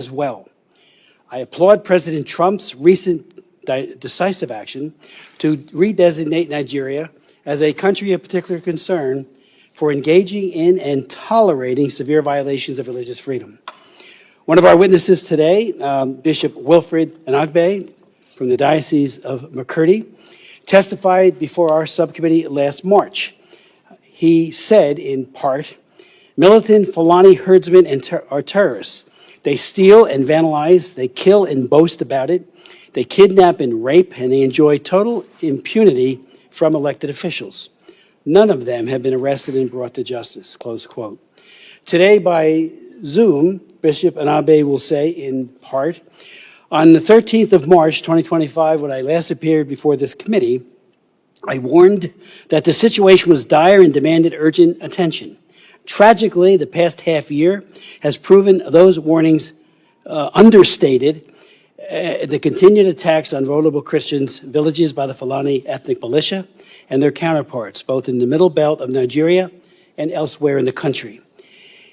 as well. I applaud President Trump's recent decisive action to redesignate Nigeria as a country of particular concern for engaging in and tolerating severe violations of religious freedom. One of our witnesses today, Bishop Wilfred Anagbe from the Diocese of Makurdi, testified before our subcommittee last March. He said, in part, militant Fulani herdsmen are terrorists. They steal and vandalize, they kill and boast about it, they kidnap and rape, and they enjoy total impunity from elected officials. None of them have been arrested and brought to justice, close quote. Today, by Zoom, Bishop Anabe will say, in part, on the 13th of March, 2025, when I last appeared before this committee, I warned that the situation was dire and demanded urgent attention. Tragically, the past half year has proven those warnings understated. The continued attacks on vulnerable Christians, villages by the Fulani ethnic militia, and their counterparts, both in the middle belt of Nigeria and elsewhere in the country.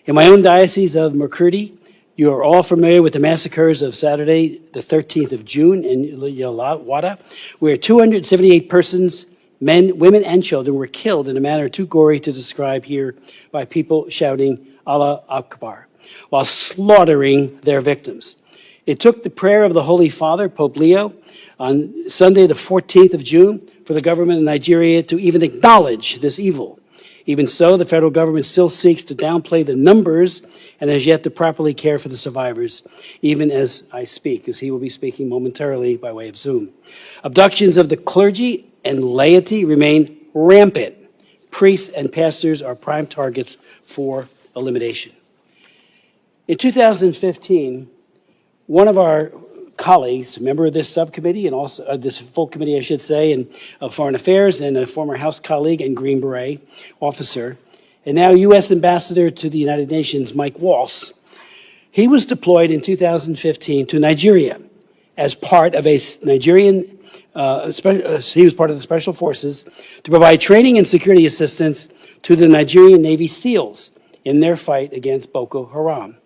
In my own diocese of Makurdi, you are all familiar with the massacres of Saturday, the 13th of June in Yalawada, where 278 persons, men, women, and children were killed in a manner too gory to describe here by people shouting Allah Akbar while slaughtering their victims. It took the prayer of the Holy Father, Pope Leo, on Sunday, the 14th of June, for the government of Nigeria to even acknowledge this evil. Even so, the federal government still seeks to downplay the numbers and has yet to properly care for the survivors, even as I speak, as he will be speaking momentarily by way of Zoom. Abductions of the clergy and laity remain rampant. Priests and pastors are prime targets for elimination. In 2015, one of our colleagues, a member of this subcommittee and also this full committee, I should say, and of Foreign Affairs, and a former House colleague and Green Beret officer, and now U.S. Ambassador to the United Nations, Mike Waltz, he was deployed in 2015 to Nigeria as part of a Nigerian, he was part of the Special Forces to provide training and security assistance to the Nigerian Navy SEALs in their fight against Boko Haram.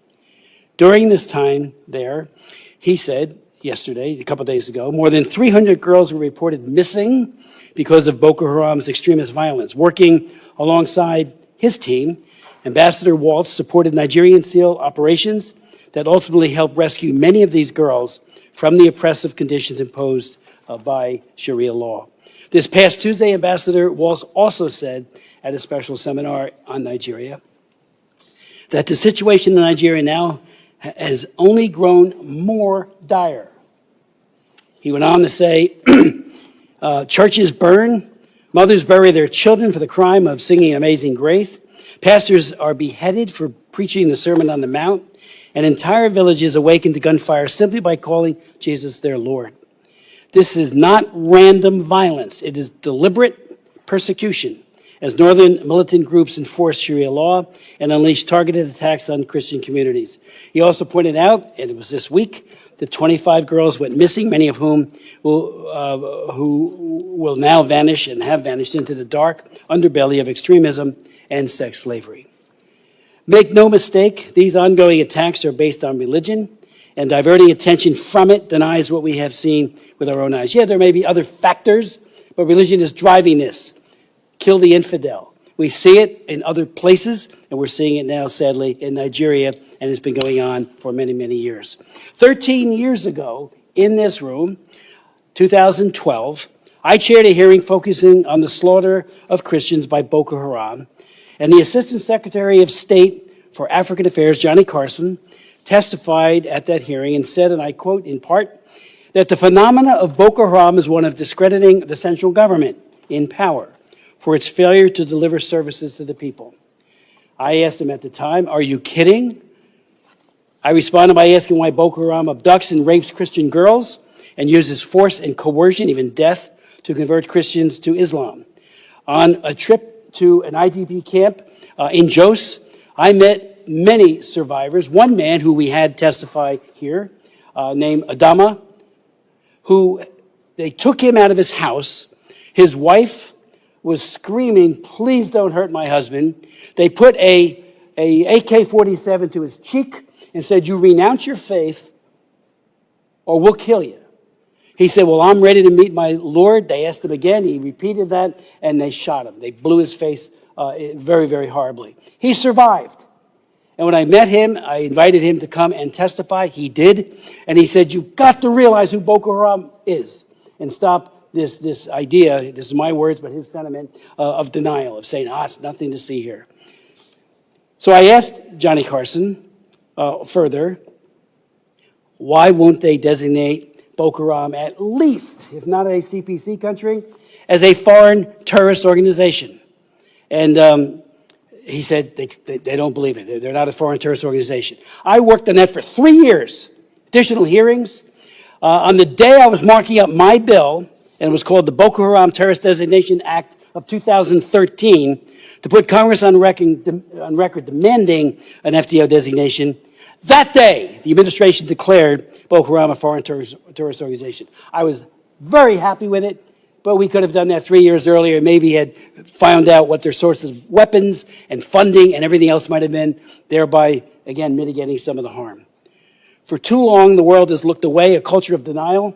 During this time there, he said yesterday, a couple of days ago, more than 300 girls were reported missing because of Boko Haram's extremist violence. Working alongside his team, Ambassador Waltz supported Nigerian SEAL operations that ultimately helped rescue many of these girls from the oppressive conditions imposed by Sharia law. This past Tuesday, Ambassador Waltz also said at a special seminar on Nigeria that the situation in Nigeria now has only grown more dire. He went on to say, churches burn, mothers bury their children for the crime of singing Amazing Grace, pastors are beheaded for preaching the Sermon on the Mount, and entire villages awaken to gunfire simply by calling Jesus their Lord. This is not random violence. It is deliberate persecution as northern militant groups enforce Sharia law and unleash targeted attacks on Christian communities. He also pointed out, and it was this week, that 25 girls went missing, many of whom who will now vanish and have vanished into the dark underbelly of extremism and sex slavery. Make no mistake, these ongoing attacks are based on religion, and diverting attention from it denies what we have seen with our own eyes. Yeah, there may be other factors, but religion is driving this. Kill the infidel. We see it in other places, and we're seeing it now, sadly, in Nigeria, and it's been going on for many, many years. 13 years ago, in this room, 2012, I chaired a hearing focusing on the slaughter of Christians by Boko Haram, and the Assistant Secretary of State for African Affairs, Johnny Carson, testified at that hearing and said, and I quote in part, that the phenomena of Boko Haram is one of discrediting the central government in power for its failure to deliver services to the people. I asked him at the time, are you kidding? I responded by asking why Boko Haram abducts and rapes Christian girls and uses force and coercion, even death, to convert Christians to Islam. On a trip to an IDP camp in Jos, I met many survivors. One man who we had testify here, named Adama, who they took him out of his house. His wife was screaming, please don't hurt my husband. They put a AK-47 to his cheek and said, "You renounce your faith or we'll kill you." He said, "Well, I'm ready to meet my Lord." They asked him again. He repeated that, and they shot him. They blew his face very, very horribly. He survived. And when I met him, I invited him to come and testify. He did. And he said, "You've got to realize who Boko Haram is and stop this idea," this is my words, but his sentiment, of denial, of saying, it's nothing to see here. So I asked Johnny Carson further, why won't they designate Boko Haram, at least, if not a CPC country, as a foreign terrorist organization? And he said they don't believe it. They're not a foreign terrorist organization. I worked on that for 3 years, additional hearings. On the day I was marking up my bill, and it was called the Boko Haram Terrorist Designation Act of 2013, to put Congress on record demanding an FDO designation, that day, the administration declared Boko Haram a foreign terrorist organization. I was very happy with it, but we could have done that 3 years earlier, maybe had found out what their sources of weapons and funding and everything else might have been, thereby, again, mitigating some of the harm. For too long, the world has looked away, a culture of denial,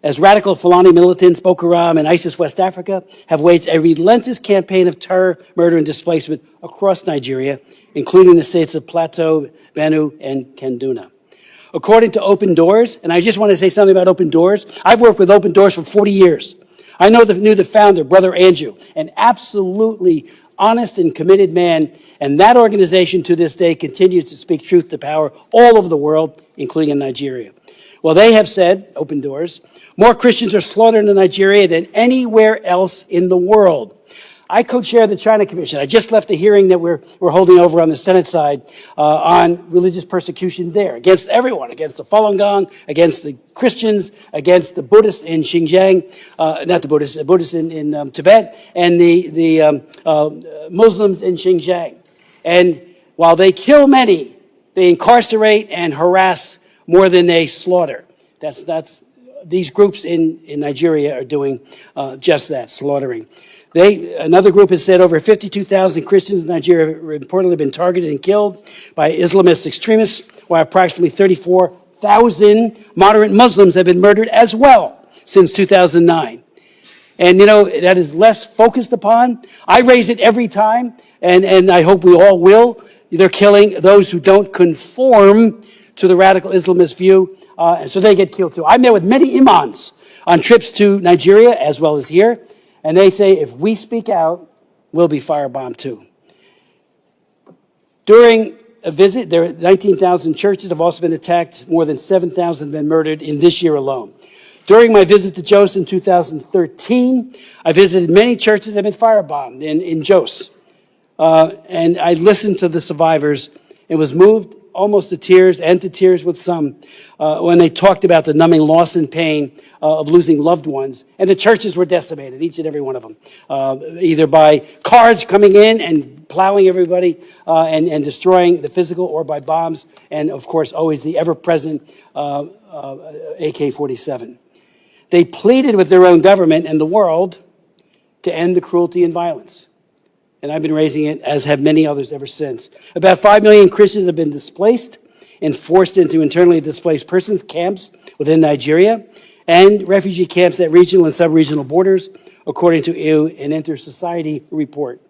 as radical Fulani militants, Boko Haram and ISIS West Africa, have waged a relentless campaign of terror, murder, and displacement across Nigeria, including the states of Plateau, Benue, and Kaduna. According to Open Doors, and I just want to say something about Open Doors. I've worked with Open Doors for 40 years. I knew the founder, Brother Andrew, an absolutely honest and committed man, and that organization to this day continues to speak truth to power all over the world, including in Nigeria. Well, they have said, Open Doors, more Christians are slaughtered in Nigeria than anywhere else in the world. I co-chair the China Commission. I just left a hearing that we're holding over on the Senate side on religious persecution there, against everyone, against the Falun Gong, against the Christians, against the Buddhists in Xinjiang, not the Buddhists, Buddhists in Tibet, and the Muslims in Xinjiang. And while they kill many, they incarcerate and harass more than they slaughter. These groups in Nigeria are doing just that, slaughtering. Another group has said over 52,000 Christians in Nigeria have reportedly been targeted and killed by Islamist extremists, while approximately 34,000 moderate Muslims have been murdered as well since 2009. And, that is less focused upon. I raise it every time, and I hope we all will. They're killing those who don't conform to the radical Islamist view, and so they get killed too. I met with many imams on trips to Nigeria as well as here, and they say if we speak out, we'll be firebombed too. During a visit, 19,000 churches have also been attacked. More than 7,000 have been murdered in this year alone. During my visit to Jos in 2013, I visited many churches that have been firebombed in Jos. And I listened to the survivors and was moved almost to tears, and to tears with some, when they talked about the numbing loss and pain of losing loved ones. And the churches were decimated, each and every one of them, either by cars coming in and plowing everybody and destroying the physical, or by bombs, and of course always the ever-present AK-47. They pleaded with their own government and the world to end the cruelty and violence. And I've been raising it, as have many others ever since. About 5 million Christians have been displaced and forced into internally displaced persons camps within Nigeria and refugee camps at regional and sub-regional borders, according to an Inter-Society report.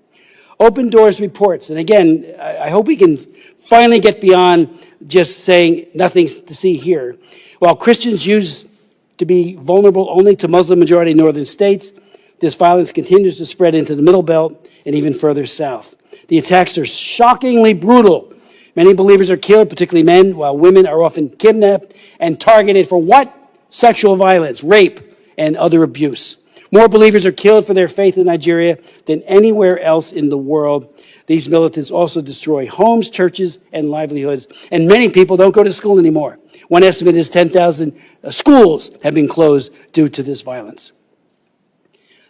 Open Doors reports, and again, I hope we can finally get beyond just saying nothing's to see here. While Christians used to be vulnerable only to Muslim-majority northern states, this violence continues to spread into the Middle Belt and even further south. The attacks are shockingly brutal. Many believers are killed, particularly men, while women are often kidnapped and targeted for what? Sexual violence, rape, and other abuse. More believers are killed for their faith in Nigeria than anywhere else in the world. These militants also destroy homes, churches, and livelihoods. And many people don't go to school anymore. One estimate is 10,000 schools have been closed due to this violence.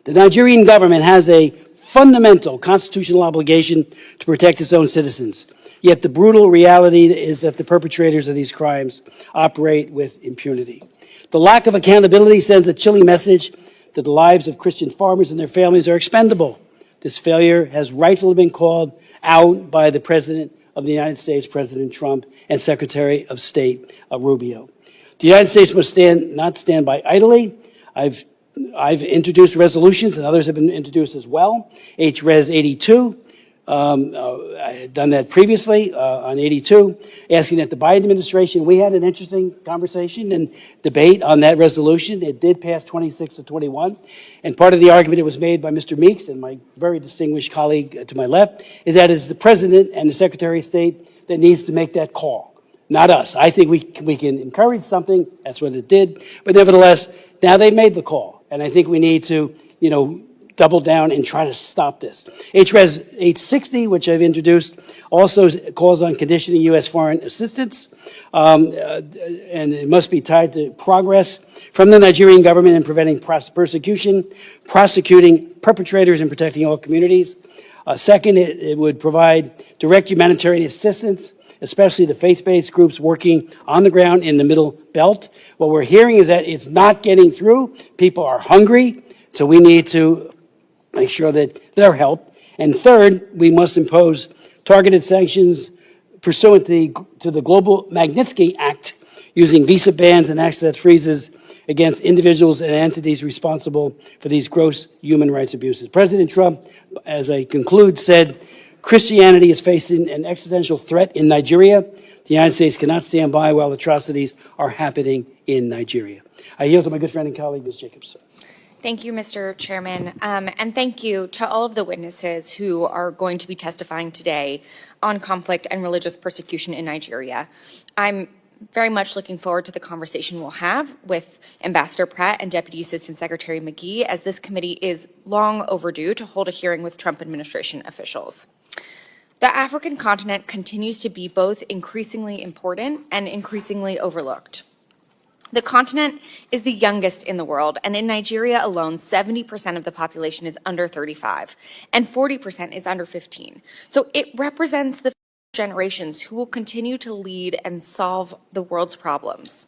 The Nigerian government has a fundamental constitutional obligation to protect its own citizens. Yet the brutal reality is that the perpetrators of these crimes operate with impunity. The lack of accountability sends a chilling message that the lives of Christian farmers and their families are expendable. This failure has rightfully been called out by the President of the United States, President Trump, and Secretary of State Rubio. The United States must not stand by idly. I've introduced resolutions, and others have been introduced as well. Res 82. I had done that previously on 82, asking that the Biden administration, we had an interesting conversation and debate on that resolution. It did pass 26 to 21. And part of the argument that was made by Mr. Meeks and my very distinguished colleague to my left is that it's the President and the Secretary of State that needs to make that call, not us. I think we can encourage something. That's what it did. But nevertheless, now they made the call. And I think we need to, double down and try to stop this. Res 860, which I've introduced, also calls on conditioning U.S. foreign assistance, and it must be tied to progress from the Nigerian government in preventing persecution, prosecuting perpetrators, and protecting all communities. Second, it would provide direct humanitarian assistance, especially the faith-based groups working on the ground in the Middle Belt. What we're hearing is that it's not getting through. People are hungry, so we need to make sure that they're helped. And third, we must impose targeted sanctions pursuant to the Global Magnitsky Act, using visa bans and access freezes against individuals and entities responsible for these gross human rights abuses. President Trump, as I conclude, said, Christianity is facing an existential threat in Nigeria. The United States cannot stand by while atrocities are happening in Nigeria. I yield to my good friend and colleague, Ms. Jacobs. Thank you, Mr. Chairman, and thank you to all of the witnesses who are going to be testifying today on conflict and religious persecution in Nigeria. I'm very much looking forward to the conversation we'll have with Ambassador Pratt and Deputy Assistant Secretary McGee, as this committee is long overdue to hold a hearing with Trump administration officials. The African continent continues to be both increasingly important and increasingly overlooked. The continent is the youngest in the world, and in Nigeria alone, 70% of the population is under 35, and 40% is under 15. So it represents the generations who will continue to lead and solve the world's problems.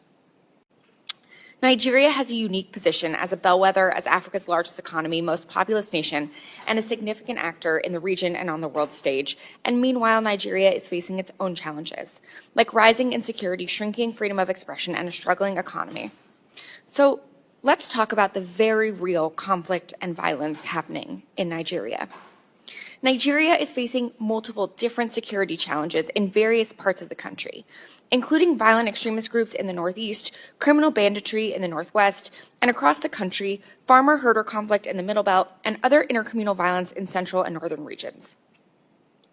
Nigeria has a unique position as a bellwether, as Africa's largest economy, most populous nation, and a significant actor in the region and on the world stage. And meanwhile, Nigeria is facing its own challenges, like rising insecurity, shrinking freedom of expression, and a struggling economy. So let's talk about the very real conflict and violence happening in Nigeria. Nigeria is facing multiple different security challenges in various parts of the country, including violent extremist groups in the northeast, criminal banditry in the northwest, and across the country, farmer-herder conflict in the Middle Belt, and other intercommunal violence in central and northern regions.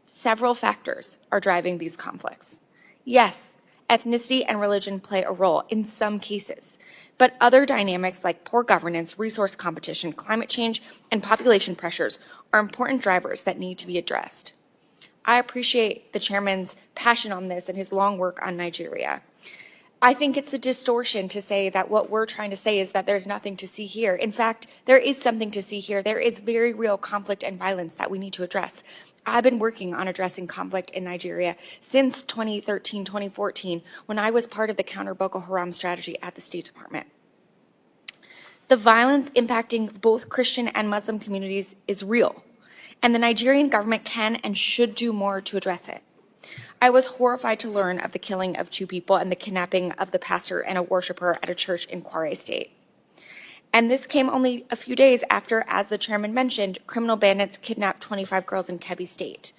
Several factors are driving these conflicts. Yes, ethnicity and religion play a role in some cases, but other dynamics like poor governance, resource competition, climate change, and population pressures are important drivers that need to be addressed. I appreciate the chairman's passion on this and his long work on Nigeria. I think it's a distortion to say that what we're trying to say is that there's nothing to see here. In fact, there is something to see here. There is very real conflict and violence that we need to address. I've been working on addressing conflict in Nigeria since 2013, 2014, when I was part of the counter Boko Haram strategy at the State Department. The violence impacting both Christian and Muslim communities is real, and the Nigerian government can and should do more to address it. I was horrified to learn of the killing of 2 people and the kidnapping of the pastor and a worshiper at a church in Kwara State. And this came only a few days after, as the chairman mentioned, criminal bandits kidnapped 25 girls in Kebbi State.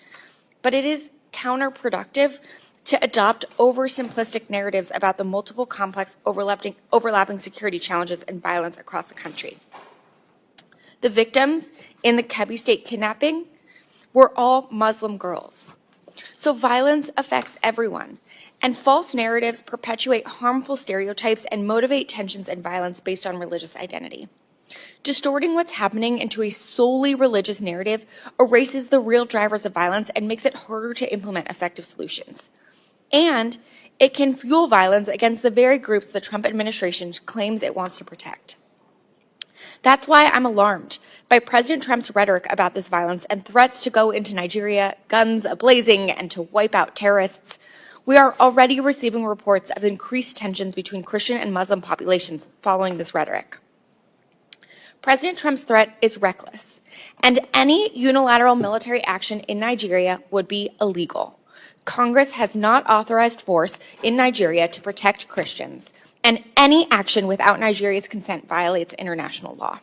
But it is counterproductive to adopt oversimplistic narratives about the multiple complex overlapping security challenges and violence across the country. The victims in the Kebbi State kidnapping were all Muslim girls. So violence affects everyone, and false narratives perpetuate harmful stereotypes and motivate tensions and violence based on religious identity. Distorting what's happening into a solely religious narrative erases the real drivers of violence and makes it harder to implement effective solutions. And it can fuel violence against the very groups the Trump administration claims it wants to protect. That's why I'm alarmed by President Trump's rhetoric about this violence and threats to go into Nigeria, guns a-blazing, and to wipe out terrorists. We are already receiving reports of increased tensions between Christian and Muslim populations following this rhetoric. President Trump's threat is reckless, and any unilateral military action in Nigeria would be illegal. Congress has not authorized force in Nigeria to protect Christians, and any action without Nigeria's consent violates international law.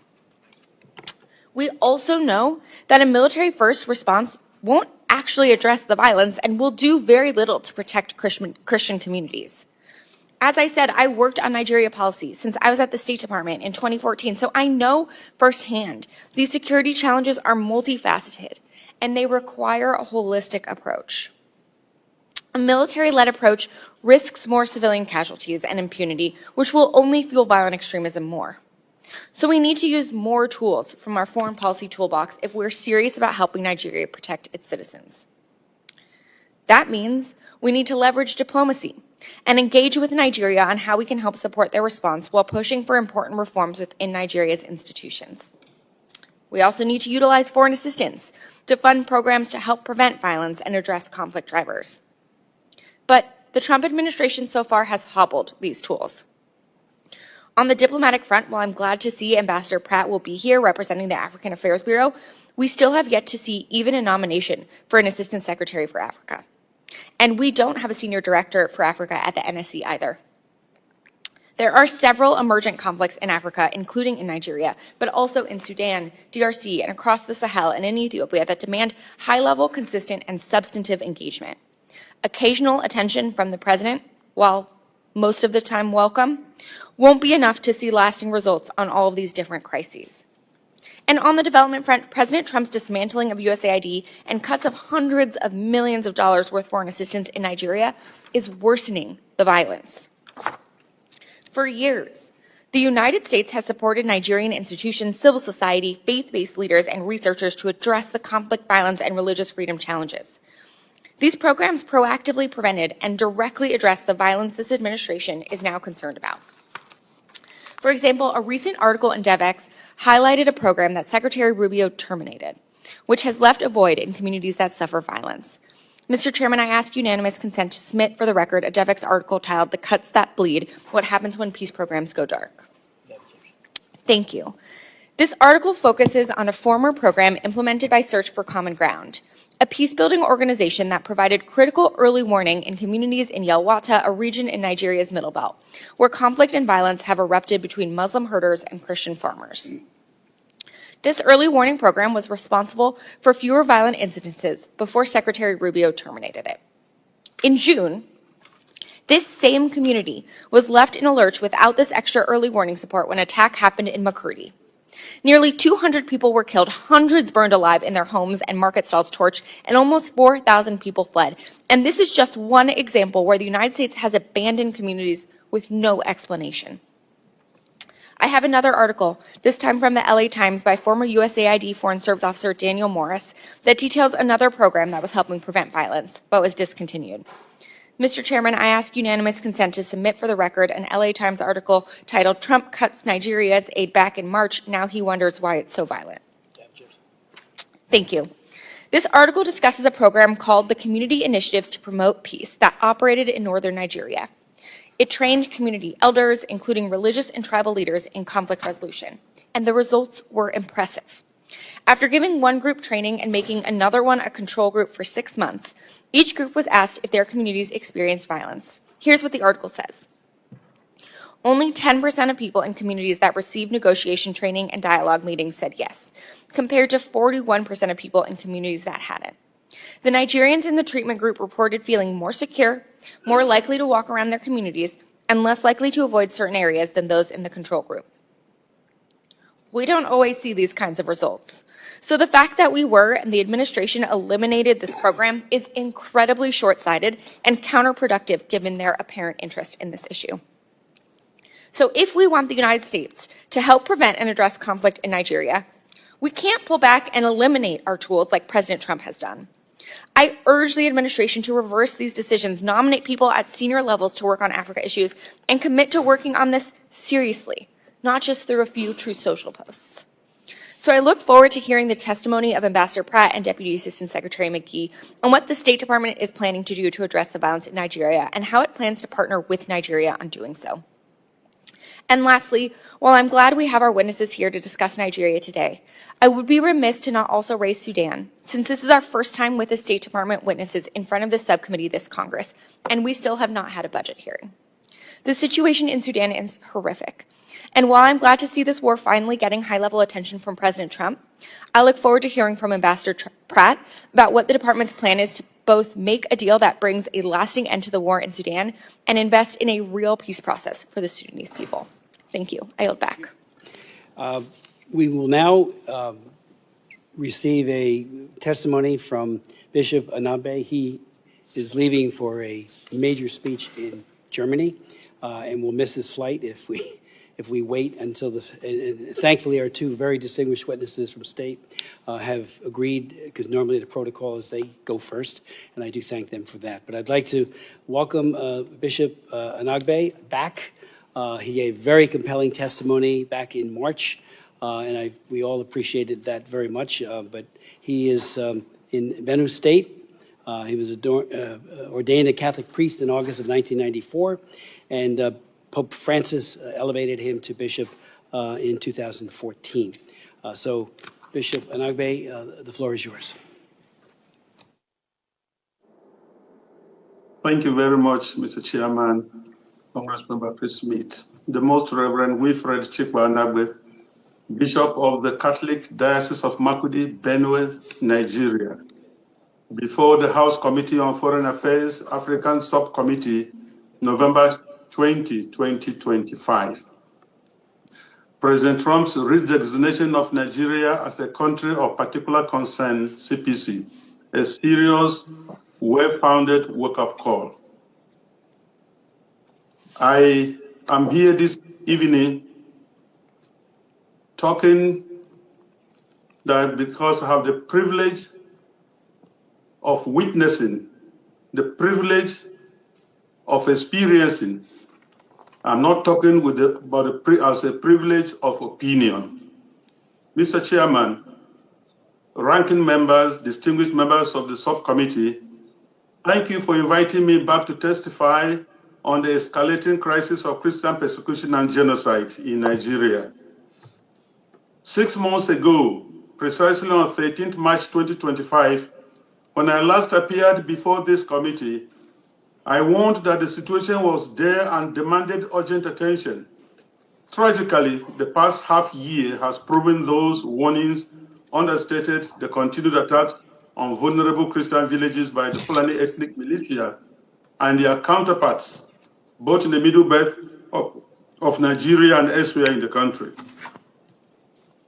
We also know that a military-first response won't actually address the violence and will do very little to protect Christian communities. As I said, I worked on Nigeria policy since I was at the State Department in 2014, so I know firsthand these security challenges are multifaceted, and they require a holistic approach. A military-led approach risks more civilian casualties and impunity, which will only fuel violent extremism more. So we need to use more tools from our foreign policy toolbox if we're serious about helping Nigeria protect its citizens. That means we need to leverage diplomacy and engage with Nigeria on how we can help support their response while pushing for important reforms within Nigeria's institutions. We also need to utilize foreign assistance to fund programs to help prevent violence and address conflict drivers. But the Trump administration so far has hobbled these tools. On the diplomatic front, while I'm glad to see Ambassador Pratt will be here representing the African Affairs Bureau, we still have yet to see even a nomination for an Assistant Secretary for Africa. And we don't have a Senior Director for Africa at the NSC either. There are several emergent conflicts in Africa, including in Nigeria, but also in Sudan, DRC, and across the Sahel and in Ethiopia that demand high-level, consistent, and substantive engagement. Occasional attention from the president, while most of the time welcome, won't be enough to see lasting results on all of these different crises. And on the development front, President Trump's dismantling of USAID and cuts of hundreds of millions of dollars worth foreign assistance in Nigeria is worsening the violence. For years, the United States has supported Nigerian institutions, civil society, faith-based leaders, and researchers to address the conflict, violence, and religious freedom challenges. These programs proactively prevented and directly addressed the violence this administration is now concerned about. For example, a recent article in DevEx highlighted a program that Secretary Rubio terminated, which has left a void in communities that suffer violence. Mr. Chairman, I ask unanimous consent to submit for the record a DevEx article titled "The Cuts That Bleed: What Happens When Peace Programs Go Dark." Thank you. This article focuses on a former program implemented by Search for Common Ground, a peace-building organization that provided critical early warning in communities in Yelwata, a region in Nigeria's Middle Belt, where conflict and violence have erupted between Muslim herders and Christian farmers. This early warning program was responsible for fewer violent incidences before Secretary Rubio terminated it. In June, this same community was left in a lurch without this extra early warning support when an attack happened in Makurdi. Nearly 200 people were killed, hundreds burned alive in their homes and market stalls torched, and almost 4,000 people fled. And this is just one example where the United States has abandoned communities with no explanation. I have another article, this time from the LA Times by former USAID Foreign Service Officer Daniel Morris, that details another program that was helping prevent violence, but was discontinued. Mr. Chairman, I ask unanimous consent to submit for the record an LA Times article titled "Trump Cuts Nigeria's Aid Back in March, Now He Wonders Why It's So Violent." Thank you. This article discusses a program called the Community Initiatives to Promote Peace that operated in northern Nigeria. It trained community elders, including religious and tribal leaders, in conflict resolution, and the results were impressive. After giving one group training and making another one a control group for 6 months, each group was asked if their communities experienced violence. Here's what the article says. Only 10% of people in communities that received negotiation training and dialogue meetings said yes, compared to 41% of people in communities that hadn't. The Nigerians in the treatment group reported feeling more secure, more likely to walk around their communities, and less likely to avoid certain areas than those in the control group. We don't always see these kinds of results. So the fact that we were and the administration eliminated this program is incredibly short-sighted and counterproductive given their apparent interest in this issue. So if we want the United States to help prevent and address conflict in Nigeria, we can't pull back and eliminate our tools like President Trump has done. I urge the administration to reverse these decisions, nominate people at senior levels to work on Africa issues, and commit to working on this seriously, not just through a few Truth Social posts. So I look forward to hearing the testimony of Ambassador Pratt and Deputy Assistant Secretary McGee on what the State Department is planning to do to address the violence in Nigeria and how it plans to partner with Nigeria on doing so. And lastly, while I'm glad we have our witnesses here to discuss Nigeria today, I would be remiss to not also raise Sudan, since this is our first time with the State Department witnesses in front of the subcommittee this Congress, and we still have not had a budget hearing. The situation in Sudan is horrific. And while I'm glad to see this war finally getting high-level attention from President Trump, I look forward to hearing from Ambassador Pratt about what the department's plan is to both make a deal that brings a lasting end to the war in Sudan and invest in a real peace process for the Sudanese people. Thank you. I yield back. We will now receive a testimony from Bishop Anabe. He is leaving for a major speech in Germany, and will miss his flight if we wait until thankfully our two very distinguished witnesses from state have agreed, because normally the protocol is they go first, and I do thank them for that. But I'd like to welcome Bishop Anagbe back. He gave very compelling testimony back in March, and we all appreciated that very much. But he is in Benue State. He was ordained a Catholic priest in August of 1994, and Pope Francis elevated him to bishop in 2014. So, Bishop Anagbe, the floor is yours. Thank you very much, Mr. Chairman, Congressmember Chris Smith. The Most Reverend Wilfred Chikwa Anagbe, Bishop of the Catholic Diocese of Makurdi, Benue, Nigeria. Before the House Committee on Foreign Affairs, African Subcommittee, November 20, 2025. President Trump's redesignation of Nigeria as a country of particular concern, CPC, a serious, well-founded wake-up call. I am here this evening talking that because I have the privilege of witnessing, the privilege of experiencing. I'm not talking as a privilege of opinion. Mr. Chairman, ranking members, distinguished members of the subcommittee, thank you for inviting me back to testify on the escalating crisis of Christian persecution and genocide in Nigeria. 6 months ago, precisely on 13th March 2025, when I last appeared before this committee, I warned that the situation was there and demanded urgent attention. Tragically, the past half year has proven those warnings understated the continued attack on vulnerable Christian villages by the Fulani ethnic militia and their counterparts, both in the Middle Belt of Nigeria and elsewhere in the country.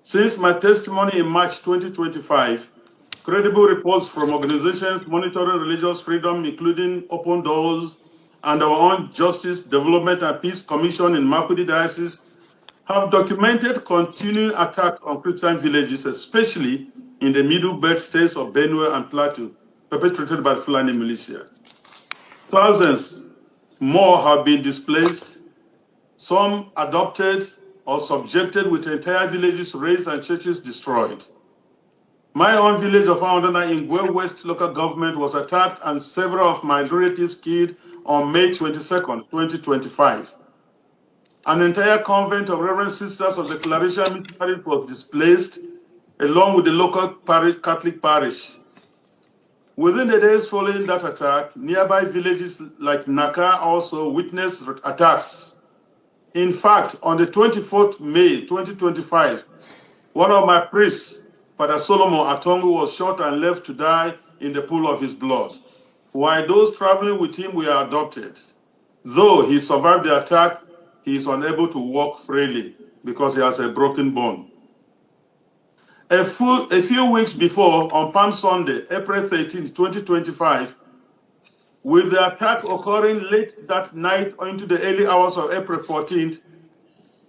Since my testimony in March 2025, credible reports from organizations monitoring religious freedom, including Open Doors and our own Justice, Development and Peace Commission in Makurdi Diocese, have documented continuing attacks on Christian villages, especially in the Middle Belt states of Benue and Plateau, perpetrated by the Fulani militia. Thousands more have been displaced, some adopted or subjected, with entire villages razed and churches destroyed. My own village of Aondana in Gwe West local government was attacked and several of my relatives killed on May 22nd, 2025. An entire convent of Reverend Sisters of the Clarisha Missionary was displaced, along with the local Catholic parish. Within the days following that attack, nearby villages like Naka also witnessed attacks. In fact, on the 24th May 2025, one of my priests, Father Solomon Atongu, was shot and left to die in the pool of his blood, while those traveling with him were adopted. Though he survived the attack, he is unable to walk freely because he has a broken bone. A few weeks before, on Palm Sunday, April 13, 2025, with the attack occurring late that night into the early hours of April 14th,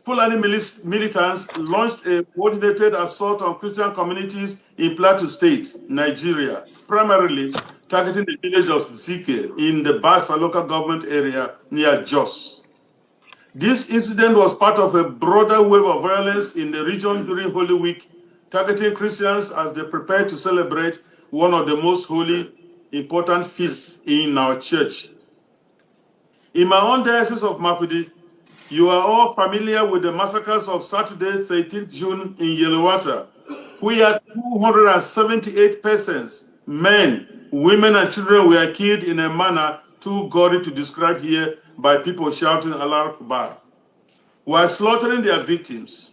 Fulani militants launched a coordinated assault on Christian communities in Plateau State, Nigeria, primarily targeting the village of Zike in the Basa local government area near Jos. This incident was part of a broader wave of violence in the region during Holy Week, targeting Christians as they prepare to celebrate one of the most holy, important feasts in our church. In my own diocese of Makurdi, You are all familiar with the massacres of Saturday, 13th June in Yellowater, where 278 persons, men, women, and children were killed in a manner too gory to describe here by people shouting Allah Akbar, while slaughtering their victims.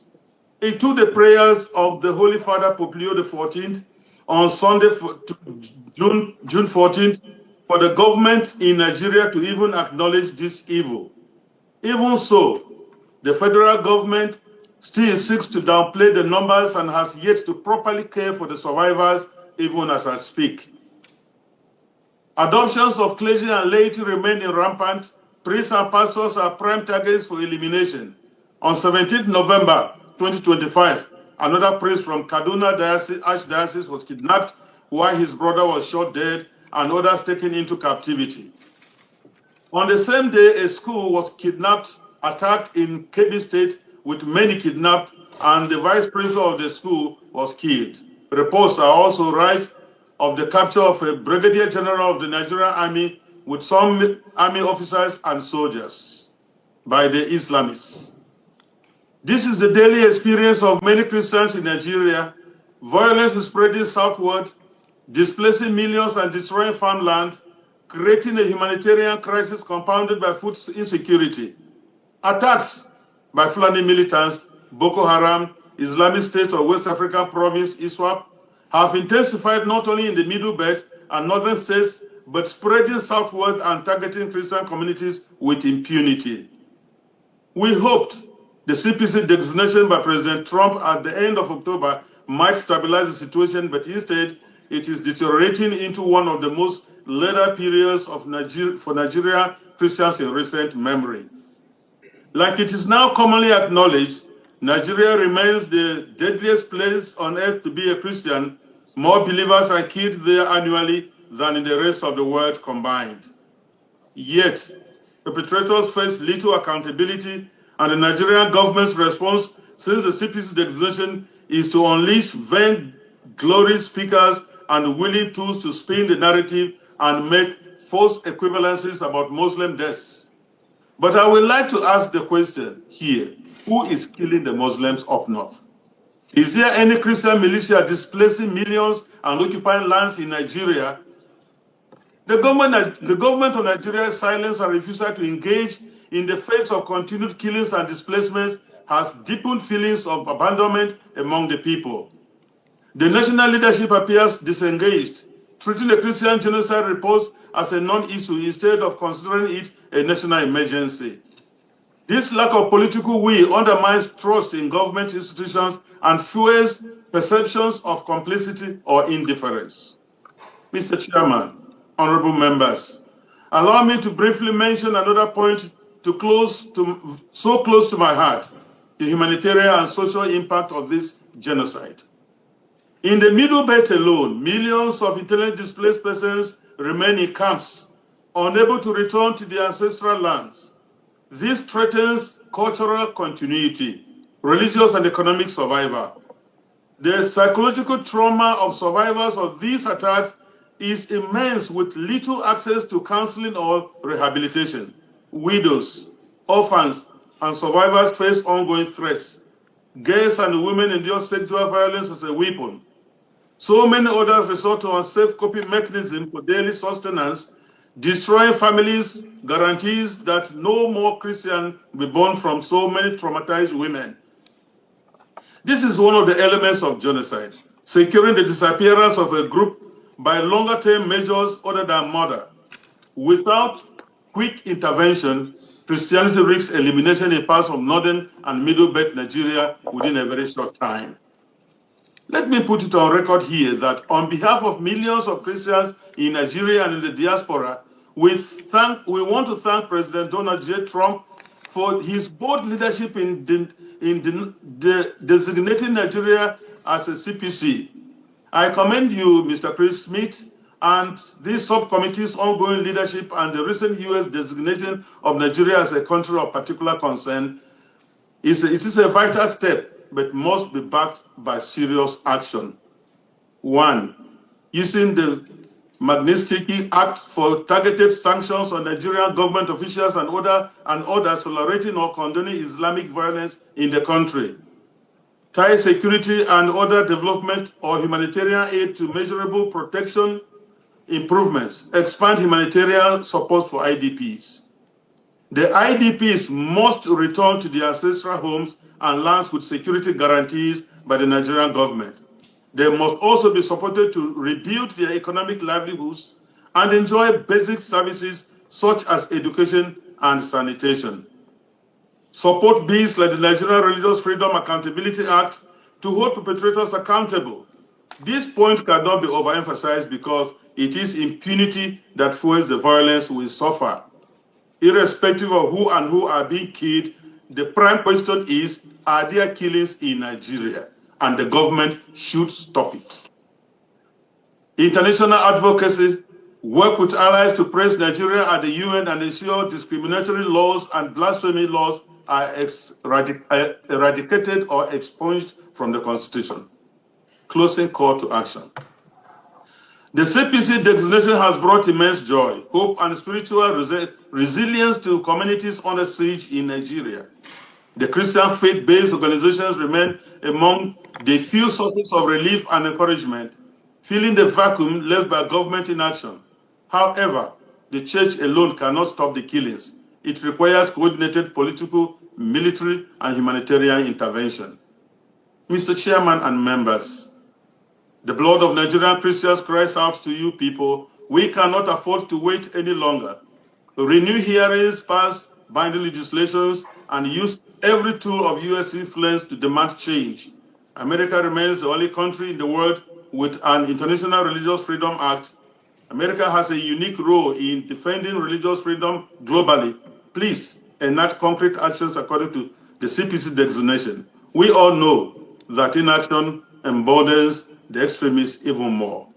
It took the prayers of the Holy Father Pope Leo XIV on Sunday, June 14th, for the government in Nigeria to even acknowledge this evil. Even so, the federal government still seeks to downplay the numbers and has yet to properly care for the survivors, even as I speak. Adoptions of clergy and laity remain rampant. Priests and pastors are prime targets for elimination. On 17th November 2025, another priest from Kaduna Archdiocese was kidnapped while his brother was shot dead and others taken into captivity. On the same day, a school was attacked in Kebbi State with many kidnapped, and the vice principal of the school was killed. Reports are also rife of the capture of a brigadier general of the Nigerian army with some army officers and soldiers by the Islamists. This is the daily experience of many Christians in Nigeria. Violence is spreading southward, displacing millions and destroying farmland, creating a humanitarian crisis compounded by food insecurity. Attacks by Fulani militants, Boko Haram, Islamic State of West African province, ISWAP, have intensified not only in the Middle Belt and northern states, but spreading southward and targeting Christian communities with impunity. We hoped the CPC designation by President Trump at the end of October might stabilize the situation, but instead it is deteriorating into one of the most lethal periods for Nigerian Christians in recent memory. Like it is now commonly acknowledged, Nigeria remains the deadliest place on earth to be a Christian. More believers are killed there annually than in the rest of the world combined. Yet, perpetrators face little accountability, and the Nigerian government's response since the CPC designation is to unleash vain glory speakers and willing tools to spin the narrative and make false equivalencies about Muslim deaths. But I would like to ask the question here, who is killing the Muslims up north? Is there any Christian militia displacing millions and occupying lands in Nigeria? The government of Nigeria's silence and refusal to engage in the face of continued killings and displacements has deepened feelings of abandonment among the people. The national leadership appears disengaged, treating the Christian genocide reports as a non-issue instead of considering it a national emergency. This lack of political will undermines trust in government institutions and fuels perceptions of complicity or indifference. Mr. Chairman, honorable members, allow me to briefly mention another point so close to my heart, the humanitarian and social impact of this genocide. In the Middle Belt alone, millions of internally displaced persons remain in camps, unable to return to their ancestral lands. This threatens cultural continuity, religious and economic survival. The psychological trauma of survivors of these attacks is immense, with little access to counseling or rehabilitation. Widows, orphans, and survivors face ongoing threats. Girls and women endure sexual violence as a weapon. So many others resort to unsafe coping mechanisms for daily sustenance, destroying families, guarantees that no more Christian will be born from so many traumatized women. This is one of the elements of genocide, securing the disappearance of a group by longer-term measures other than murder. Without quick intervention, Christianity risks elimination in parts of northern and middle belt Nigeria within a very short time. Let me put it on record here that on behalf of millions of Christians in Nigeria and in the diaspora, we want to thank President Donald J. Trump for his bold leadership in designating Nigeria as a CPC. I commend you, Mr. Chris Smith, and this subcommittee's ongoing leadership and the recent U.S. designation of Nigeria as a country of particular concern. It is a vital step, but must be backed by serious action. One, using the Magnitsky Act for targeted sanctions on Nigerian government officials and others tolerating or condoning Islamic violence in the country. Tie security and other development or humanitarian aid to measurable protection improvements. Expand humanitarian support for IDPs. The IDPs must return to their ancestral homes and lands with security guarantees by the Nigerian government. They must also be supported to rebuild their economic livelihoods and enjoy basic services such as education and sanitation. Support bills like the Nigerian Religious Freedom Accountability Act to hold perpetrators accountable. This point cannot be overemphasized because it is impunity that fuels the violence we suffer. Irrespective of who are being killed, the prime question is, are there killings in Nigeria? And the government should stop it. International advocacy, work with allies to press Nigeria at the UN and ensure discriminatory laws and blasphemy laws are eradicated or expunged from the Constitution. Closing call to action. The CPC designation has brought immense joy, hope, and spiritual resilience to communities under siege in Nigeria. The Christian faith-based organizations remain among the few sources of relief and encouragement, filling the vacuum left by government inaction. However, the church alone cannot stop the killings. It requires coordinated political, military, and humanitarian intervention. Mr. Chairman and members, the blood of Nigerian Christians cries out to you people. We cannot afford to wait any longer. Renew hearings, pass binding legislations, and use every tool of U.S. influence to demand change. America remains the only country in the world with an International Religious Freedom Act. America has a unique role in defending religious freedom globally. Please enact concrete actions according to the CPC designation. We all know that inaction emboldens the extremists even more.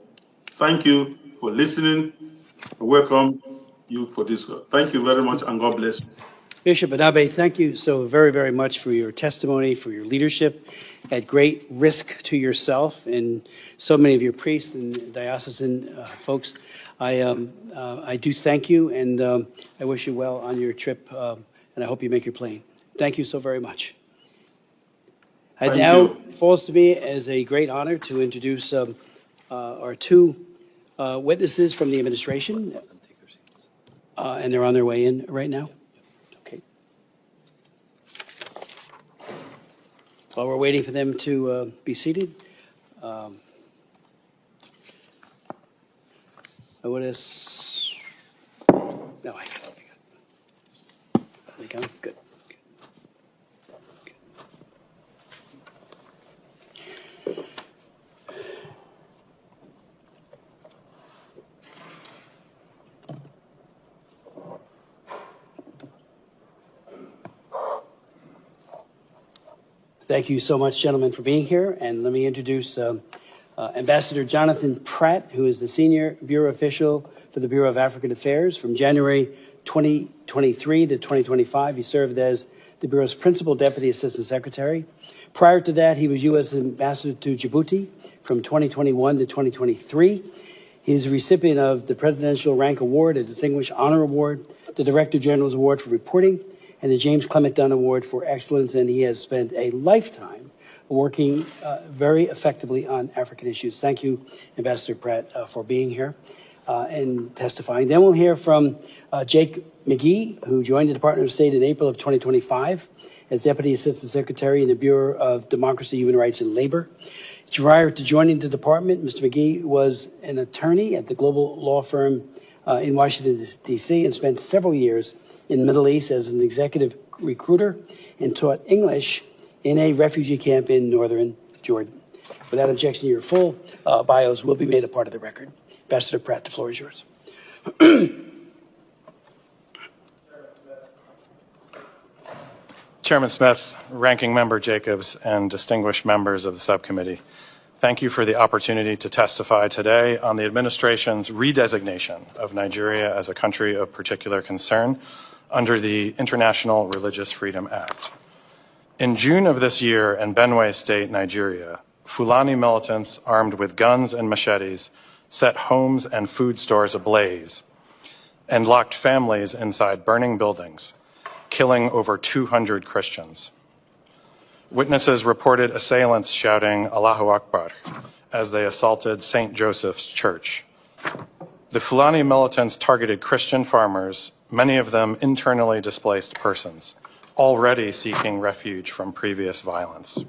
Thank you for listening. I welcome you for this. Thank you very much, and God bless you. Bishop Anabe, thank you so very, very much for your testimony, for your leadership at great risk to yourself and so many of your priests and diocesan folks. I do thank you, and I wish you well on your trip, and I hope you make your plane. Thank you so very much. It now falls to me as a great honor to introduce our two witnesses from the administration, and they're on their way in right now. Okay. While we're waiting for them to be seated, I would ask. No, I got it. There we go. Good. Thank you so much, gentlemen, for being here. And let me introduce Ambassador Jonathan Pratt, who is the Senior Bureau Official for the Bureau of African Affairs. From January 2023 to 2025, he served as the Bureau's Principal Deputy Assistant Secretary. Prior to that, he was U.S. Ambassador to Djibouti from 2021 to 2023. He is a recipient of the Presidential Rank Award, a Distinguished Honor Award, the Director General's Award for Reporting, and the James Clement Dunn Award for Excellence, and he has spent a lifetime working very effectively on African issues. Thank you, Ambassador Pratt, for being here and testifying. Then we'll hear from Jake McGee, who joined the Department of State in April of 2025 as Deputy Assistant Secretary in the Bureau of Democracy, Human Rights, and Labor. Prior to joining the department, Mr. McGee was an attorney at the global law firm in Washington, D.C., and spent several years in the Middle East as an executive recruiter and taught English in a refugee camp in northern Jordan. Without objection, your full bios will be made a part of the record. Ambassador Pratt, the floor is yours. Chairman Smith, Ranking Member Jacobs, and distinguished members of the subcommittee, thank you for the opportunity to testify today on the administration's redesignation of Nigeria as a country of particular concern under the International Religious Freedom Act. In June of this year in Benue State, Nigeria, Fulani militants armed with guns and machetes set homes and food stores ablaze, and locked families inside burning buildings, killing over 200 Christians. Witnesses reported assailants shouting Allahu Akbar as they assaulted St. Joseph's Church. The Fulani militants targeted Christian farmers, many of them internally displaced persons, already seeking refuge from previous violence.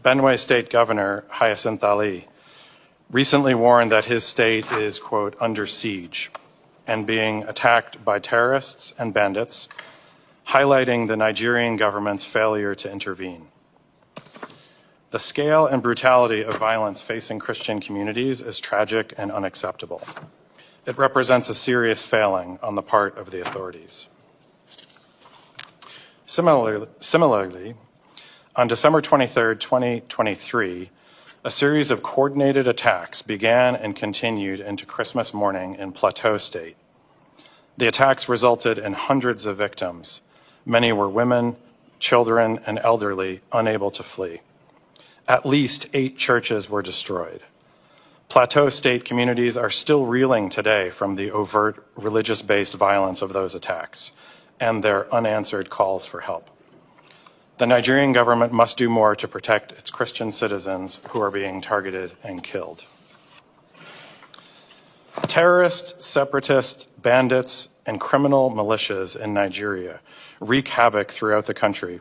Benue State Governor Hyacinth Ali recently warned that his state is, quote, under siege and being attacked by terrorists and bandits, highlighting the Nigerian government's failure to intervene. The scale and brutality of violence facing Christian communities is tragic and unacceptable. It represents a serious failing on the part of the authorities. Similarly, on December 23, 2023, a series of coordinated attacks began and continued into Christmas morning in Plateau State. The attacks resulted in hundreds of victims. Many were women, children, and elderly, unable to flee. At least 8 churches were destroyed. Plateau State communities are still reeling today from the overt religious-based violence of those attacks and their unanswered calls for help. The Nigerian government must do more to protect its Christian citizens who are being targeted and killed. Terrorists, separatists, bandits, and criminal militias in Nigeria wreak havoc throughout the country,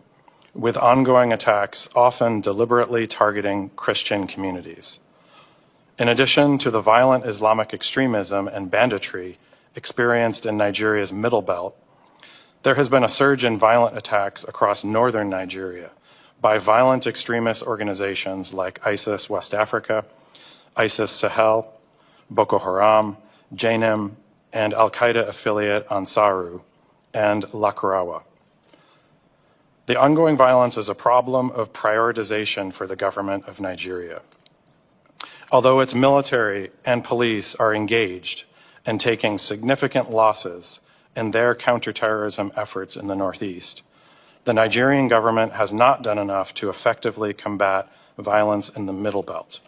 with ongoing attacks often deliberately targeting Christian communities. In addition to the violent Islamic extremism and banditry experienced in Nigeria's Middle Belt, there has been a surge in violent attacks across northern Nigeria by violent extremist organizations like ISIS West Africa, ISIS Sahel, Boko Haram, Jainim, and Al-Qaeda affiliate Ansaru, and Lakurawa. The ongoing violence is a problem of prioritization for the government of Nigeria. Although its military and police are engaged and taking significant losses in their counterterrorism efforts in the Northeast, the Nigerian government has not done enough to effectively combat violence in the Middle Belt,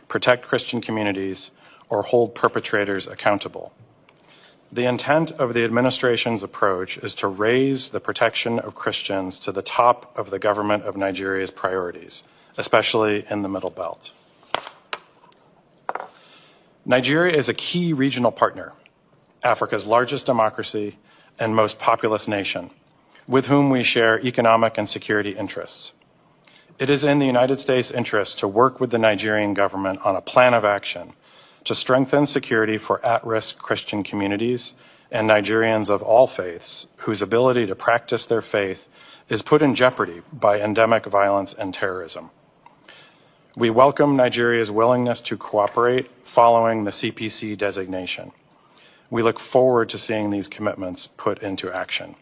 protect Christian communities, or hold perpetrators accountable. The intent of the administration's approach is to raise the protection of Christians to the top of the government of Nigeria's priorities, especially in the Middle Belt. Nigeria is a key regional partner, Africa's largest democracy and most populous nation, with whom we share economic and security interests. It is in the United States' interest to work with the Nigerian government on a plan of action to strengthen security for at-risk Christian communities and Nigerians of all faiths whose ability to practice their faith is put in jeopardy by endemic violence and terrorism. We welcome Nigeria's willingness to cooperate following the CPC designation. We look forward to seeing these commitments put into action.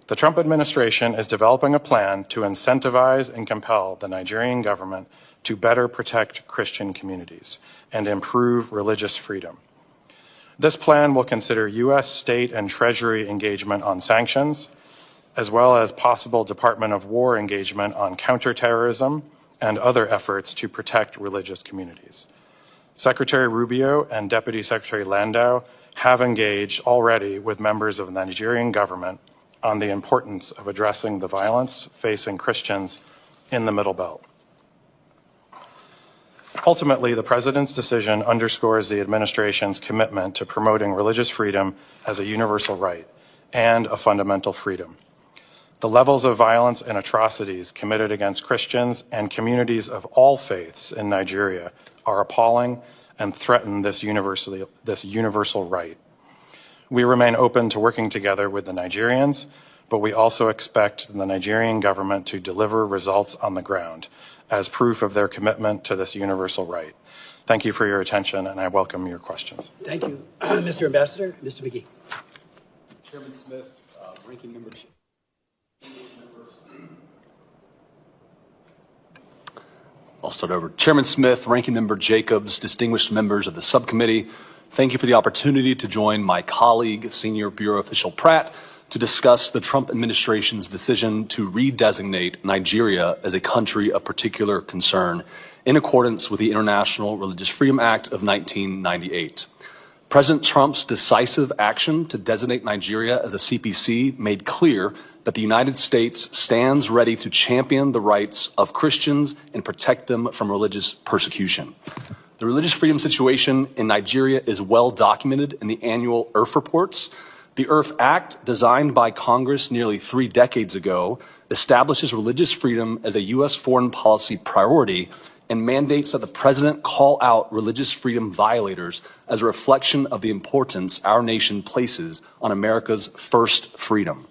The Trump administration is developing a plan to incentivize and compel the Nigerian government to better protect Christian communities and improve religious freedom. This plan will consider U.S. state and Treasury engagement on sanctions, as well as possible Department of War engagement on counterterrorism and other efforts to protect religious communities. Secretary Rubio and Deputy Secretary Landau have engaged already with members of the Nigerian government on the importance of addressing the violence facing Christians in the Middle Belt. Ultimately, the President's decision underscores the administration's commitment to promoting religious freedom as a universal right and a fundamental freedom. The levels of violence and atrocities committed against Christians and communities of all faiths in Nigeria are appalling and threaten this universal right. We remain open to working together with the Nigerians, but we also expect the Nigerian government to deliver results on the ground as proof of their commitment to this universal right. Thank you for your attention, and I welcome your questions. Thank you. Mr. Ambassador, Mr. McGee. Chairman Smith, Ranking Member. I'll start over. Chairman Smith, Ranking Member Jacobs, distinguished members of the subcommittee, thank you for the opportunity to join my colleague, Senior Bureau Official Pratt, to discuss the Trump administration's decision to redesignate Nigeria as a country of particular concern in accordance with the International Religious Freedom Act of 1998. President Trump's decisive action to designate Nigeria as a CPC made clear that the United States stands ready to champion the rights of Christians and protect them from religious persecution. The religious freedom situation in Nigeria is well documented in the annual IRF reports. The IRF Act, designed by Congress nearly 3 decades ago, establishes religious freedom as a U.S. foreign policy priority and mandates that the president call out religious freedom violators as a reflection of the importance our nation places on America's first freedom.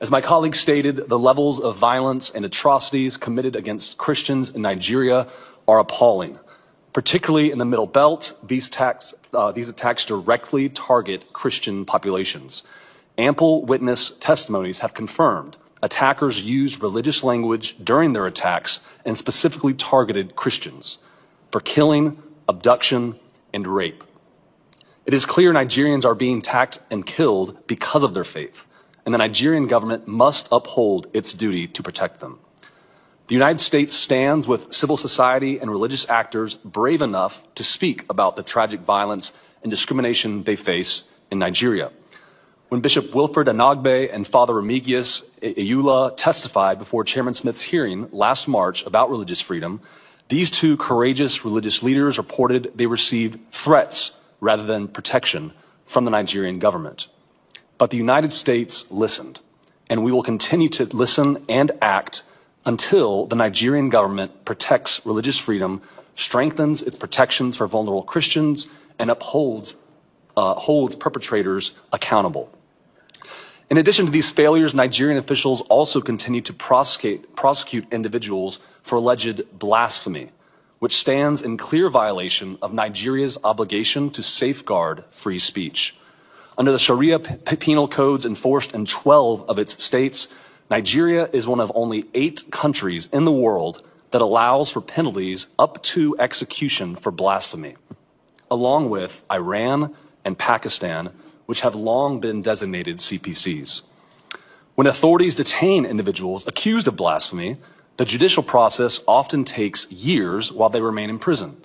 As my colleague stated, the levels of violence and atrocities committed against Christians in Nigeria are appalling. Particularly in the Middle Belt, these attacks directly target Christian populations. Ample witness testimonies have confirmed attackers used religious language during their attacks and specifically targeted Christians for killing, abduction, and rape. It is clear Nigerians are being attacked and killed because of their faith, and the Nigerian government must uphold its duty to protect them. The United States stands with civil society and religious actors brave enough to speak about the tragic violence and discrimination they face in Nigeria. When Bishop Wilfred Anagbe and Father Remigius Eyula testified before Chairman Smith's hearing last March about religious freedom, these two courageous religious leaders reported they received threats rather than protection from the Nigerian government. But the United States listened, and we will continue to listen and act until the Nigerian government protects religious freedom, strengthens its protections for vulnerable Christians, and holds perpetrators accountable. In addition to these failures, Nigerian officials also continue to prosecute individuals for alleged blasphemy, which stands in clear violation of Nigeria's obligation to safeguard free speech. Under the Sharia penal codes enforced in 12 of its states, Nigeria is one of only 8 countries in the world that allows for penalties up to execution for blasphemy, along with Iran and Pakistan, which have long been designated CPCs. When authorities detain individuals accused of blasphemy, the judicial process often takes years while they remain in prison,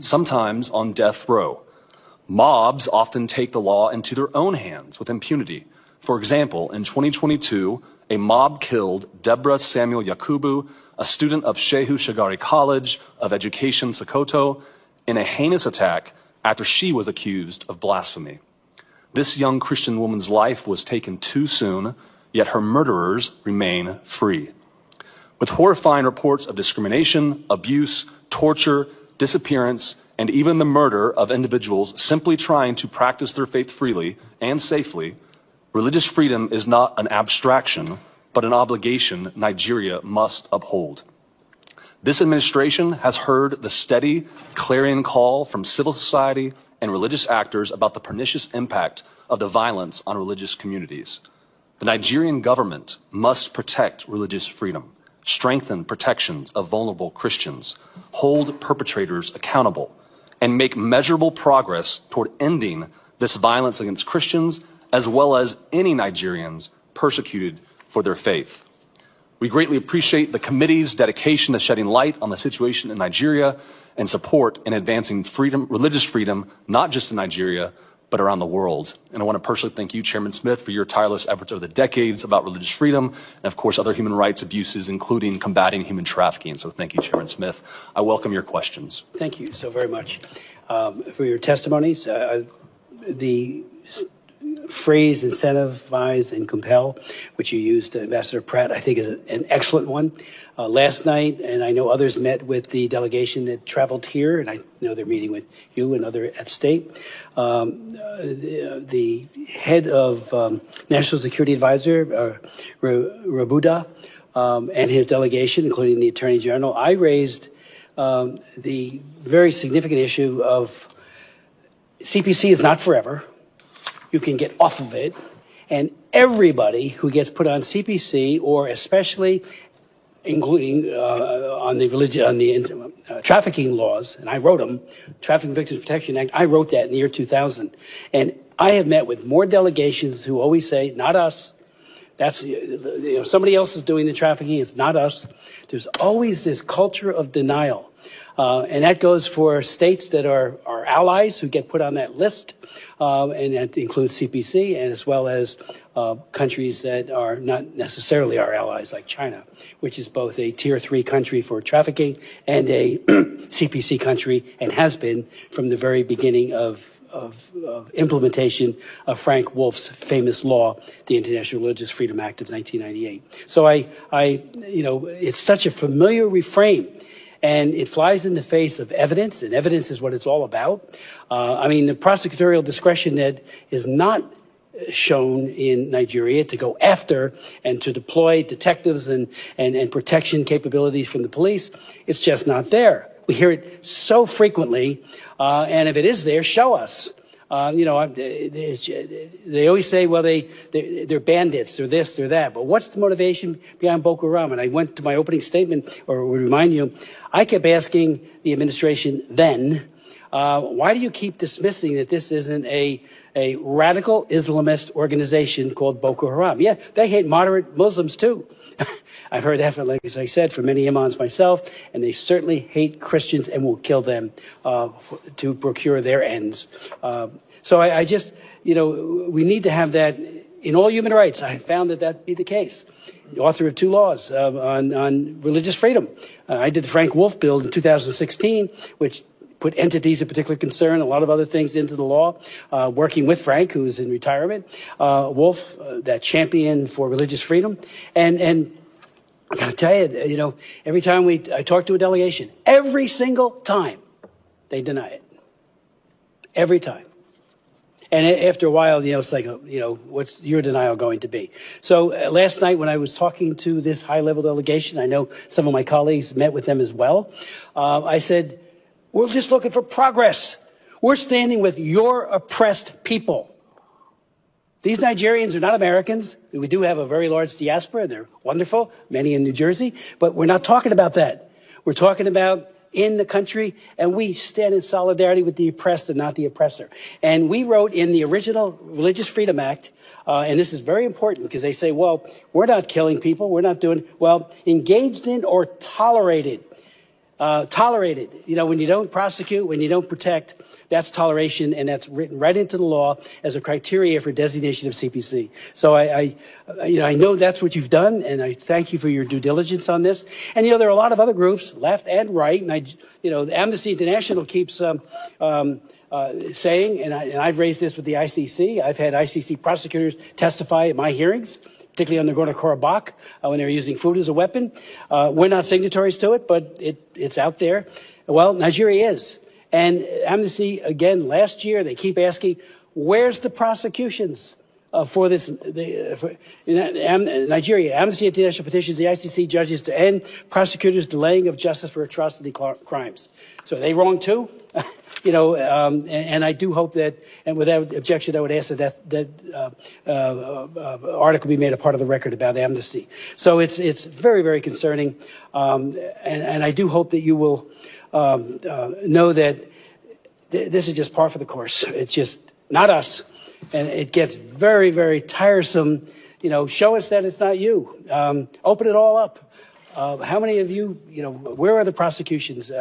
sometimes on death row. Mobs often take the law into their own hands with impunity. For example, in 2022, a mob killed Deborah Samuel Yakubu, a student of Shehu Shagari College of Education, Sokoto, in a heinous attack after she was accused of blasphemy. This young Christian woman's life was taken too soon, yet her murderers remain free. With horrifying reports of discrimination, abuse, torture, disappearance, and even the murder of individuals simply trying to practice their faith freely and safely, religious freedom is not an abstraction, but an obligation Nigeria must uphold. This administration has heard the steady, clarion call from civil society and religious actors about the pernicious impact of the violence on religious communities. The Nigerian government must protect religious freedom, strengthen protections of vulnerable Christians, hold perpetrators accountable, and make measurable progress toward ending this violence against Christians as well as any Nigerians persecuted for their faith. We greatly appreciate the committee's dedication to shedding light on the situation in Nigeria and support in advancing freedom, religious freedom, not just in Nigeria, but around the world. And I want to personally thank you, Chairman Smith, for your tireless efforts over the decades about religious freedom and, of course, other human rights abuses, including combating human trafficking. So thank you, Chairman Smith. I welcome your questions. Thank you so very much for your testimonies. The phrase incentivize and compel, which you used, Ambassador Pratt, I think is an excellent one. Last night, and I know others met with the delegation that traveled here, and I know they're meeting with you and other at state. The head of National Security Advisor, Rabuda, and his delegation, including the Attorney General, I raised the very significant issue of CPC is not forever. You can get off of it, and everybody who gets put on CPC, or especially including on the trafficking laws, and I wrote them, Trafficking Victims Protection Act, I wrote that in the year 2000. And I have met with more delegations who always say, not us, That's, somebody else is doing the trafficking. It's not us. There's always this culture of denial. And that goes for states that are our allies who get put on that list, and that includes CPC, and as well as countries that are not necessarily our allies, like China, which is both a Tier 3 country for trafficking and a CPC country, and has been from the very beginning of implementation of Frank Wolf's famous law, the International Religious Freedom Act of 1998. So it's such a familiar refrain. And it flies in the face of evidence, and evidence is what it's all about. The prosecutorial discretion that is not shown in Nigeria to go after and to deploy detectives and protection capabilities from the police, it's just not there. We hear it so frequently, and if it is there, show us. They always say, well, they're bandits, they're this, they're that. But what's the motivation behind Boko Haram? And I went to my opening statement, or would remind you, I kept asking the administration then, why do you keep dismissing that this isn't a radical Islamist organization called Boko Haram? Yeah, they hate moderate Muslims too. I've heard that, like as I said, from many imams myself, and they certainly hate Christians and will kill them to procure their ends. So I just, we need to have that in all human rights. I found that be the case. The author of 2 laws on religious freedom. I did the Frank Wolf bill in 2016, which put entities of particular concern, a lot of other things into the law, working with Frank, who's in retirement, Wolf, that champion for religious freedom. And I got to tell you, every time I talk to a delegation, every single time they deny it. Every time. And after a while, it's like, what's your denial going to be? So last night when I was talking to this high-level delegation, I know some of my colleagues met with them as well, I said, we're just looking for progress. We're standing with your oppressed people. These Nigerians are not Americans. We do have a very large diaspora. They're wonderful, many in New Jersey. But we're not talking about that. We're talking about in the country, and we stand in solidarity with the oppressed and not the oppressor. And we wrote in the original Religious Freedom Act, and this is very important because they say, well, we're not killing people. We're not doing, well, engaged in or tolerated. Tolerated, when you don't prosecute, when you don't protect, that's toleration, and that's written right into the law as a criteria for designation of CPC. So I know that's what you've done, and I thank you for your due diligence on this. And there are a lot of other groups, left and right, and Amnesty International keeps saying, and I've raised this with the ICC. I've had ICC prosecutors testify at my hearings, particularly on Nagorno-Karabakh, when they were using food as a weapon. We're not signatories to it, but it's out there. Well, Nigeria is. And Amnesty, again, last year, they keep asking, where's the prosecutions for this? Nigeria, Amnesty International petitions the ICC judges to end prosecutors' delaying of justice for atrocity crimes. So are they wrong too? And I do hope that, and without objection, I would ask that article be made a part of the record about Amnesty. So it's very, very concerning, and I do hope that you will know that this is just par for the course. It's just not us, and it gets very, very tiresome. Show us that it's not you. Open it all up. How many of you, where are the prosecutions?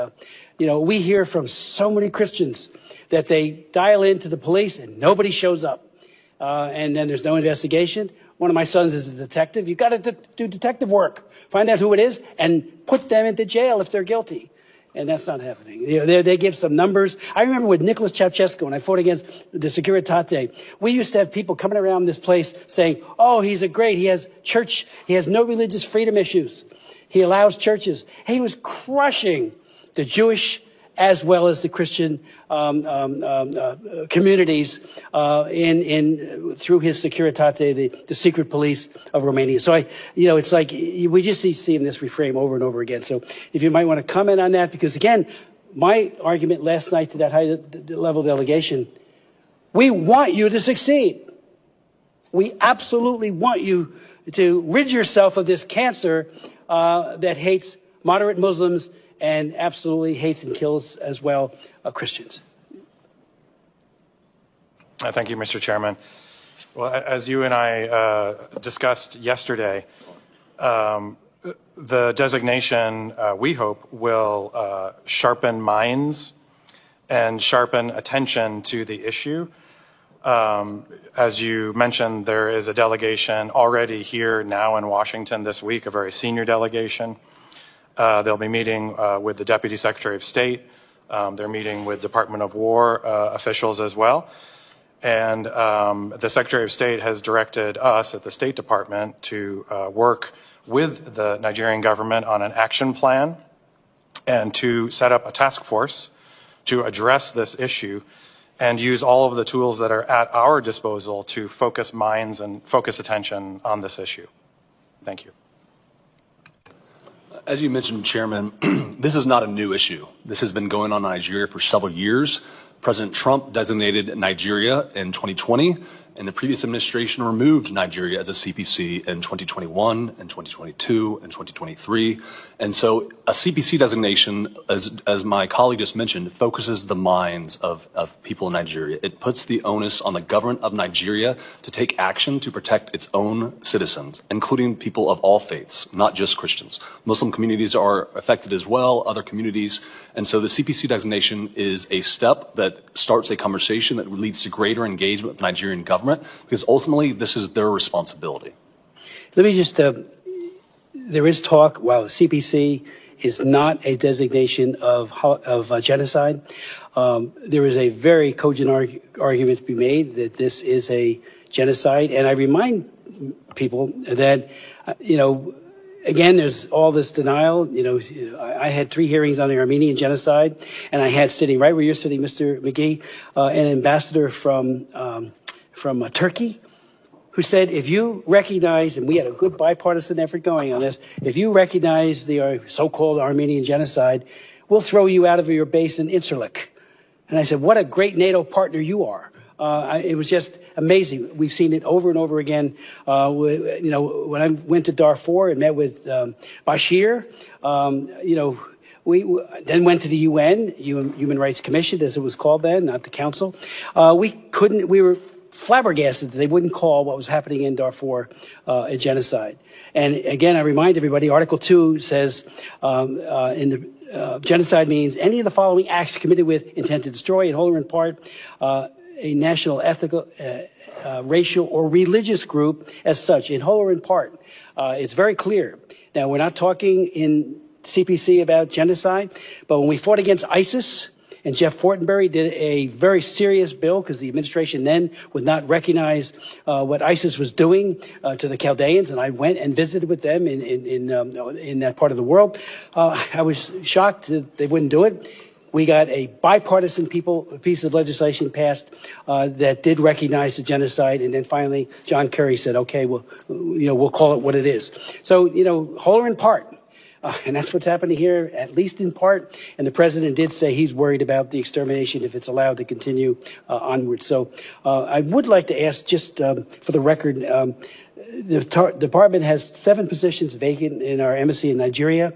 We hear from so many Christians that they dial into the police and nobody shows up. And then there's no investigation. One of my sons is a detective. You've got to do detective work. Find out who it is and put them into jail if they're guilty. And that's not happening. They give some numbers. I remember with Nicholas Ceausescu, when I fought against the Securitate, we used to have people coming around this place saying, oh, he has no religious freedom issues. He allows churches. He was crushing the Jewish as well as the Christian communities through his Securitate, the secret police of Romania. So it's like we just see seeing this reframe over and over again. So if you might want to comment on that, because again, my argument last night to that high-level delegation, we want you to succeed. We absolutely want you to rid yourself of this cancer that hates moderate Muslims and absolutely hates and kills as well Christians. Thank you, Mr. Chairman. Well, as you and I discussed yesterday, the designation, we hope, will sharpen minds and sharpen attention to the issue. As you mentioned, there is a delegation already here now in Washington this week, a very senior delegation. They'll be meeting with the Deputy Secretary of State. They're meeting with Department of War officials as well. And the Secretary of State has directed us at the State Department to work with the Nigerian government on an action plan and to set up a task force to address this issue and use all of the tools that are at our disposal to focus minds and focus attention on this issue. Thank you. As you mentioned, Chairman, this is not a new issue. This has been going on in Nigeria for several years. President Trump designated Nigeria in 2020, and the previous administration removed Nigeria as a CPC in 2021 and 2022 and 2023. And so a CPC designation, as my colleague just mentioned, focuses the minds of people in Nigeria. It puts the onus on the government of Nigeria to take action to protect its own citizens, including people of all faiths, not just Christians. Muslim communities are affected as well, other communities. And so the CPC designation is a step that starts a conversation that leads to greater engagement with the Nigerian government, because ultimately this is their responsibility. Let me just, there is talk, while the CPC is not a designation of genocide, there is a very cogent argument to be made that this is a genocide. And I remind people that, again, there's all this denial. I had 3 hearings on the Armenian genocide, and I had sitting right where you're sitting, Mr. McGee, an ambassador from Turkey, who said, if you recognize, and we had a good bipartisan effort going on this, if you recognize the so-called Armenian genocide, we'll throw you out of your base in Incirlik. And I said, what a great NATO partner you are. It was just amazing. We've seen it over and over again. When I went to Darfur and met with Bashir, we then went to the UN, Human Rights Commission, as it was called then, not the Council. We were flabbergasted that they wouldn't call what was happening in Darfur a genocide. And again, I remind everybody, Article 2 says genocide means any of the following acts committed with intent to destroy, in whole or in part, a national, ethnical, racial, or religious group as such, in whole or in part. It's very clear. Now, we're not talking in CPC about genocide, but when we fought against ISIS, and Jeff Fortenberry did a very serious bill because the administration then would not recognize what ISIS was doing to the Chaldeans, and I went and visited with them in that part of the world. I was shocked that they wouldn't do it. We got a bipartisan piece of legislation passed that did recognize the genocide, and then finally John Kerry said, "Okay, we'll call it what it is." So, whole or in part, and that's what's happening here, at least in part. And the president did say he's worried about the extermination if it's allowed to continue onward. So, I would like to ask, just for the record, the department has 7 positions vacant in our embassy in Nigeria,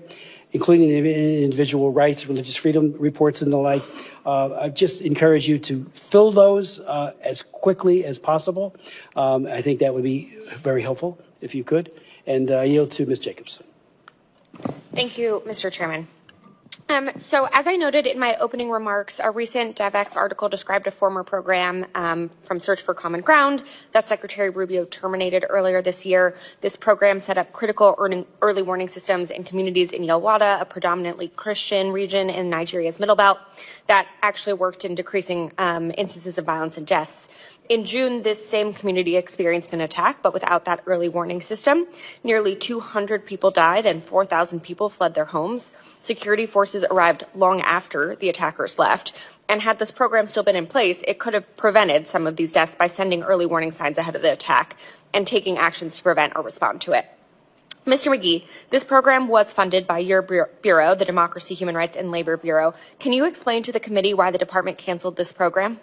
including individual rights, religious freedom reports, and the like. I just encourage you to fill those as quickly as possible. I think that would be very helpful if you could. And I yield to Ms. Jacobs. Thank you, Mr. Chairman. So as I noted in my opening remarks, a recent DevX article described a former program from Search for Common Ground that Secretary Rubio terminated earlier this year. This program set up critical early warning systems in communities in Yelwada, a predominantly Christian region in Nigeria's Middle Belt, that actually worked in decreasing instances of violence and deaths. In June, this same community experienced an attack, but without that early warning system. Nearly 200 people died and 4,000 people fled their homes. Security forces arrived long after the attackers left. And had this program still been in place, it could have prevented some of these deaths by sending early warning signs ahead of the attack and taking actions to prevent or respond to it. Mr. McGee, this program was funded by your bureau, the Democracy, Human Rights, and Labor Bureau. Can you explain to the committee why the department canceled this program?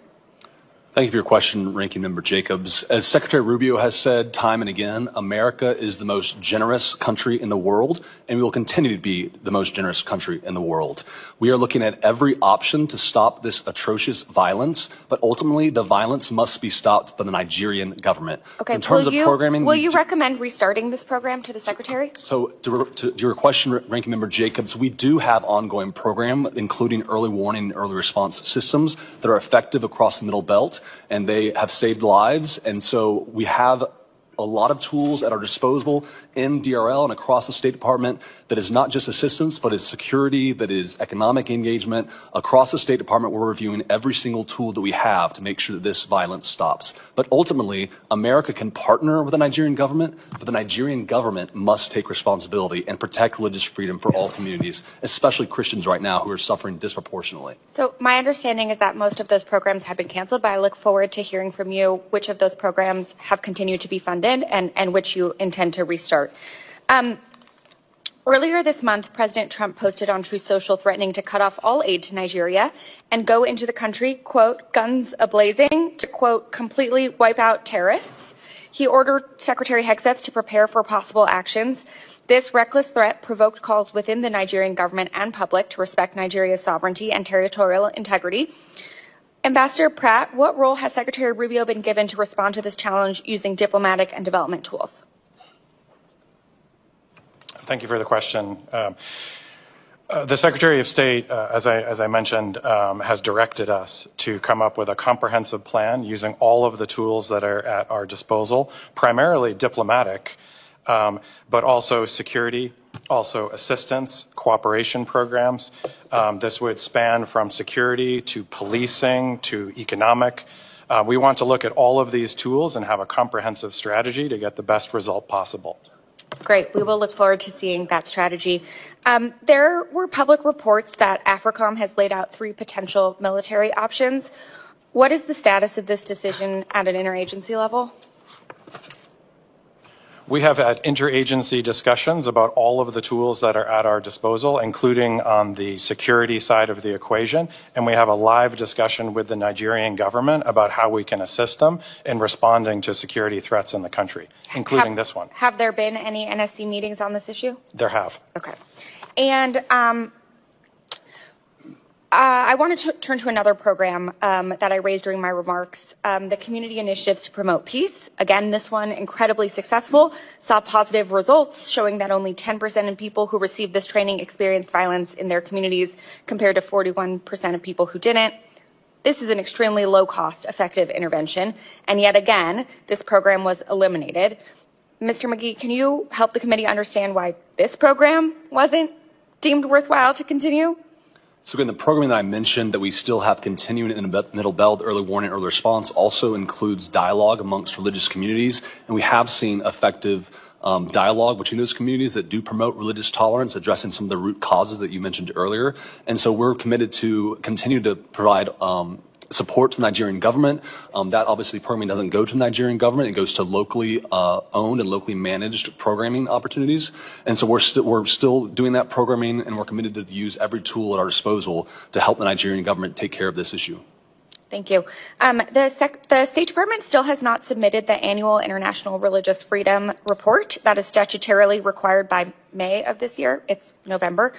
Thank you for your question, Ranking Member Jacobs. As Secretary Rubio has said time and again, America is the most generous country in the world, and we will continue to be the most generous country in the world. We are looking at every option to stop this atrocious violence, but ultimately the violence must be stopped by the Nigerian government. Okay, in terms of programming, will you recommend restarting this program to the Secretary? So to your question, Ranking Member Jacobs, we do have ongoing program, including early warning and early response systems that are effective across the Middle Belt, and they have saved lives. And so we have a lot of tools at our disposal in DRL and across the State Department that is not just assistance, but is security, that is economic engagement. Across the State Department, we're reviewing every single tool that we have to make sure that this violence stops. But ultimately, America can partner with the Nigerian government, but the Nigerian government must take responsibility and protect religious freedom for all communities, especially Christians right now who are suffering disproportionately. So my understanding is that most of those programs have been canceled, but I look forward to hearing from you which of those programs have continued to be funded and which you intend to restart. Earlier this month, President Trump posted on Truth Social threatening to cut off all aid to Nigeria and go into the country, quote, guns a-blazing, to, quote, completely wipe out terrorists. He ordered Secretary Hegseth to prepare for possible actions. This reckless threat provoked calls within the Nigerian government and public to respect Nigeria's sovereignty and territorial integrity. Ambassador Pratt, what role has Secretary Rubio been given to respond to this challenge using diplomatic and development tools? Thank you for the question. The Secretary of State, as I mentioned, has directed us to come up with a comprehensive plan using all of the tools that are at our disposal, primarily diplomatic, but also security, also assistance, cooperation programs. This would span from security to policing to economic. We want to look at all of these tools and have a comprehensive strategy to get the best result possible. Great. We will look forward to seeing that strategy. There were public reports that AFRICOM has laid out 3 potential military options. What is the status of this decision at an interagency level? We have had interagency discussions about all of the tools that are at our disposal, including on the security side of the equation, and we have a live discussion with the Nigerian government about how we can assist them in responding to security threats in the country, including this one. Have there been any NSC meetings on this issue? There have. Okay. And I want to turn to another program that I raised during my remarks, the Community Initiatives to Promote Peace. Again, this one incredibly successful, saw positive results showing that only 10% of people who received this training experienced violence in their communities compared to 41% of people who didn't. This is an extremely low-cost, effective intervention, and yet again, this program was eliminated. Mr. McGee, can you help the committee understand why this program wasn't deemed worthwhile to continue? So again, the programming that I mentioned that we still have continuing in the Middle Belt, early warning, early response, also includes dialogue amongst religious communities. And we have seen effective dialogue between those communities that do promote religious tolerance, addressing some of the root causes that you mentioned earlier. And so we're committed to continue to provide support to the Nigerian government. That obviously programming doesn't go to the Nigerian government. It goes to locally owned and locally managed programming opportunities. And so we're still doing that programming, and we're committed to use every tool at our disposal to help the Nigerian government take care of this issue. Thank you. The State Department still has not submitted the annual International Religious Freedom Report that is statutorily required by May of this year. It's November.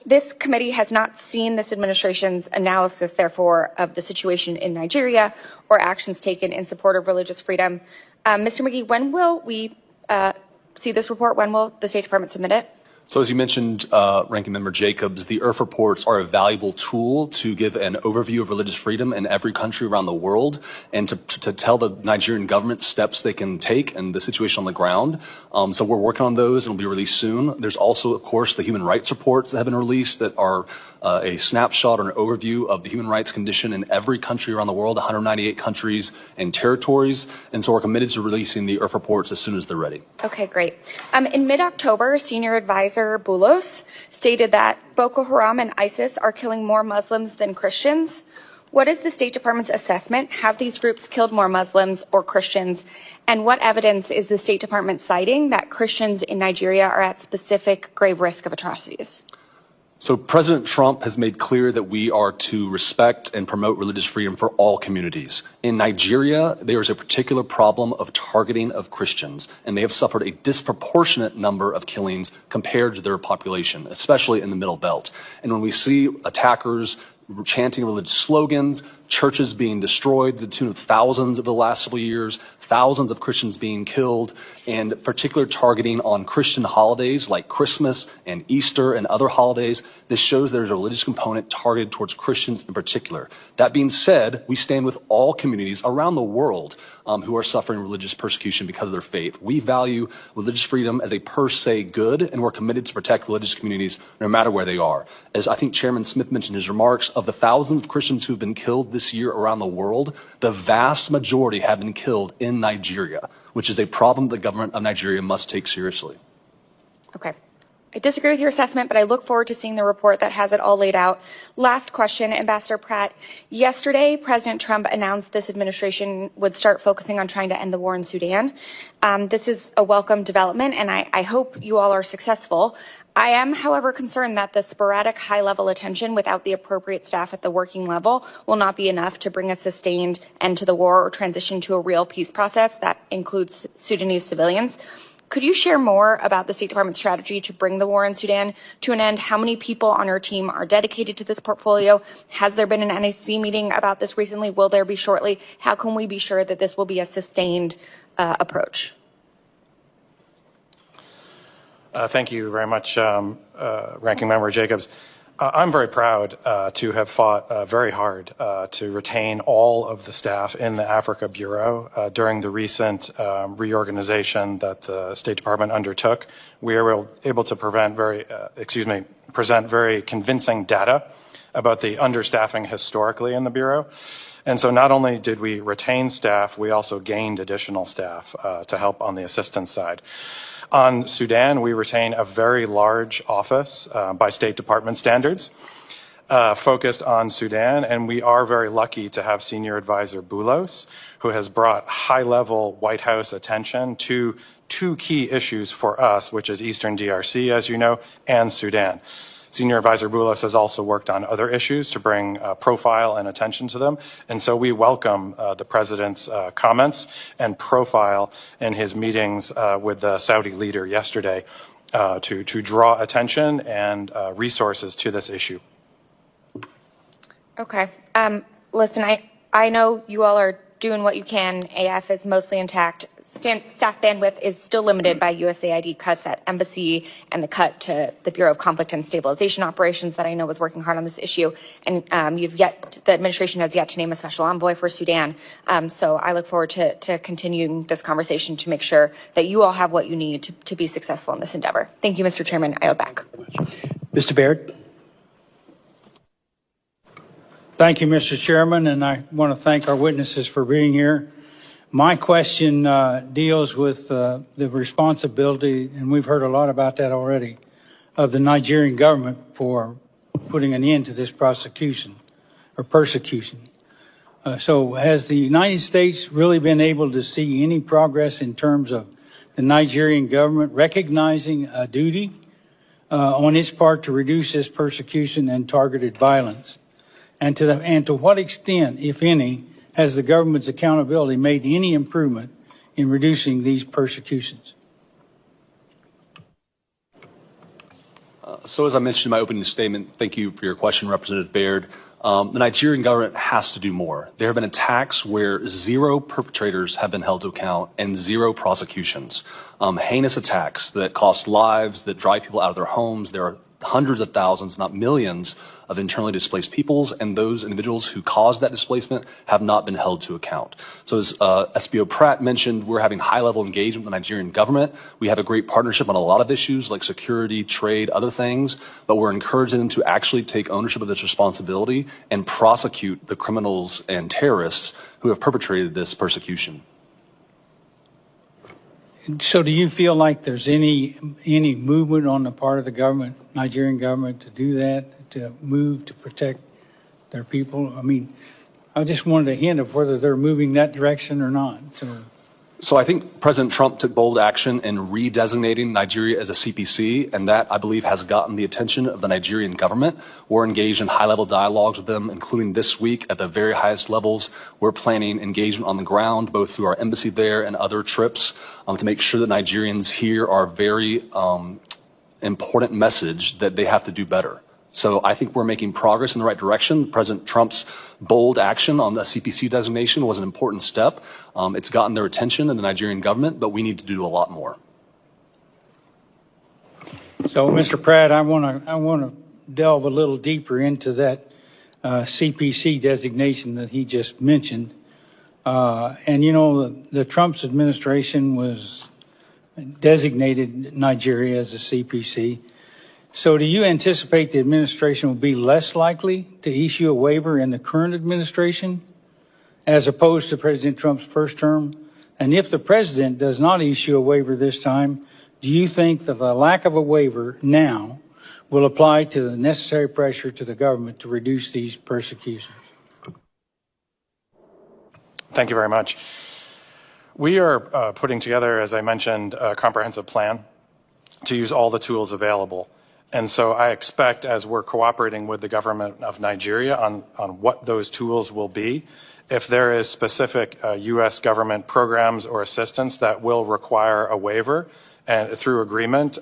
This committee has not seen this administration's analysis, therefore, of the situation in Nigeria or actions taken in support of religious freedom. Mr. McGee, when will we see this report? When will the State Department submit it? So as you mentioned, Ranking Member Jacobs, the IRF reports are a valuable tool to give an overview of religious freedom in every country around the world and to tell the Nigerian government steps they can take and the situation on the ground. So we're working on those and will be released soon. There's also, of course, the human rights reports that have been released that are a snapshot or an overview of the human rights condition in every country around the world, 198 countries and territories. And so we're committed to releasing the IRF reports as soon as they're ready. Okay, great. In mid-October, Senior Advisor Boulos stated that Boko Haram and ISIS are killing more Muslims than Christians. What is the State Department's assessment? Have these groups killed more Muslims or Christians? And what evidence is the State Department citing that Christians in Nigeria are at specific grave risk of atrocities? So President Trump has made clear that we are to respect and promote religious freedom for all communities. In Nigeria, there is a particular problem of targeting of Christians, and they have suffered a disproportionate number of killings compared to their population, especially in the Middle Belt. And when we see attackers chanting religious slogans, churches being destroyed to the tune of thousands of the last several years, thousands of Christians being killed, and particular targeting on Christian holidays like Christmas and Easter and other holidays. This shows there's a religious component targeted towards Christians in particular. That being said, we stand with all communities around the world who are suffering religious persecution because of their faith. We value religious freedom as a per se good, and we're committed to protect religious communities no matter where they are. As I think Chairman Smith mentioned in his remarks, of the thousands of Christians who have been killed this year around the world, the vast majority have been killed in Nigeria, which is a problem the government of Nigeria must take seriously. Okay. I disagree with your assessment, but I look forward to seeing the report that has it all laid out. Last question, Ambassador Pratt. Yesterday, President Trump announced this administration would start focusing on trying to end the war in Sudan. This is a welcome development, and I hope you all are successful. I am, however, concerned that the sporadic high-level attention without the appropriate staff at the working level will not be enough to bring a sustained end to the war or transition to a real peace process that includes Sudanese civilians. Could you share more about the State Department's strategy to bring the war in Sudan to an end? How many people on your team are dedicated to this portfolio? Has there been an NAC meeting about this recently? Will there be shortly? How can we be sure that this will be a sustained approach? Thank you very much, Ranking Member Jacobs. I'm very proud to have fought very hard to retain all of the staff in the Africa Bureau during the recent reorganization that the State Department undertook. We were able to present very convincing data about the understaffing historically in the Bureau. And so not only did we retain staff, we also gained additional staff to help on the assistance side. On Sudan, we retain a very large office by State Department standards focused on Sudan, and we are very lucky to have Senior Advisor Boulos, who has brought high-level White House attention to two key issues for us, which is Eastern DRC, as you know, and Sudan. Senior Advisor Boulos has also worked on other issues to bring profile and attention to them. And so we welcome the President's comments and profile in his meetings with the Saudi leader yesterday to draw attention and resources to this issue. Okay. Listen, I know you all are doing what you can. AF is mostly intact. Staff bandwidth is still limited by USAID cuts at embassy and the cut to the Bureau of Conflict and Stabilization Operations that I know was working hard on this issue. And the administration has yet to name a special envoy for Sudan. So I look forward to continuing this conversation to make sure that you all have what you need to be successful in this endeavor. Thank you, Mr. Chairman. I yield back. Mr. Baird. Thank you, Mr. Chairman, and I want to thank our witnesses for being here. My question deals with the responsibility, and we've heard a lot about that already, of the Nigerian government for putting an end to this prosecution or persecution. So has the United States really been able to see any progress in terms of the Nigerian government recognizing a duty on its part to reduce this persecution and targeted violence? And to what extent, if any, has the government's accountability made any improvement in reducing these persecutions? So as I mentioned in my opening statement, thank you for your question, Representative Baird. The Nigerian government has to do more. There have been attacks where 0 perpetrators have been held to account and 0 prosecutions. Heinous attacks that cost lives, that drive people out of their homes. There are hundreds of thousands, if not millions, of internally displaced peoples, and those individuals who caused that displacement have not been held to account. So as SBO Pratt mentioned, we're having high-level engagement with the Nigerian government. We have a great partnership on a lot of issues like security, trade, other things, but we're encouraging them to actually take ownership of this responsibility and prosecute the criminals and terrorists who have perpetrated this persecution. So do you feel like there's any movement on the part of the government, Nigerian government, to do that, to move to protect their people? I mean, I just wanted a hint of whether they're moving that direction or not. So. So I think President Trump took bold action in redesignating Nigeria as a CPC, and that, I believe, has gotten the attention of the Nigerian government. We're engaged in high-level dialogues with them, including this week at the very highest levels. We're planning engagement on the ground, both through our embassy there and other trips, to make sure that Nigerians hear our very important message that they have to do better. So I think we're making progress in the right direction. President Trump's bold action on the CPC designation was an important step. It's gotten their attention in the Nigerian government, but we need to do a lot more. So, Mr. Pratt, I want to delve a little deeper into that CPC designation that he just mentioned. And you know, the Trump's administration was designated Nigeria as a CPC. So do you anticipate the administration will be less likely to issue a waiver in the current administration as opposed to President Trump's first term? And if the president does not issue a waiver this time, do you think that the lack of a waiver now will apply to the necessary pressure to the government to reduce these persecutions? Thank you very much. We are putting together, as I mentioned, a comprehensive plan to use all the tools available. And so I expect, as we're cooperating with the government of Nigeria on what those tools will be, if there is specific U.S. government programs or assistance that will require a waiver, and through agreement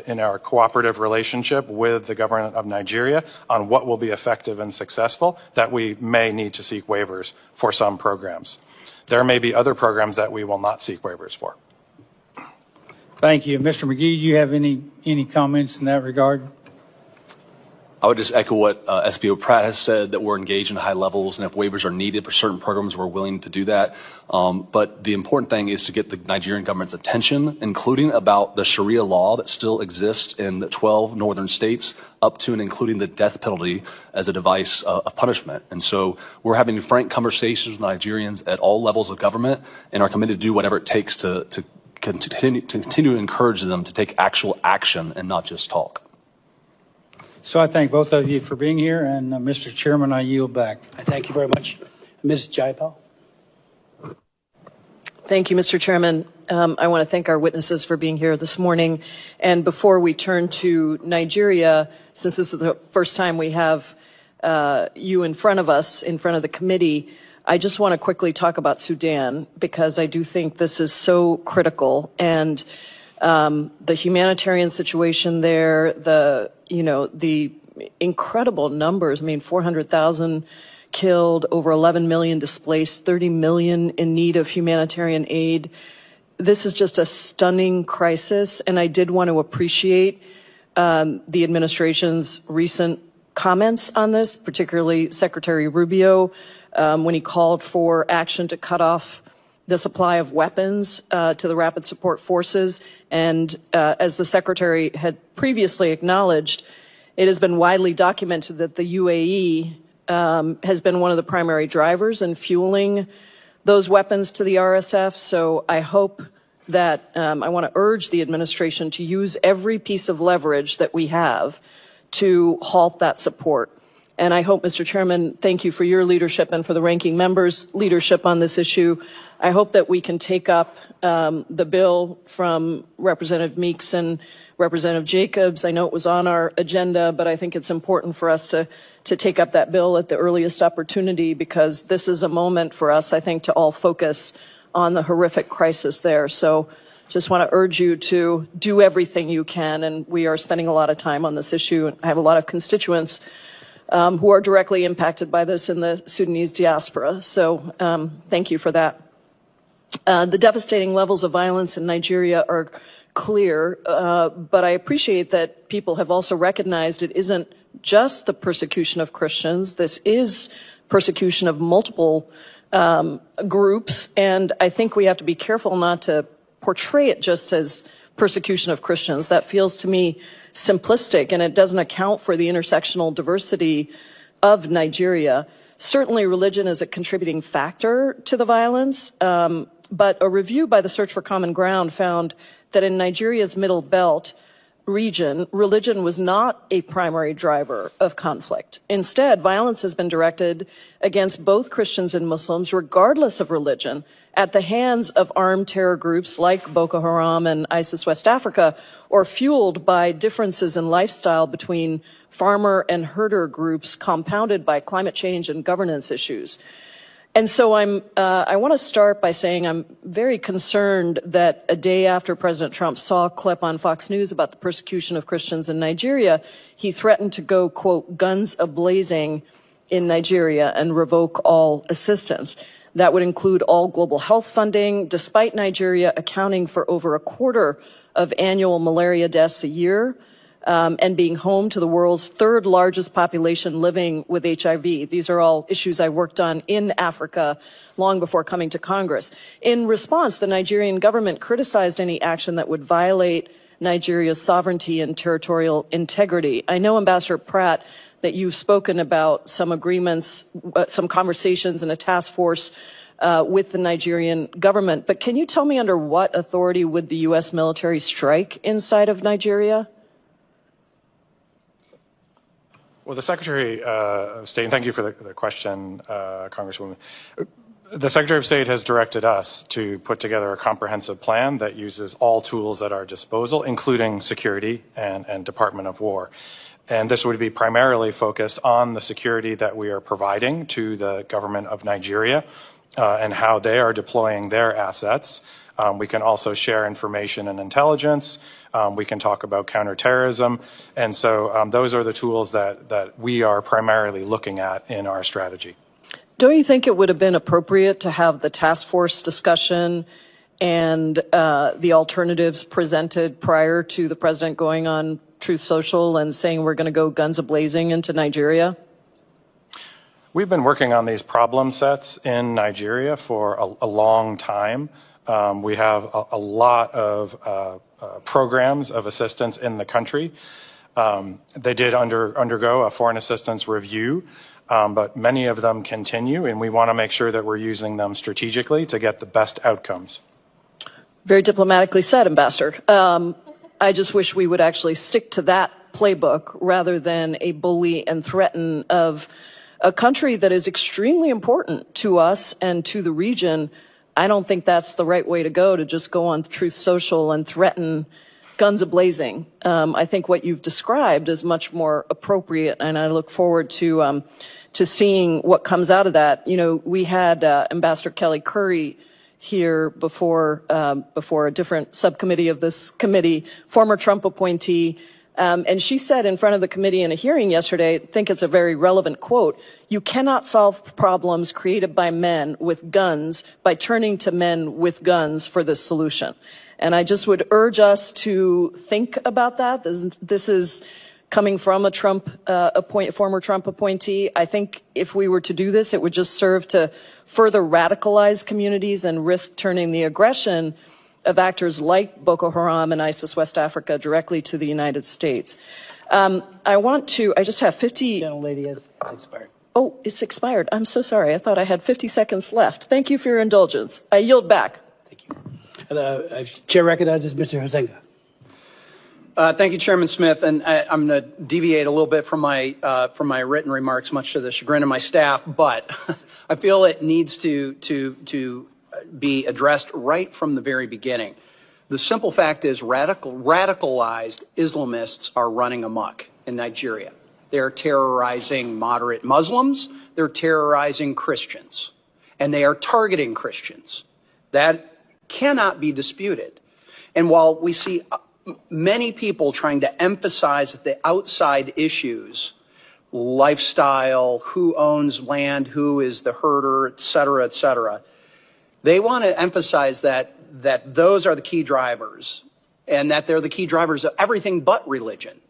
in our cooperative relationship with the government of Nigeria on what will be effective and successful, that we may need to seek waivers for some programs. There may be other programs that we will not seek waivers for. Thank you. Mr. McGee, do you have any comments in that regard? I would just echo what SBO Pratt has said, that we're engaged in high levels, and if waivers are needed for certain programs, we're willing to do that. But the important thing is to get the Nigerian government's attention, including about the Sharia law that still exists in 12 northern states, up to and including the death penalty as a device of punishment. And so we're having frank conversations with Nigerians at all levels of government and are committed to do whatever it takes to continue to encourage them to take actual action and not just talk. So I thank both of you for being here, and Mr. Chairman, I yield back. I thank you very much. Ms. Jayapal? Thank you, Mr. Chairman. I want to thank our witnesses for being here this morning. And before we turn to Nigeria, since this is the first time we have you in front of us, in front of the committee, I just want to quickly talk about Sudan, because I do think this is so critical. And the humanitarian situation there, the incredible numbers, 400,000 killed, over 11 million displaced, 30 million in need of humanitarian aid. This is just a stunning crisis, and I did want to appreciate the administration's recent comments on this, particularly Secretary Rubio, when he called for action to cut off the supply of weapons to the Rapid Support Forces. And as the Secretary had previously acknowledged, it has been widely documented that the UAE has been one of the primary drivers in fueling those weapons to the RSF. So I hope that I want to urge the administration to use every piece of leverage that we have to halt that support. And I hope, Mr. Chairman, thank you for your leadership and for the ranking member's leadership on this issue. I hope that we can take up the bill from Representative Meeks and Representative Jacobs. I know it was on our agenda, but I think it's important for us to take up that bill at the earliest opportunity, because this is a moment for us, I think, to all focus on the horrific crisis there. So just want to urge you to do everything you can, and we are spending a lot of time on this issue. I have a lot of constituents who are directly impacted by this in the Sudanese diaspora. So thank you for that. The devastating levels of violence in Nigeria are clear, but I appreciate that people have also recognized it isn't just the persecution of Christians. This is persecution of multiple groups, and I think we have to be careful not to portray it just as persecution of Christians. That feels to me simplistic, and it doesn't account for the intersectional diversity of Nigeria. Certainly religion is a contributing factor to the violence, but a review by the Search for Common Ground found that in Nigeria's Middle Belt, region, religion was not a primary driver of conflict. Instead, violence has been directed against both Christians and Muslims, regardless of religion, at the hands of armed terror groups like Boko Haram and ISIS West Africa, or fueled by differences in lifestyle between farmer and herder groups compounded by climate change and governance issues. And so I want to start by saying I'm very concerned that a day after President Trump saw a clip on Fox News about the persecution of Christians in Nigeria, he threatened to go, quote, guns a-blazing in Nigeria and revoke all assistance. That would include all global health funding, despite Nigeria accounting for over a quarter of annual malaria deaths a year. And being home to the world's third largest population living with HIV. These are all issues I worked on in Africa long before coming to Congress. In response, the Nigerian government criticized any action that would violate Nigeria's sovereignty and territorial integrity. I know, Ambassador Pratt, that you've spoken about some agreements, some conversations and a task force with the Nigerian government, but can you tell me under what authority would the U.S. military strike inside of Nigeria? Well, the Secretary of State, and thank you for the question, Congresswoman. The Secretary of State has directed us to put together a comprehensive plan that uses all tools at our disposal, including security and Department of War. And this would be primarily focused on the security that we are providing to the government of Nigeria and how they are deploying their assets. We can also share information and intelligence. We can talk about counterterrorism. And so those are the tools that we are primarily looking at in our strategy. Don't you think it would have been appropriate to have the task force discussion and the alternatives presented prior to the president going on Truth Social and saying we're going to go guns a-blazing into Nigeria? We've been working on these problem sets in Nigeria for a long time. We have a lot of programs of assistance in the country. They did undergo a foreign assistance review, but many of them continue, and we want to make sure that we're using them strategically to get the best outcomes. Very diplomatically said, Ambassador. I just wish we would actually stick to that playbook rather than a bully and threaten of a country that is extremely important to us and to the region. I don't think that's the right way to go, to just go on Truth Social and threaten guns a-blazing. I think what you've described is much more appropriate, and I look forward to seeing what comes out of that. You know, we had Ambassador Kelly Curry here before a different subcommittee of this committee, former Trump appointee, and she said in front of the committee in a hearing yesterday, I think it's a very relevant quote, "You cannot solve problems created by men with guns by turning to men with guns for this solution." And I just would urge us to think about that. This is coming from a former Trump appointee. I think if we were to do this, it would just serve to further radicalize communities and risk turning the aggression of actors like Boko Haram and ISIS West Africa directly to the United States. I just have 50. Gentlelady, it's expired. Oh, it's expired. I'm so sorry. I thought I had 50 seconds left. Thank you for your indulgence. I yield back. Thank you. Chair recognizes Mr. Hosenga. Thank you, Chairman Smith. And I'm going to deviate a little bit from my written remarks, much to the chagrin of my staff, but I feel it needs to be addressed right from the very beginning. The simple fact is radicalized Islamists are running amok in Nigeria. They're terrorizing moderate Muslims. They're terrorizing Christians. And they are targeting Christians. That cannot be disputed. And while we see many people trying to emphasize the outside issues, lifestyle, who owns land, who is the herder, et cetera, they want to emphasize that those are the key drivers and that they're the key drivers of everything but religion.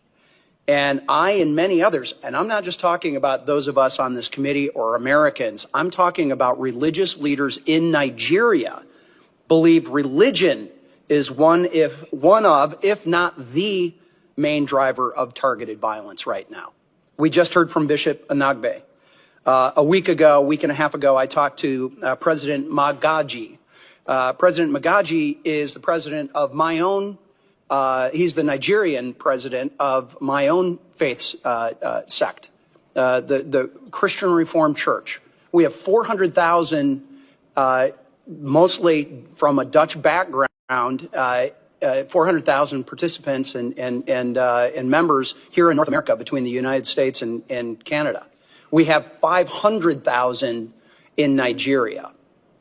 And I and many others, and I'm not just talking about those of us on this committee or Americans, I'm talking about religious leaders in Nigeria, believe religion is one of, if not the main driver of targeted violence right now. We just heard from Bishop Anagbe. A week and a half ago, I talked to President Magaji. President Magaji is the president of my own he's the Nigerian president of my own faith sect, the Christian Reformed Church. We have 400,000, mostly from a Dutch background, 400,000 participants and members here in North America between the United States and Canada. We have 500,000 in Nigeria.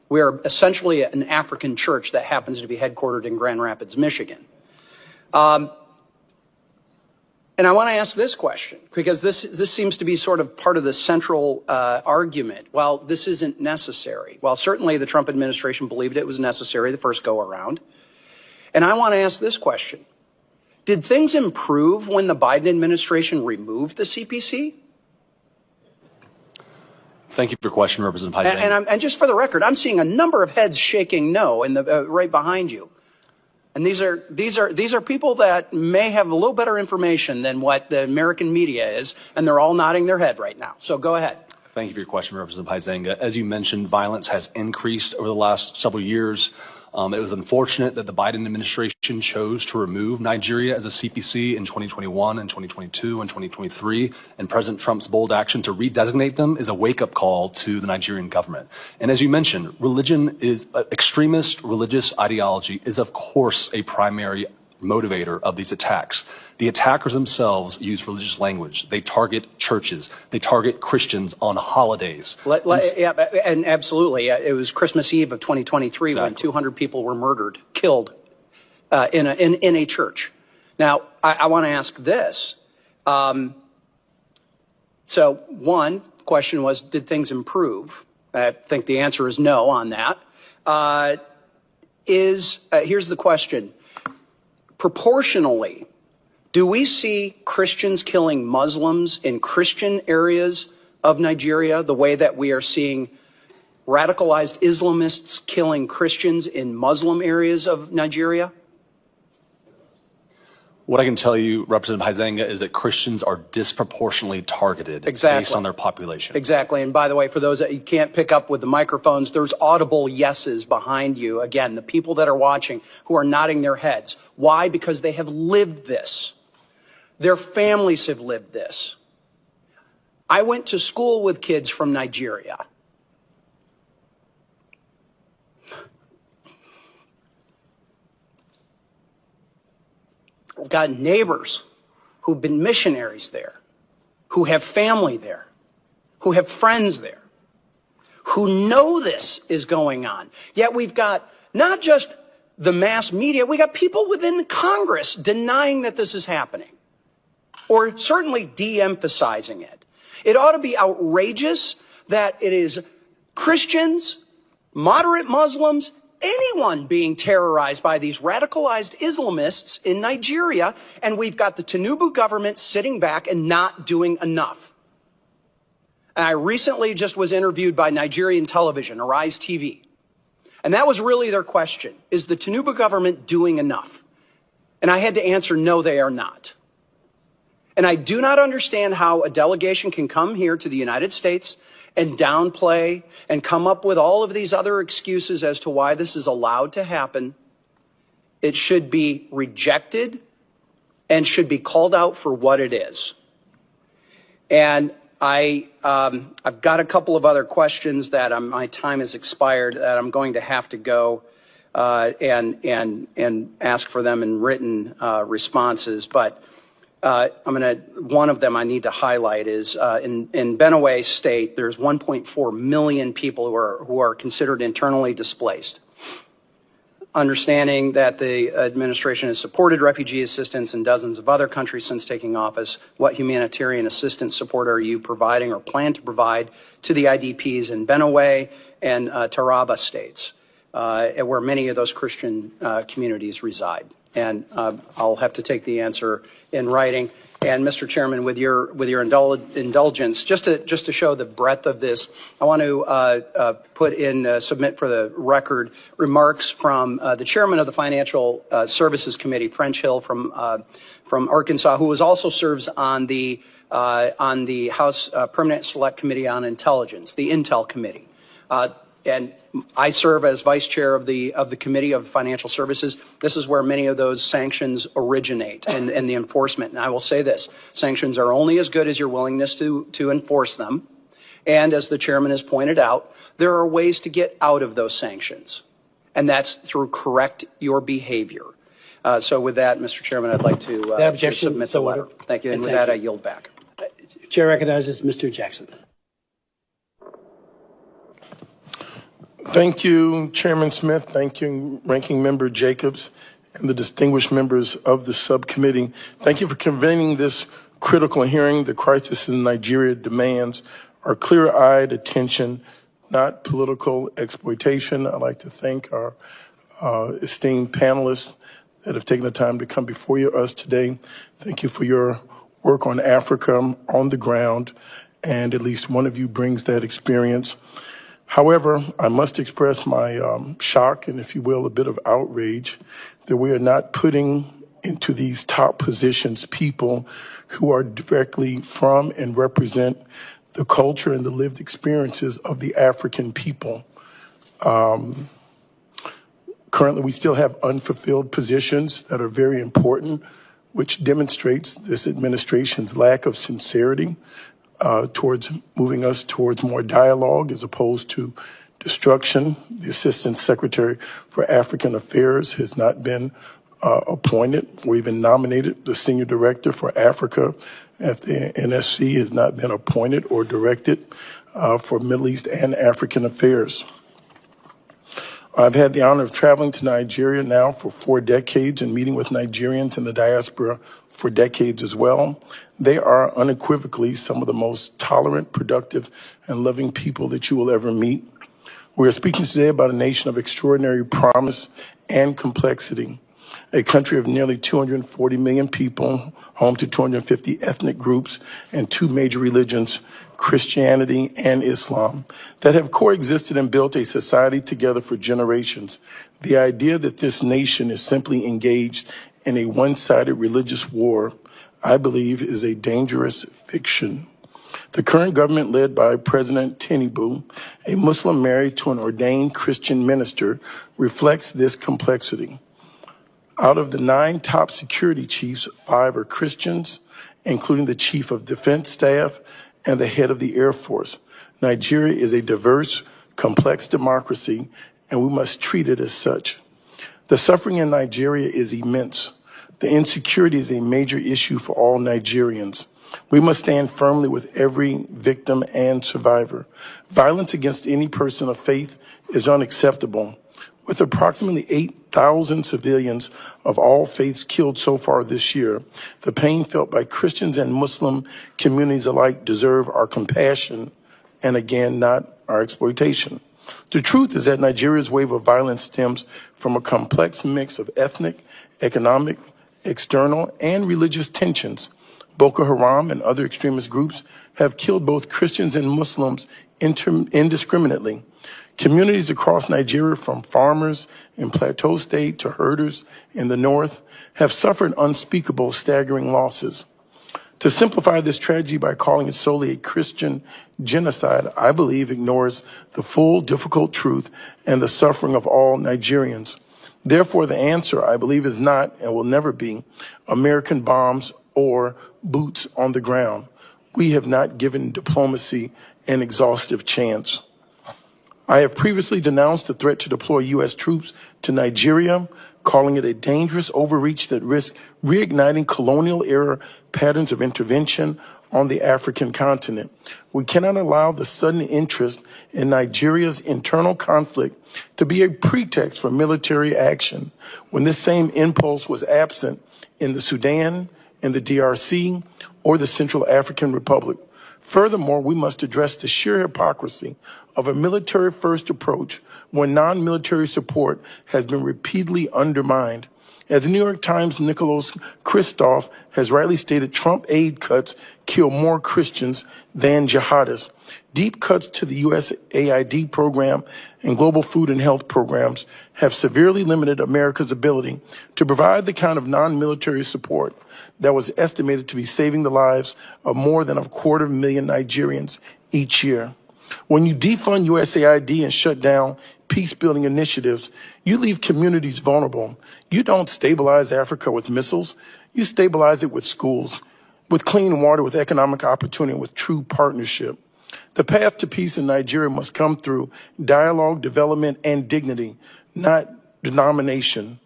We are essentially an African church that happens to be headquartered in Grand Rapids, Michigan. And I want to ask this question, because this seems to be sort of part of the central argument. Well, this isn't necessary. Well, certainly the Trump administration believed it was necessary the first go around. And I want to ask this question. Did things improve when the Biden administration removed the CPC? Thank you for your question, Representative Huizenga. And just for the record, I'm seeing a number of heads shaking no in the right behind you. And these are people that may have a little better information than what the American media is, and they're all nodding their head right now. So go ahead. Thank you for your question, Representative Huizenga. As you mentioned, violence has increased over the last several years. It was unfortunate that the Biden administration chose to remove Nigeria as a CPC in 2021 and 2022 and 2023, and President Trump's bold action to redesignate them is a wake-up call to the Nigerian government. And as you mentioned, religion is extremist religious ideology is of course a primary motivator of these attacks. The attackers themselves use religious language. They target churches. They target Christians on holidays. Yeah, and absolutely. It was Christmas Eve of 2023 Exactly. when 200 people were murdered, killed in a church. Now, I want to ask this. So one question was, did things improve? I think the answer is no on that. Here's the question. Proportionally, do we see Christians killing Muslims in Christian areas of Nigeria the way that we are seeing radicalized Islamists killing Christians in Muslim areas of Nigeria? What I can tell you, Representative Huizenga, is that Christians are disproportionately targeted Exactly. based on their population. Exactly. And by the way, for those that you can't pick up with the microphones, there's audible yeses behind you. Again, the people that are watching who are nodding their heads. Why? Because they have lived this. Their families have lived this. I went to school with kids from Nigeria. I've got neighbors who've been missionaries there, who have family there, who have friends there, who know this is going on. Yet we've got not just the mass media, we got people within Congress denying that this is happening, or certainly de-emphasizing it. It ought to be outrageous that it is Christians, moderate Muslims, anyone being terrorized by these radicalized Islamists in Nigeria, and we've got the Tinubu government sitting back and not doing enough. And I recently just was interviewed by Nigerian television, Arise TV, and that was really their question. Is the Tinubu government doing enough? And I had to answer, no, they are not. And I do not understand how a delegation can come here to the United States and downplay and come up with all of these other excuses as to why this is allowed to happen. It should be rejected and should be called out for what it is. And I've got a couple of other questions that my time has expired that I'm going to have to go and ask for them in written responses. But one of them I need to highlight is in Benue State, there's 1.4 million people who are considered internally displaced. Understanding that the administration has supported refugee assistance in dozens of other countries since taking office, what humanitarian assistance support are you providing or plan to provide to the IDPs in Benue and Taraba states, where many of those Christian communities reside? And I'll have to take the answer in writing. And Mr. Chairman, with your indulgence, just to show the breadth of this, I want to submit for the record remarks from the chairman of the Financial Services Committee, French Hill from Arkansas, who also serves on the House Permanent Select Committee on Intelligence, the Intel Committee. and I serve as vice chair of the Committee of Financial Services. This is where many of those sanctions originate and the enforcement. And I will say this, sanctions are only as good as your willingness to enforce them. And as the chairman has pointed out, there are ways to get out of those sanctions, and that's through correct your behavior. So with that, Mr. Chairman, I'd like to submit the letter. Thank you. And with that, I yield back. Chair recognizes Mr. Jackson. Thank you, Chairman Smith. Thank you, Ranking Member Jacobs, and the distinguished members of the subcommittee. Thank you for convening this critical hearing. The crisis in Nigeria demands our clear-eyed attention, not political exploitation. I'd like to thank our esteemed panelists that have taken the time to come before us today. Thank you for your work on Africa on the ground, and at least one of you brings that experience. However, I must express my shock and, if you will, a bit of outrage that we are not putting into these top positions people who are directly from and represent the culture and the lived experiences of the African people. Currently, we still have unfulfilled positions that are very important, which demonstrates this administration's lack of sincerity towards moving us towards more dialogue as opposed to destruction. The Assistant Secretary for African Affairs has not been appointed or even nominated. The Senior Director for Africa at the NSC has not been appointed or directed for Middle East and African affairs. I've had the honor of traveling to Nigeria now for 4 decades and meeting with Nigerians in the diaspora for decades as well. They are unequivocally some of the most tolerant, productive, and loving people that you will ever meet. We are speaking today about a nation of extraordinary promise and complexity, a country of nearly 240 million people, home to 250 ethnic groups and 2 major religions, Christianity and Islam, that have coexisted and built a society together for generations. The idea that this nation is simply engaged in a one-sided religious war, I believe, is a dangerous fiction. The current government, led by President Tinubu, a Muslim married to an ordained Christian minister, reflects this complexity. Out of the 9 top security chiefs, 5 are Christians, including the Chief of Defense Staff and the head of the Air Force. Nigeria is a diverse, complex democracy, and we must treat it as such. The suffering in Nigeria is immense. The insecurity is a major issue for all Nigerians. We must stand firmly with every victim and survivor. Violence against any person of faith is unacceptable. With approximately 8,000 civilians of all faiths killed so far this year, the pain felt by Christians and Muslim communities alike deserve our compassion and, again, not our exploitation. The truth is that Nigeria's wave of violence stems from a complex mix of ethnic, economic, external, and religious tensions. Boko Haram and other extremist groups have killed both Christians and Muslims indiscriminately. Communities across Nigeria, from farmers in Plateau State to herders in the north, have suffered unspeakable, staggering losses. To simplify this tragedy by calling it solely a Christian genocide, I believe ignores the full, difficult truth and the suffering of all Nigerians. Therefore, the answer, I believe, is not and will never be American bombs or boots on the ground. We have not given diplomacy an exhaustive chance. I have previously denounced the threat to deploy U.S. troops to Nigeria, calling it a dangerous overreach that risks reigniting colonial-era patterns of intervention on the African continent. We cannot allow the sudden interest in Nigeria's internal conflict to be a pretext for military action when this same impulse was absent in the Sudan, in the DRC, or the Central African Republic. Furthermore, we must address the sheer hypocrisy of a military-first approach when non-military support has been repeatedly undermined. As the New York Times' Nicholas Kristof has rightly stated, Trump aid cuts kill more Christians than jihadists. Deep cuts to the USAID program and global food and health programs have severely limited America's ability to provide the kind of non-military support that was estimated to be saving the lives of more than 250,000 Nigerians each year. When you defund USAID and shut down peace-building initiatives, you leave communities vulnerable. You don't stabilize Africa with missiles. You stabilize it with schools, with clean water, with economic opportunity, with true partnership. The path to peace in Nigeria must come through dialogue, development, and dignity, not denomination.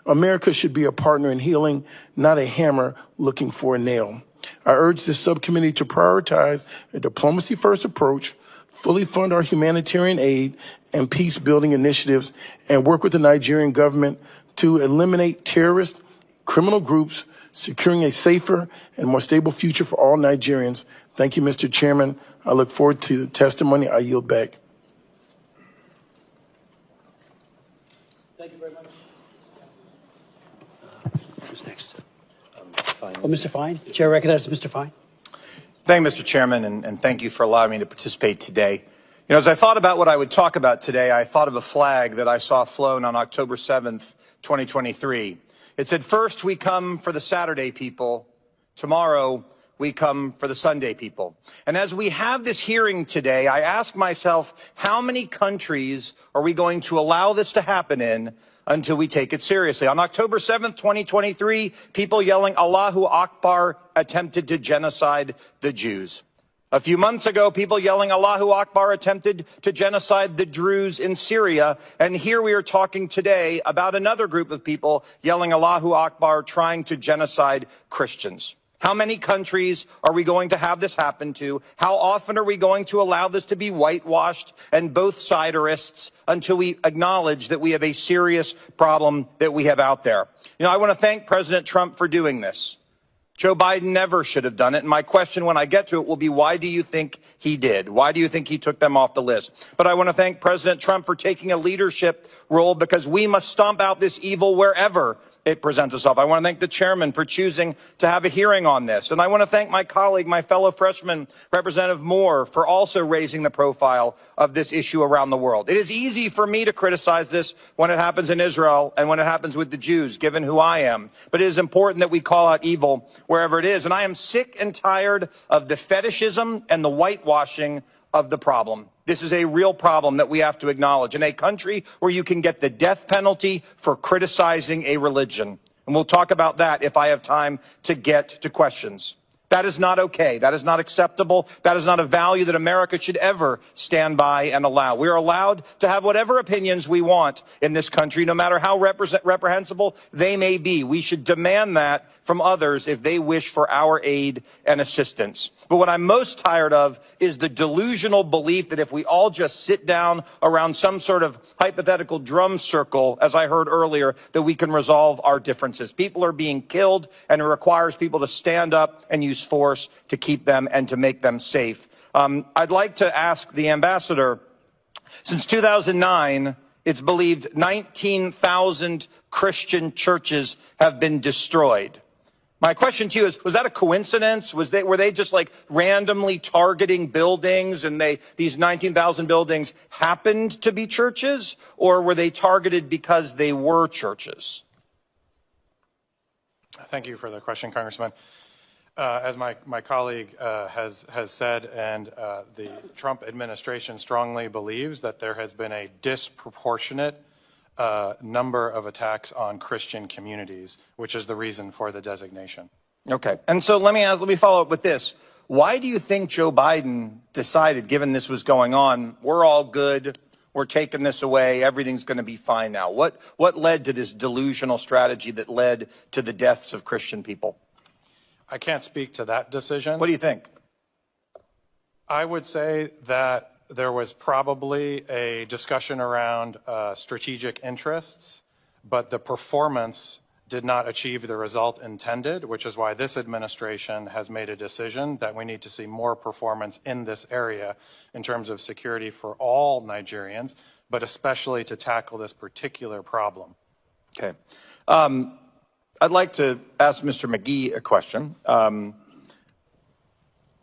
America should be a partner in healing, not a hammer looking for a nail. I urge this subcommittee to prioritize a diplomacy-first approach, fully fund our humanitarian aid and peace-building initiatives, and work with the Nigerian government to eliminate terrorist, criminal groups, securing a safer and more stable future for all Nigerians. Thank you, Mr. Chairman. I look forward to the testimony. I yield back. Thank you very much. Who's next? Mr. Fine. The chair recognizes Mr. Fine. Thank you, Mr. Chairman, and thank you for allowing me to participate today. You know, as I thought about what I would talk about today, I thought of a flag that I saw flown on October 7th, 2023. It said, "First we come for the Saturday people. Tomorrow we come for the Sunday people." And as we have this hearing today, I ask myself, how many countries are we going to allow this to happen in until we take it seriously? On October 7th, 2023, people yelling Allahu Akbar attempted to genocide the Jews. A few months ago, people yelling Allahu Akbar attempted to genocide the Druze in Syria. And here we are talking today about another group of people yelling Allahu Akbar trying to genocide Christians. How many countries are we going to have this happen to? How often are we going to allow this to be whitewashed and both siderists until we acknowledge that we have a serious problem that we have out there? You know, I want to thank President Trump for doing this. Joe Biden never should have done it. And my question when I get to it will be, why do you think he did? Why do you think he took them off the list? But I want to thank President Trump for taking a leadership role, because we must stomp out this evil wherever it presents itself. I want to thank the chairman for choosing to have a hearing on this. And I want to thank my colleague, my fellow freshman, Representative Moore, for also raising the profile of this issue around the world. It is easy for me to criticize this when it happens in Israel and when it happens with the Jews, given who I am. But it is important that we call out evil wherever it is. And I am sick and tired of the fetishism and the whitewashing of the problem. This is a real problem that we have to acknowledge. In a country where you can get the death penalty for criticizing a religion. And we'll talk about that if I have time to get to questions. That is not okay. That is not acceptable. That is not a value that America should ever stand by and allow. We are allowed to have whatever opinions we want in this country, no matter how reprehensible they may be. We should demand that from others if they wish for our aid and assistance. But what I'm most tired of is the delusional belief that if we all just sit down around some sort of hypothetical drum circle, as I heard earlier, that we can resolve our differences. People are being killed, and it requires people to stand up and use force to keep them and to make them safe. I'd like to ask the ambassador, since 2009, it's believed 19,000 Christian churches have been destroyed. My question to you is, was that a coincidence? Were they just like randomly targeting buildings, and these 19,000 buildings happened to be churches, or were they targeted because they were churches? Thank you for the question, Congressman. As my colleague has said, and the Trump administration strongly believes that there has been a disproportionate number of attacks on Christian communities, which is the reason for the designation. Okay. And so let me follow up with this. Why do you think Joe Biden decided, given this was going on, we're all good, we're taking this away, everything's going to be fine now? What led to this delusional strategy that led to the deaths of Christian people? I can't speak to that decision. What do you think? I would say that there was probably a discussion around strategic interests, but the performance did not achieve the result intended, which is why this administration has made a decision that we need to see more performance in this area in terms of security for all Nigerians, but especially to tackle this particular problem. Okay. I'd like to ask Mr. McGee a question.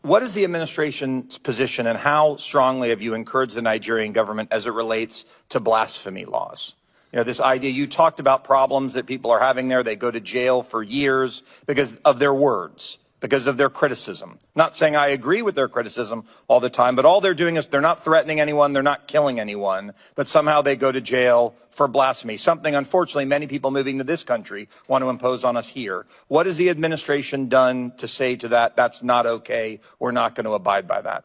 What is the administration's position, and how strongly have you encouraged the Nigerian government as it relates to blasphemy laws? You know, this idea, you talked about problems that people are having there. They go to jail for years because of their words. because of their criticism. Not saying I agree with their criticism all the time, but all they're doing is they're not threatening anyone, they're not killing anyone, but somehow they go to jail for blasphemy, something unfortunately many people moving to this country want to impose on us here. What has the administration done to say to that, that's not okay, we're not going to abide by that?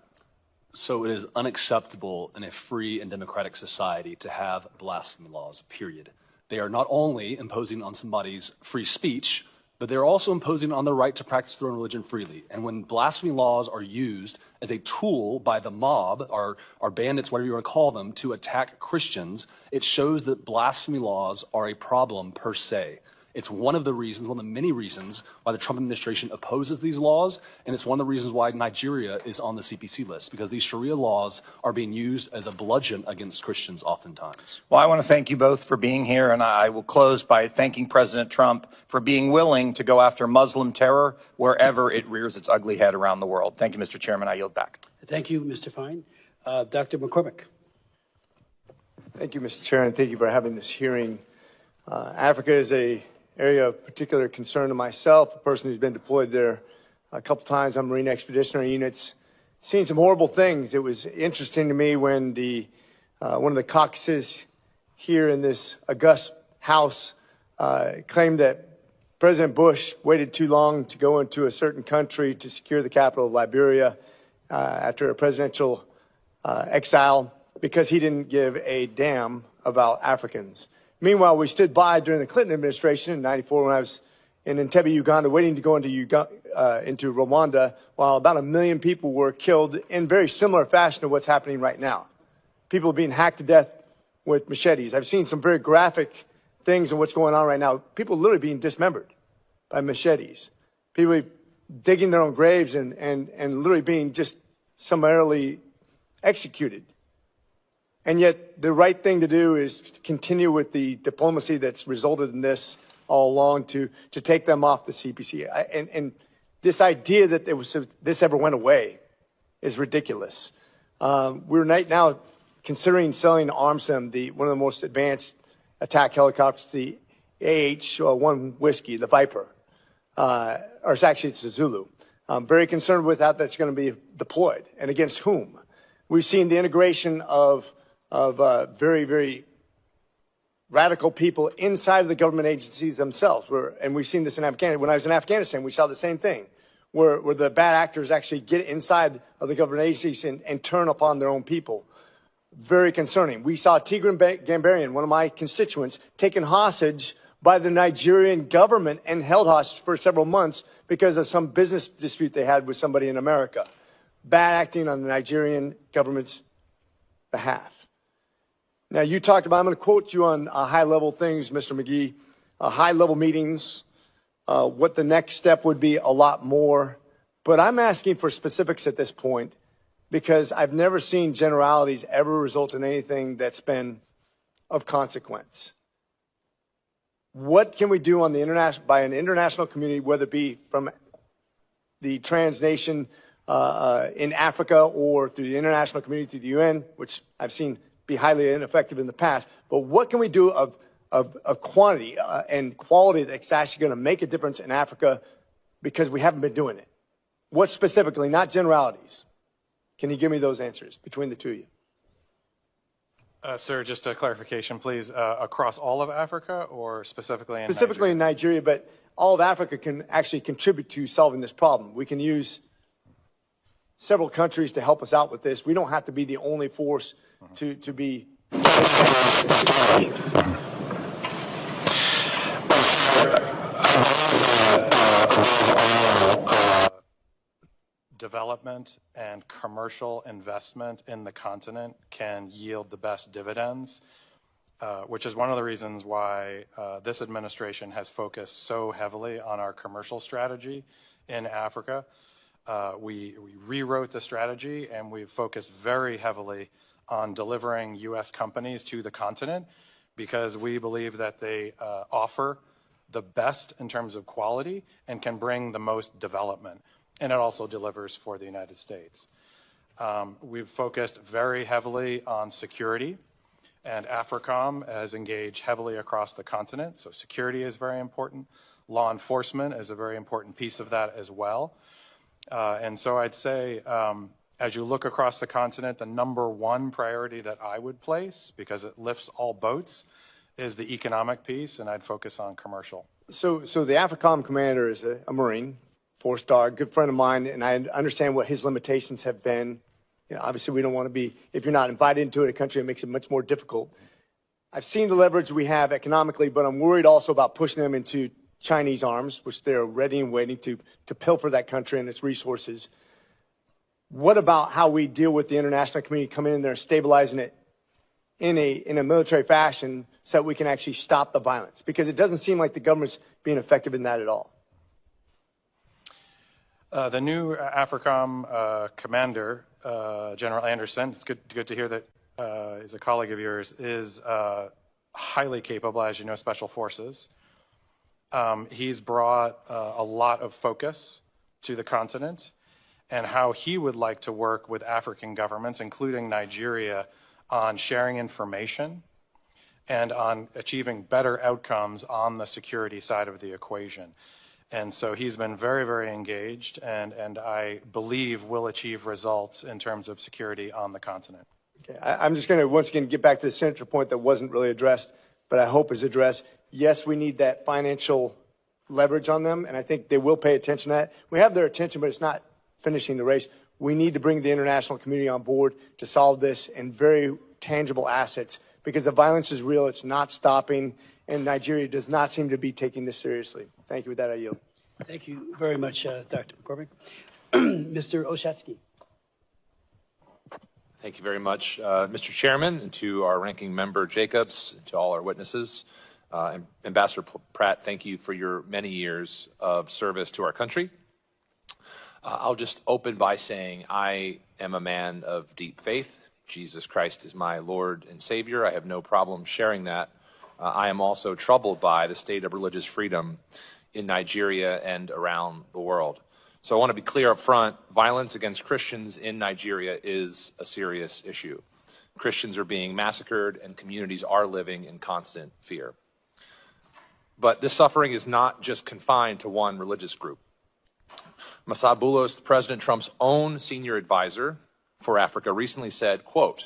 So it is unacceptable in a free and democratic society to have blasphemy laws, period. They are not only imposing on somebody's free speech, but they're also imposing on their right to practice their own religion freely. And when blasphemy laws are used as a tool by the mob, or bandits, whatever you want to call them, to attack Christians, it shows that blasphemy laws are a problem per se. It's one of the reasons, one of the many reasons why the Trump administration opposes these laws, and it's one of the reasons why Nigeria is on the CPC list, because these Sharia laws are being used as a bludgeon against Christians oftentimes. Well, I want to thank you both for being here, and I will close by thanking President Trump for being willing to go after Muslim terror wherever it rears its ugly head around the world. Thank you, Mr. Chairman. I yield back. Thank you, Mr. Fine. Dr. McCormick. Thank you, Mr. Chair, and thank you for having this hearing. Africa is an area of particular concern to myself, a person who's been deployed there a couple times on Marine Expeditionary Units, seen some horrible things. It was interesting to me when one of the caucuses here in this august House claimed that President Bush waited too long to go into a certain country to secure the capital of Liberia after a presidential exile because he didn't give a damn about Africans. Meanwhile, we stood by during the Clinton administration in '94 when I was in Entebbe, Uganda, waiting to go into Rwanda, while about 1 million people were killed in very similar fashion to what's happening right now. People are being hacked to death with machetes. I've seen some very graphic things of what's going on right now. People literally being dismembered by machetes. People digging their own graves and literally being just summarily executed. And yet the right thing to do is to continue with the diplomacy that's resulted in this all along to take them off the CPC. And this idea that this ever went away is ridiculous. We're right now considering selling arms to them, one of the most advanced attack helicopters, the AH-1 Whiskey, the Viper. Or it's actually the Zulu. I'm very concerned with how that's going to be deployed and against whom. We've seen the integration of very, very radical people inside of the government agencies themselves. And we've seen this in Afghanistan. When I was in Afghanistan, we saw the same thing, where the bad actors actually get inside of the government agencies and turn upon their own people. Very concerning. We saw Tigran Gambarian, one of my constituents, taken hostage by the Nigerian government and held hostage for several months because of some business dispute they had with somebody in America. Bad acting on the Nigerian government's behalf. Now, you talked about, I'm going to quote you on high-level things, Mr. McGee, high-level meetings, what the next step would be, a lot more. But I'm asking for specifics at this point because I've never seen generalities ever result in anything that's been of consequence. What can we do on the by an international community, whether it be from the trans nation in Africa or through the international community, through the UN, which I've seen be highly ineffective in the past, but what can we do of quantity and quality that's actually going to make a difference in Africa because we haven't been doing it? What specifically, not generalities? Can you give me those answers between the two of you? Sir, just a clarification, please. Across all of Africa or specifically in Specifically in Nigeria, but all of Africa can actually contribute to solving this problem. We can use several countries to help us out with this. We don't have to be the only force to be. Development and commercial investment in the continent can yield the best dividends, which is one of the reasons why this administration has focused so heavily on our commercial strategy in Africa. We rewrote the strategy and we've focused very heavily on delivering U.S. companies to the continent because we believe that they offer the best in terms of quality and can bring the most development. And it also delivers for the United States. We've focused very heavily on security, and AFRICOM has engaged heavily across the continent, so security is very important. Law enforcement is a very important piece of that as well. And so I'd say, as you look across the continent, the number one priority that I would place, because it lifts all boats, is the economic piece, and I'd focus on commercial. So the AFRICOM commander is a Marine, 4-star, good friend of mine, and I understand what his limitations have been. You know, obviously, we don't want to be, if you're not invited into a country, it makes it much more difficult. I've seen the leverage we have economically, but I'm worried also about pushing them into Chinese arms, which they're ready and waiting to pilfer that country and its resources. What about how we deal with the international community coming in there and stabilizing it in a military fashion so that we can actually stop the violence? Because it doesn't seem like the government's being effective in that at all. The new AFRICOM commander, General Anderson, it's good to hear that is a colleague of yours, is highly capable, as you know, Special Forces. He's brought a lot of focus to the continent and how he would like to work with African governments, including Nigeria, on sharing information and on achieving better outcomes on the security side of the equation. And so he's been very, very engaged, and I believe will achieve results in terms of security on the continent. Okay. I'm just going to once again get back to the center point that wasn't really addressed, but I hope is addressed. Yes, we need that financial leverage on them, and I think they will pay attention to that. We have their attention, but it's not finishing the race. We need to bring the international community on board to solve this in very tangible assets, because the violence is real, it's not stopping, and Nigeria does not seem to be taking this seriously. Thank you. With that, I yield. Thank you very much, Dr. McCormick. Mr. Oshatsky. Thank you very much, Mr. Chairman, and to our ranking member Jacobs, and to all our witnesses. Ambassador Pratt, thank you for your many years of service to our country. I'll just open by saying I am a man of deep faith. Jesus Christ is my Lord and Savior. I have no problem sharing that. I am also troubled by the state of religious freedom in Nigeria and around the world. So I want to be clear up front, violence against Christians in Nigeria is a serious issue. Christians are being massacred and communities are living in constant fear. But this suffering is not just confined to one religious group. Masad Boulos, President Trump's own senior advisor for Africa, recently said, quote,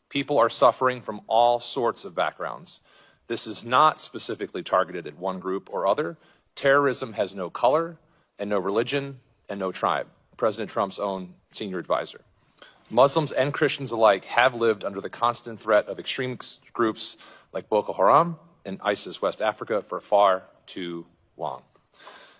"People are suffering from all sorts of backgrounds. This is not specifically targeted at one group or other. Terrorism has no color and no religion and no tribe." President Trump's own senior advisor. Muslims and Christians alike have lived under the constant threat of extremist groups like Boko Haram and ISIS West Africa for far too long.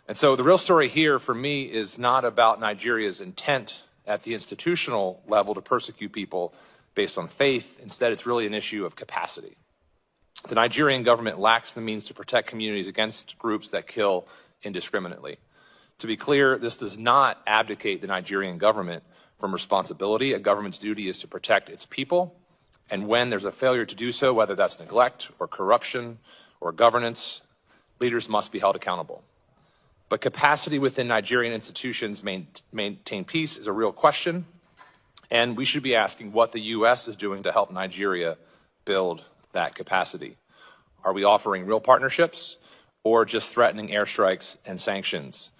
And so the real story here for me is not about Nigeria's intent at the institutional level to persecute people based on faith. Instead, it's really an issue of capacity. The Nigerian government lacks the means to protect communities against groups that kill indiscriminately. To be clear, this does not abdicate the Nigerian government from responsibility. A government's duty is to protect its people, and when there's a failure to do so, whether that's neglect or corruption or governance, leaders must be held accountable. But capacity within Nigerian institutions maintain peace is a real question, and we should be asking what the U.S. is doing to help Nigeria build that capacity. Are we offering real partnerships or just threatening airstrikes and sanctions?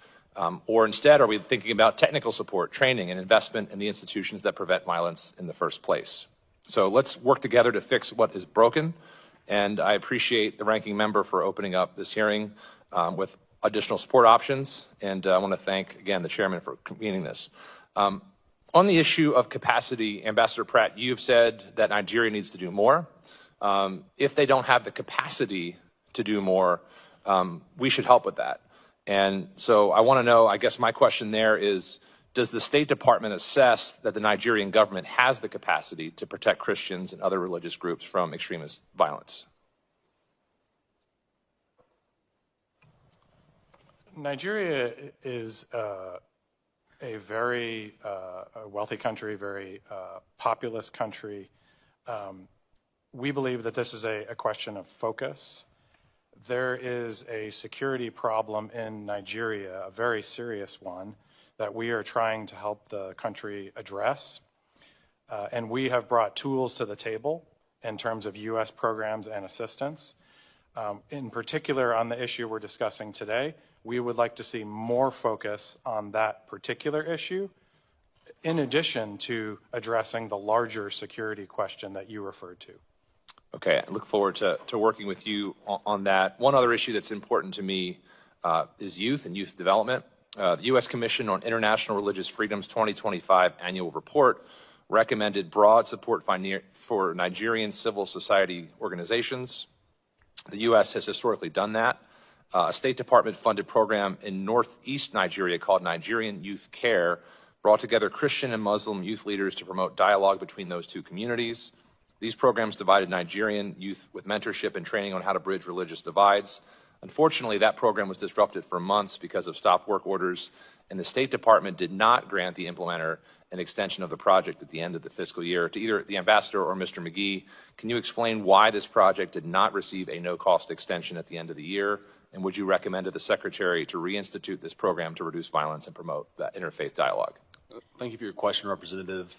Or instead, are we thinking about technical support, training, and investment in the institutions that prevent violence in the first place? So let's work together to fix what is broken, and I appreciate the ranking member for opening up this hearing with additional support options, and I want to thank, again, the chairman for convening this. On the issue of capacity, Ambassador Pratt, you've said that Nigeria needs to do more. If they don't have the capacity to do more, we should help with that. And so I want to know, I guess my question there is, does the State Department assess that the Nigerian government has the capacity to protect Christians and other religious groups from extremist violence? Nigeria is a very wealthy country, very populous country. We believe that this is a question of focus. There is a security problem in Nigeria, a very serious one, that we are trying to help the country address. And we have brought tools to the table in terms of U.S. programs and assistance. In particular, on the issue we're discussing today, we would like to see more focus on that particular issue, in addition to addressing the larger security question that you referred to. Okay, I look forward to working with you on that. One other issue that's important to me is youth and youth development. The U.S. Commission on International Religious Freedom's 2025 annual report recommended broad support for Nigerian civil society organizations. The U.S. has historically done that. A State Department-funded program in northeast Nigeria called Nigerian Youth Care brought together Christian and Muslim youth leaders to promote dialogue between those two communities. These programs provided Nigerian youth with mentorship and training on how to bridge religious divides. Unfortunately, that program was disrupted for months because of stop work orders, and the State Department did not grant the implementer an extension of the project at the end of the fiscal year. To either the ambassador or Mr. McGee, can you explain why this project did not receive a no-cost extension at the end of the year? And would you recommend to the Secretary to reinstitute this program to reduce violence and promote that interfaith dialogue? Thank you for your question, Representative.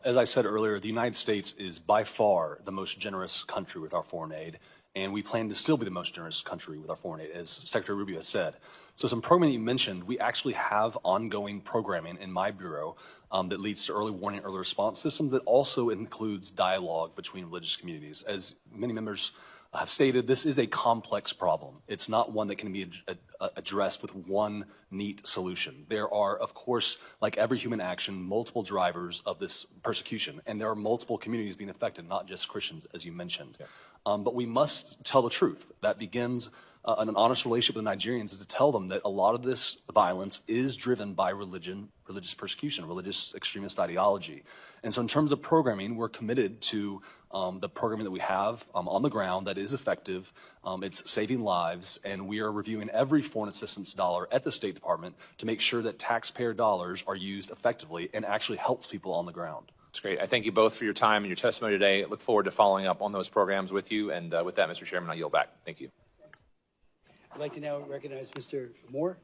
As I said earlier, the United States is by far the most generous country with our foreign aid, and we plan to still be the most generous country with our foreign aid, as Secretary Rubio has said. So some programming you mentioned, we actually have ongoing programming in my bureau that leads to early warning, early response systems that also includes dialogue between religious communities. As many members have stated, this is a complex problem. It's not one that can be addressed with one neat solution. There are, of course, like every human action, multiple drivers of this persecution, and there are multiple communities being affected, not just Christians, as you mentioned. Yeah. But we must tell the truth. That begins an honest relationship with Nigerians is to tell them that a lot of this violence is driven by religion, religious persecution, religious extremist ideology. And so in terms of programming, we're committed to the programming that we have on the ground that is effective. It's saving lives, and we are reviewing every foreign assistance dollar at the State Department to make sure that taxpayer dollars are used effectively and actually helps people on the ground. That's great. I thank you both for your time and your testimony today. I look forward to following up on those programs with you. And with that, Mr. Chairman, I yield back. Thank you. I'd like to now recognize Mr. Moore.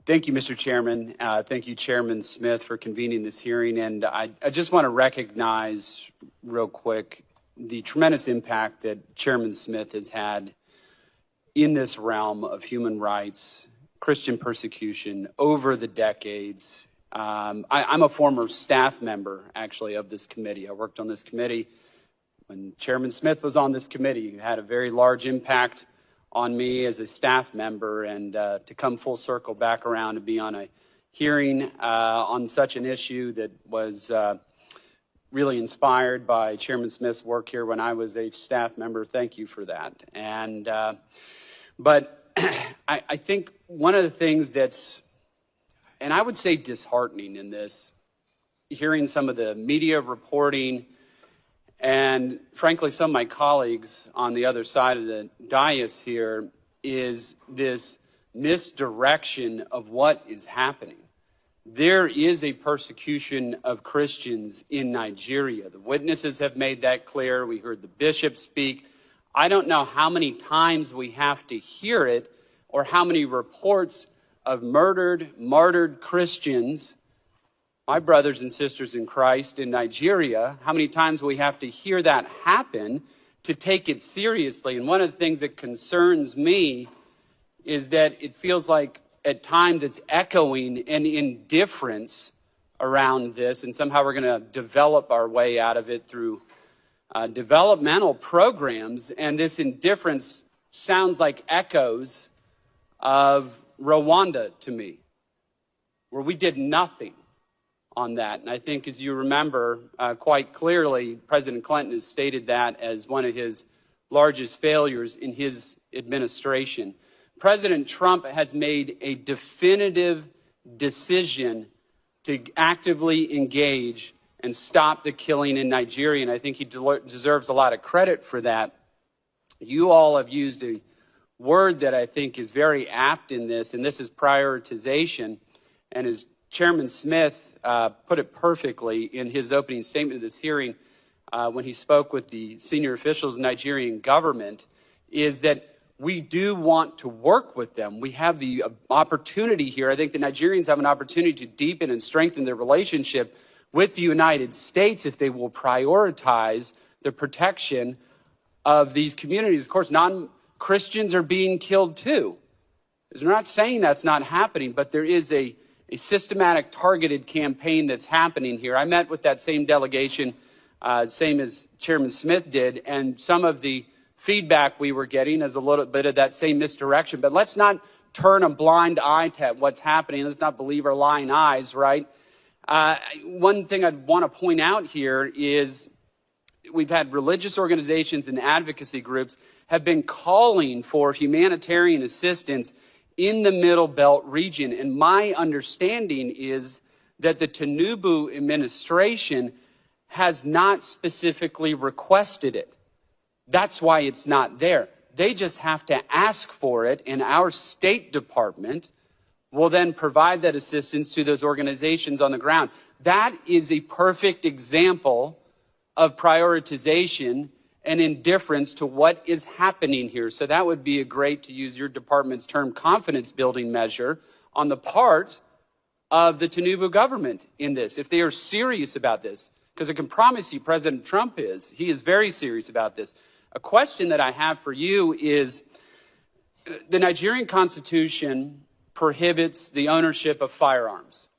Thank you, Mr. Chairman. Thank you, Chairman Smith, for convening this hearing. And I just want to recognize real quick the tremendous impact that Chairman Smith has had in this realm of human rights, Christian persecution over the decades. I'm a former staff member, actually, of this committee. I worked on this committee when Chairman Smith was on this committee. He had a very large impact on me as a staff member, and to come full circle back around to be on a hearing on such an issue that was really inspired by Chairman Smith's work here when I was a staff member. Thank you for that. And but I think one of the things that's, and I would say disheartening in this, hearing some of the media reporting and frankly, some of my colleagues on the other side of the dais here, is this misdirection of what is happening. There is a persecution of Christians in Nigeria. The witnesses have made that clear. We heard the bishop speak. I don't know how many times we have to hear it or how many reports of murdered, martyred Christians, my brothers and sisters in Christ in Nigeria, how many times we have to hear that happen to take it seriously. And one of the things that concerns me is that it feels like at times it's echoing an indifference around this, and somehow we're going to develop our way out of it through developmental programs, and this indifference sounds like echoes of Rwanda to me, where we did nothing on that. And I think, as you remember quite clearly, President Clinton has stated that as one of his largest failures in his administration. President Trump has made a definitive decision to actively engage and stop the killing in Nigeria, and I think he deserves a lot of credit for that. You all have used a word that I think is very apt in this, and this is prioritization. And as Chairman Smith put it perfectly in his opening statement of this hearing when he spoke with the senior officials of the Nigerian government, is that we do want to work with them. We have the opportunity here. I think the Nigerians have an opportunity to deepen and strengthen their relationship with the United States if they will prioritize the protection of these communities. Of course, non-Christians are being killed too. We're not saying that's not happening, but there is a systematic, targeted campaign that's happening here. I met with that same delegation, same as Chairman Smith did, and some of the feedback we were getting is a little bit of that same misdirection. But let's not turn a blind eye to what's happening. Let's not believe our lying eyes, right? One thing I'd want to point out here is we've had religious organizations and advocacy groups have been calling for humanitarian assistance in the Middle Belt region. And my understanding is that the Tinubu administration has not specifically requested it. That's why it's not there. They just have to ask for it, and our State Department will then provide that assistance to those organizations on the ground. That is a perfect example of prioritization and indifference to what is happening here. So that would be a great, to use your department's term, confidence building measure on the part of the Tinubu government in this, if they are serious about this. Because I can promise you President Trump is. He is very serious about this. A question that I have for you is, the Nigerian Constitution prohibits the ownership of firearms.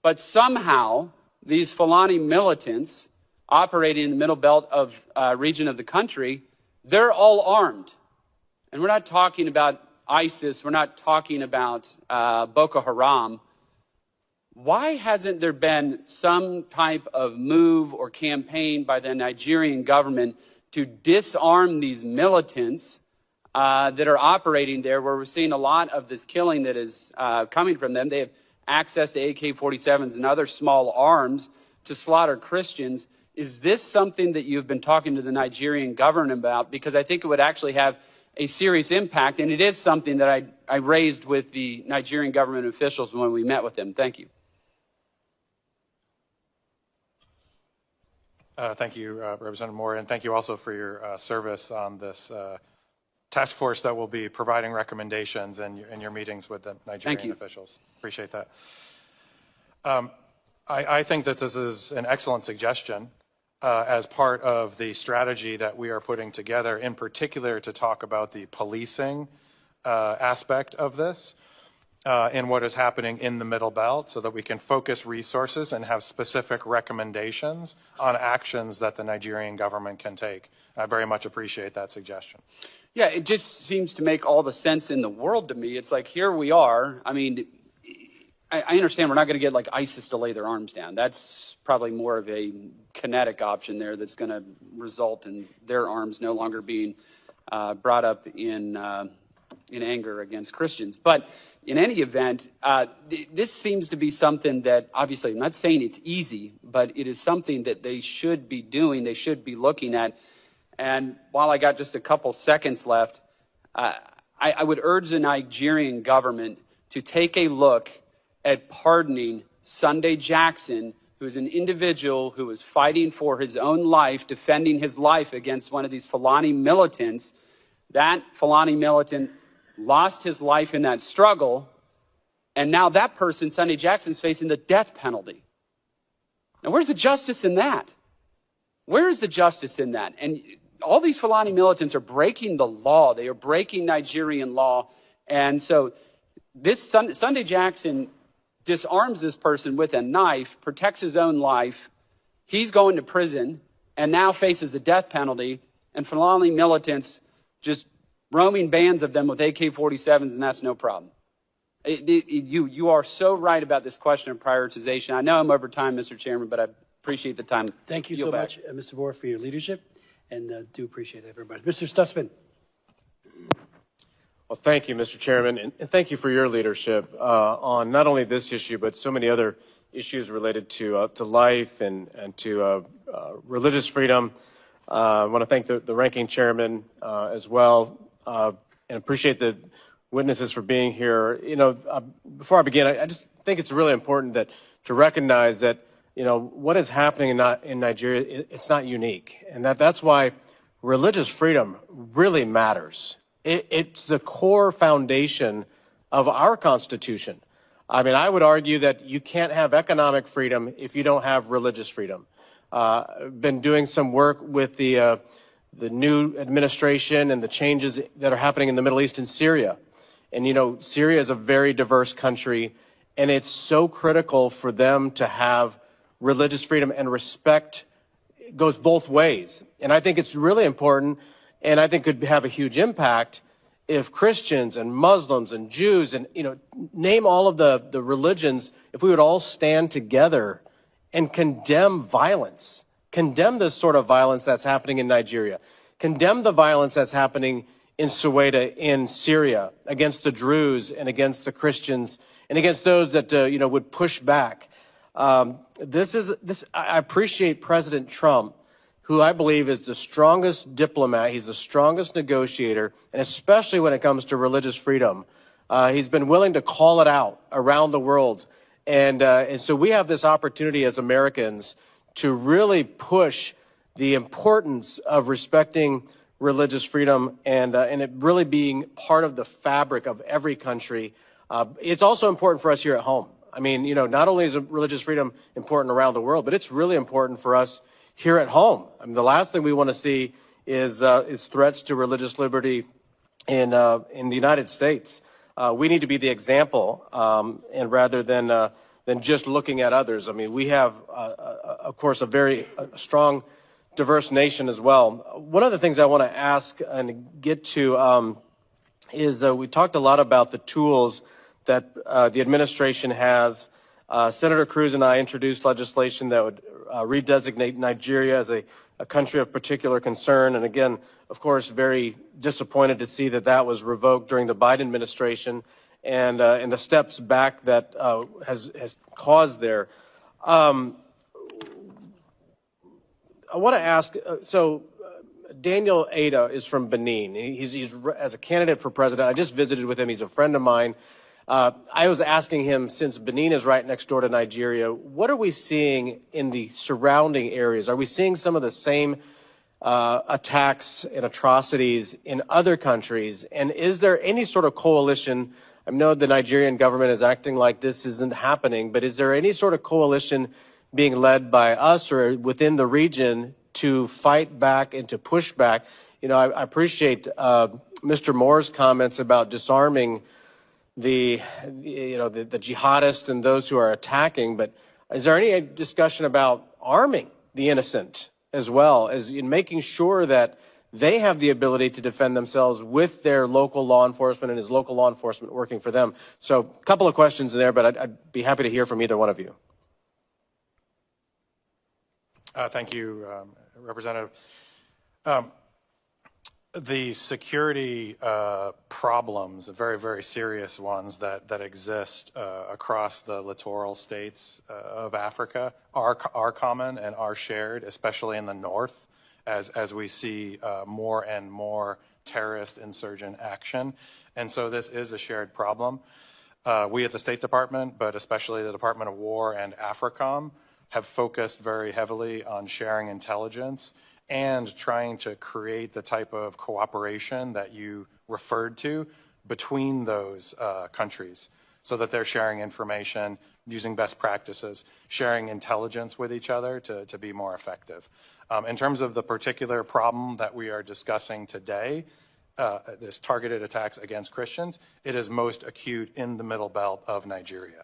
But somehow, these Fulani militants operating in the Middle Belt of region of the country, they're all armed. And we're not talking about ISIS. We're not talking about Boko Haram. Why hasn't there been some type of move or campaign by the Nigerian government to disarm these militants that are operating there, where we're seeing a lot of this killing that is coming from them? They have access to AK-47s and other small arms to slaughter Christians. Is this something that you've been talking to the Nigerian government about? Because I think it would actually have a serious impact, and it is something that I raised with the Nigerian government officials when we met with them. Thank you. Thank you, Representative Moore, and thank you also for your service on this task force that will be providing recommendations in your meetings with the Nigerian officials. Appreciate that. I think that this is an excellent suggestion as part of the strategy that we are putting together, in particular to talk about the policing aspect of this and what is happening in the Middle Belt, so that we can focus resources and have specific recommendations on actions that the Nigerian government can take. I very much appreciate that suggestion. Yeah, it just seems to make all the sense in the world to me. It's like, here we are. I mean, I understand we're not going to get like ISIS to lay their arms down. That's probably more of a kinetic option there that's going to result in their arms no longer being brought up in anger against Christians. But in any event, this seems to be something that, obviously, I'm not saying it's easy, but it is something that they should be doing, they should be looking at. And while I got just a couple seconds left, I would urge the Nigerian government to take a look at pardoning Sunday Jackson, who is an individual who was fighting for his own life, defending his life against one of these Fulani militants. That Fulani militant lost his life in that struggle, and now that person, Sunday Jackson, is facing the death penalty. Now, where's the justice in that? Where is the justice in that? And all these Fulani militants are breaking the law. They are breaking Nigerian law. And so this Sunday Jackson disarms this person with a knife, protects his own life. He's going to prison and now faces the death penalty. And Fulani militants just roaming bands of them with AK-47s, and that's no problem. You are so right about this question of prioritization. I know I'm over time, Mr. Chairman, but I appreciate the time. Thank you so much, Mr. Moore, for your leadership, and do appreciate everybody. Mr. Stutzman. Well, thank you, Mr. Chairman, and thank you for your leadership on not only this issue, but so many other issues related to life and to religious freedom. I want to thank the ranking chairman as well, and appreciate the witnesses for being here. You know, before I begin, I just think it's really important to recognize that, you know, what is happening in Nigeria, it's not unique, and that's why religious freedom really matters. It's the core foundation of our Constitution. I mean, I would argue that you can't have economic freedom if you don't have religious freedom. Been doing some work with the the new administration and the changes that are happening in the Middle East and Syria. And, you know, Syria is a very diverse country, and it's so critical for them to have religious freedom and respect. It goes both ways. And I think it's really important, and I think could have a huge impact if Christians and Muslims and Jews and, you know, name all of the religions, if we would all stand together and condemn violence, condemn this sort of violence that's happening in Nigeria, condemn the violence that's happening in Soweto in Syria against the Druze and against the Christians and against those that, you know, would push back. I appreciate President Trump, who I believe is the strongest diplomat. He's the strongest negotiator, and especially when it comes to religious freedom. He's been willing to call it out around the world. And so we have this opportunity as Americans to really push the importance of respecting religious freedom and it really being part of the fabric of every country. It's also important for us here at home. I mean, you know, not only is religious freedom important around the world, but it's really important for us here at home. I mean, the last thing we want to see is threats to religious liberty in the United States. We need to be the example, and rather than just looking at others. I mean, we have, of course, a very strong, diverse nation as well. One of the things I want to ask and get to is we talked a lot about the tools that the administration has. Senator Cruz and I introduced legislation that would redesignate Nigeria as a country of particular concern. And again, of course, very disappointed to see that that was revoked during the Biden administration and the steps back that has caused there. I want to ask, Daniel Ada is from Benin. He's as a candidate for president. I just visited with him. He's a friend of mine. I was asking him, since Benin is right next door to Nigeria, what are we seeing in the surrounding areas? Are we seeing some of the same attacks and atrocities in other countries? And is there any sort of coalition? I know the Nigerian government is acting like this isn't happening, but is there any sort of coalition being led by us or within the region to fight back and to push back? You know, I appreciate Mr. Moore's comments about disarming the jihadists and those who are attacking, but is there any discussion about arming the innocent as well, as in making sure that they have the ability to defend themselves with their local law enforcement and is local law enforcement working for them? So a couple of questions there, but I'd be happy to hear from either one of you. Thank you, Representative. The security problems, very, very serious ones that exist across the littoral states of Africa are common and are shared, especially in the north, as we see more and more terrorist insurgent action. And so this is a shared problem. We at the State Department, but especially the Department of War and AFRICOM, have focused very heavily on sharing intelligence and trying to create the type of cooperation that you referred to between those countries, so that they're sharing information, using best practices, sharing intelligence with each other to be more effective. In terms of the particular problem that we are discussing today, this targeted attacks against Christians, it is most acute in the middle belt of Nigeria.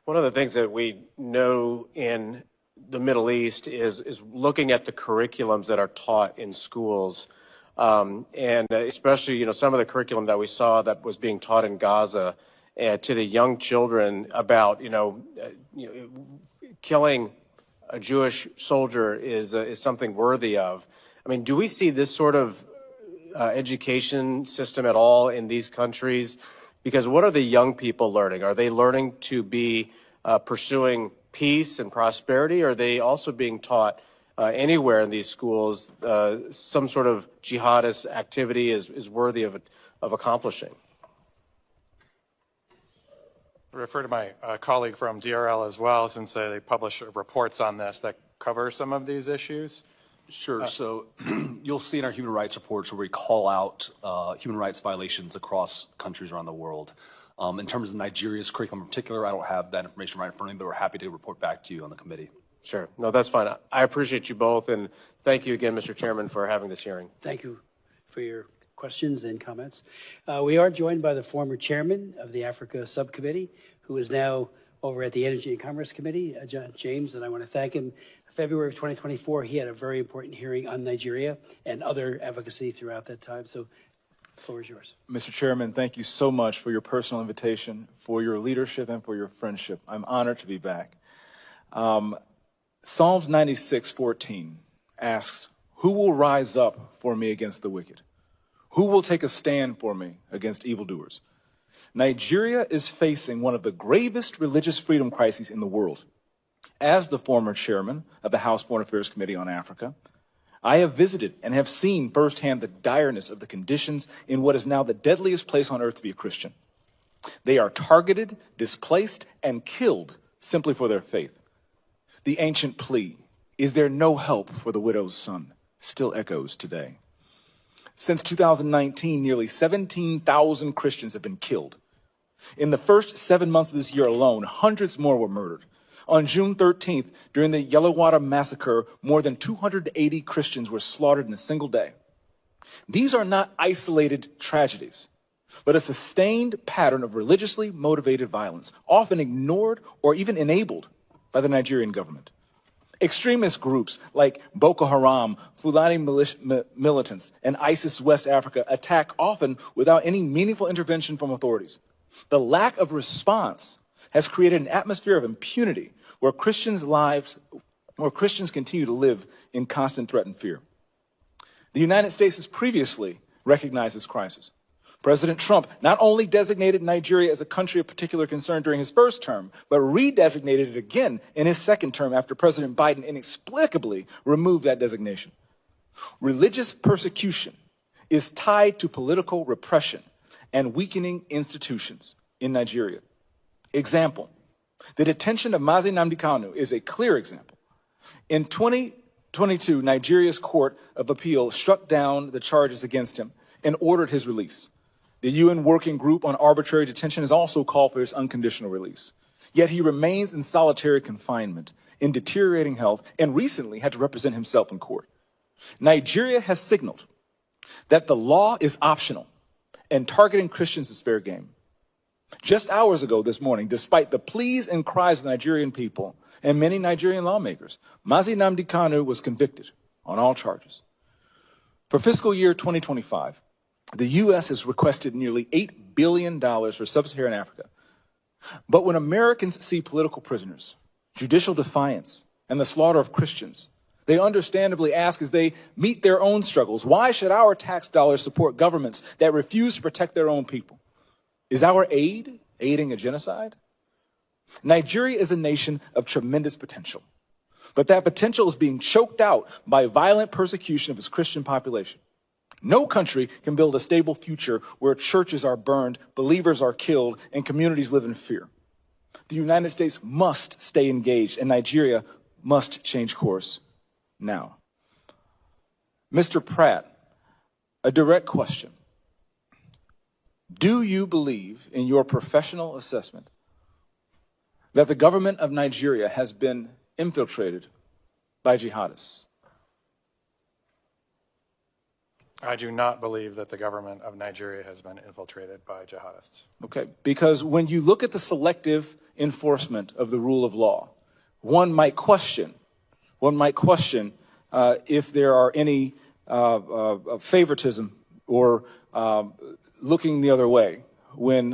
One of the things that we know in the Middle East is looking at the curriculums that are taught in schools, and especially, you know, some of the curriculum that we saw that was being taught in Gaza to the young children about, killing a Jewish soldier is something worthy of. I mean, do we see this sort of education system at all in these countries? Because what are the young people learning? Are they learning to be pursuing peace and prosperity? Or are they also being taught anywhere in these schools some sort of jihadist activity is worthy of accomplishing? I refer to my colleague from DRL as well, since they publish reports on this that cover some of these issues. Sure. So you'll see in our human rights reports where we call out human rights violations across countries around the world. In terms of Nigeria's curriculum in particular, I don't have that information right in front of me, but we're happy to report back to you on the committee. Sure. No, that's fine. I appreciate you both, and thank you again, Mr. Chairman, for having this hearing. Thank you for your questions and comments. We are joined by the former chairman of the Africa Subcommittee, who is now over at the Energy and Commerce Committee, James, and I want to thank him. February of 2024, he had a very important hearing on Nigeria and other advocacy throughout that time. So the floor is yours. Mr. Chairman, thank you so much for your personal invitation, for your leadership, and for your friendship. I'm honored to be back. Psalms 96:14 asks, "Who will rise up for me against the wicked? Who will take a stand for me against evildoers?" Nigeria is facing one of the gravest religious freedom crises in the world. As the former chairman of the House Foreign Affairs Committee on Africa, I have visited and have seen firsthand the direness of the conditions in what is now the deadliest place on earth to be a Christian. They are targeted, displaced, and killed simply for their faith. The ancient plea, "Is there no help for the widow's son?" still echoes today. Since 2019, nearly 17,000 Christians have been killed. In the first 7 months of this year alone, hundreds more were murdered. On June 13th, during the Yellowater massacre, more than 280 Christians were slaughtered in a single day. These are not isolated tragedies, but a sustained pattern of religiously motivated violence, often ignored or even enabled by the Nigerian government. Extremist groups like Boko Haram, Fulani militants, and ISIS West Africa attack often without any meaningful intervention from authorities. The lack of response has created an atmosphere of impunity where Christians continue to live in constant threat and fear. The United States has previously recognized this crisis. President Trump not only designated Nigeria as a country of particular concern during his first term, but redesignated it again in his second term after President Biden inexplicably removed that designation. Religious persecution is tied to political repression and weakening institutions in Nigeria. Example, the detention of Mazi Nnamdi Kanu is a clear example. In 2022, Nigeria's Court of Appeal struck down the charges against him and ordered his release. The UN Working Group on Arbitrary Detention has also called for his unconditional release. Yet he remains in solitary confinement, in deteriorating health, and recently had to represent himself in court. Nigeria has signaled that the law is optional and targeting Christians is fair game. Just hours ago this morning, despite the pleas and cries of the Nigerian people and many Nigerian lawmakers, Mazi Nnamdi Kanu was convicted on all charges. For fiscal year 2025, the U.S. has requested nearly $8 billion for sub-Saharan Africa. But when Americans see political prisoners, judicial defiance, and the slaughter of Christians, they understandably ask as they meet their own struggles, why should our tax dollars support governments that refuse to protect their own people? Is our aid aiding a genocide? Nigeria is a nation of tremendous potential, but that potential is being choked out by violent persecution of its Christian population. No country can build a stable future where churches are burned, believers are killed, and communities live in fear. The United States must stay engaged, and Nigeria must change course now. Mr. Pratt, a direct question. Do you believe, in your professional assessment, that the government of Nigeria has been infiltrated by jihadists? I do not believe that the government of Nigeria has been infiltrated by jihadists. Okay, because when you look at the selective enforcement of the rule of law, one might question if there are any favoritism or looking the other way when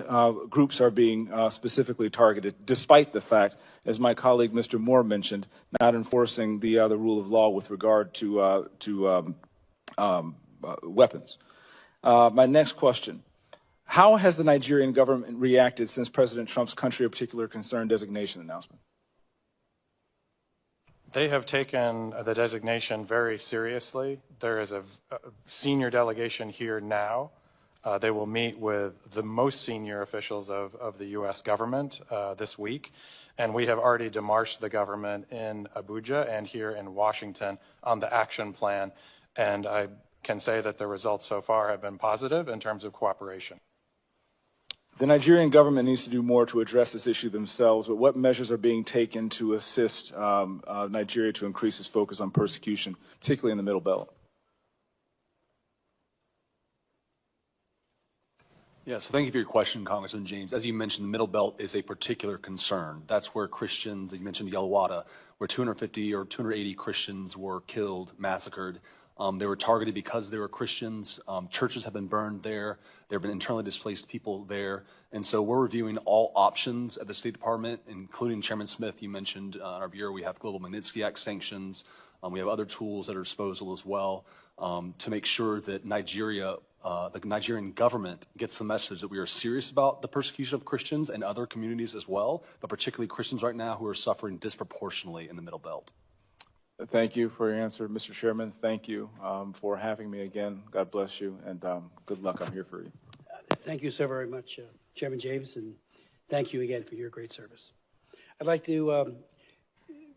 groups are being specifically targeted, despite the fact, as my colleague Mr. Moore mentioned, not enforcing the rule of law with regard to weapons. My next question, how has the Nigerian government reacted since President Trump's country of particular concern designation announcement? They have taken the designation very seriously. There is a senior delegation here now. They will meet with the most senior officials of the U.S. government this week, and we have already demarched the government in Abuja and here in Washington on the action plan, and I can say that the results so far have been positive in terms of cooperation. The Nigerian government needs to do more to address this issue themselves, but what measures are being taken to assist Nigeria to increase its focus on persecution, particularly in the Middle Belt? Yeah, so thank you for your question, Congressman James. As you mentioned, the Middle Belt is a particular concern. That's where Christians, you mentioned Yalwada, where 250 or 280 Christians were killed, massacred. They were targeted because they were Christians. Churches have been burned there. There have been internally displaced people there. And so we're reviewing all options at the State Department, including Chairman Smith, you mentioned in our bureau, we have Global Magnitsky Act sanctions. We have other tools at our disposal as well to make sure that Nigeria, the Nigerian government gets the message that we are serious about the persecution of Christians and other communities as well, but particularly Christians right now who are suffering disproportionately in the Middle Belt. Thank you for your answer, Mr. Chairman. Thank you for having me again. God bless you, and good luck. I'm here for you. Thank you so very much, Chairman James, and thank you again for your great service. I'd like to,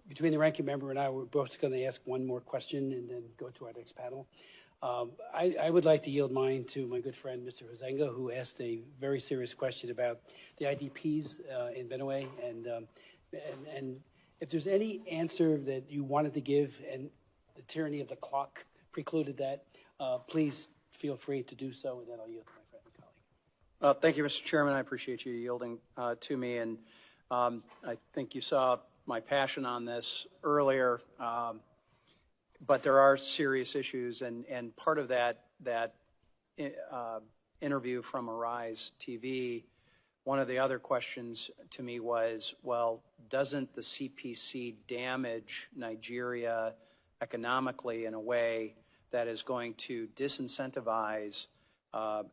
between the ranking member and I, we're both going to ask one more question and then go to our next panel. I would like to yield mine to my good friend, Mr. Huizenga, who asked a very serious question about the IDPs in Benue, and if there's any answer that you wanted to give and the tyranny of the clock precluded that, please feel free to do so, and then I'll yield to my friend and colleague. Thank you, Mr. Chairman. I appreciate you yielding to me, and I think you saw my passion on this earlier, but there are serious issues, and part of that interview from Arise TV, one of the other questions to me was, well, doesn't the CPC damage Nigeria economically in a way that is going to disincentivize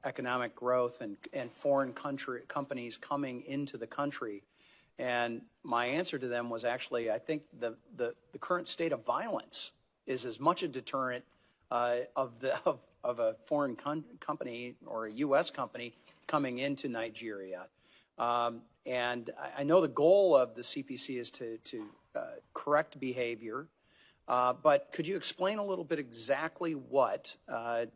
economic growth and foreign companies coming into the country? And my answer to them was actually, I think the current state of violence is as much a deterrent of a foreign company or a U.S. company coming into Nigeria. And I know the goal of the CPC is to correct behavior, but could you explain a little bit exactly what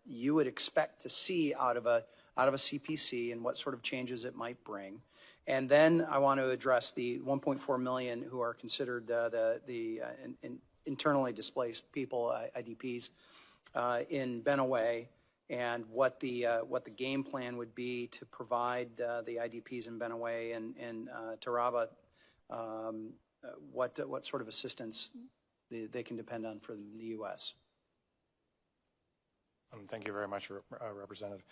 you would expect to see out of a CPC and what sort of changes it might bring? And then I want to address the 1.4 million who are considered the internally displaced people, IDPs, in Benue, and what the game plan would be to provide the IDPs in Benue and Taraba, what sort of assistance they can depend on from the U.S. Thank you very much, Representative.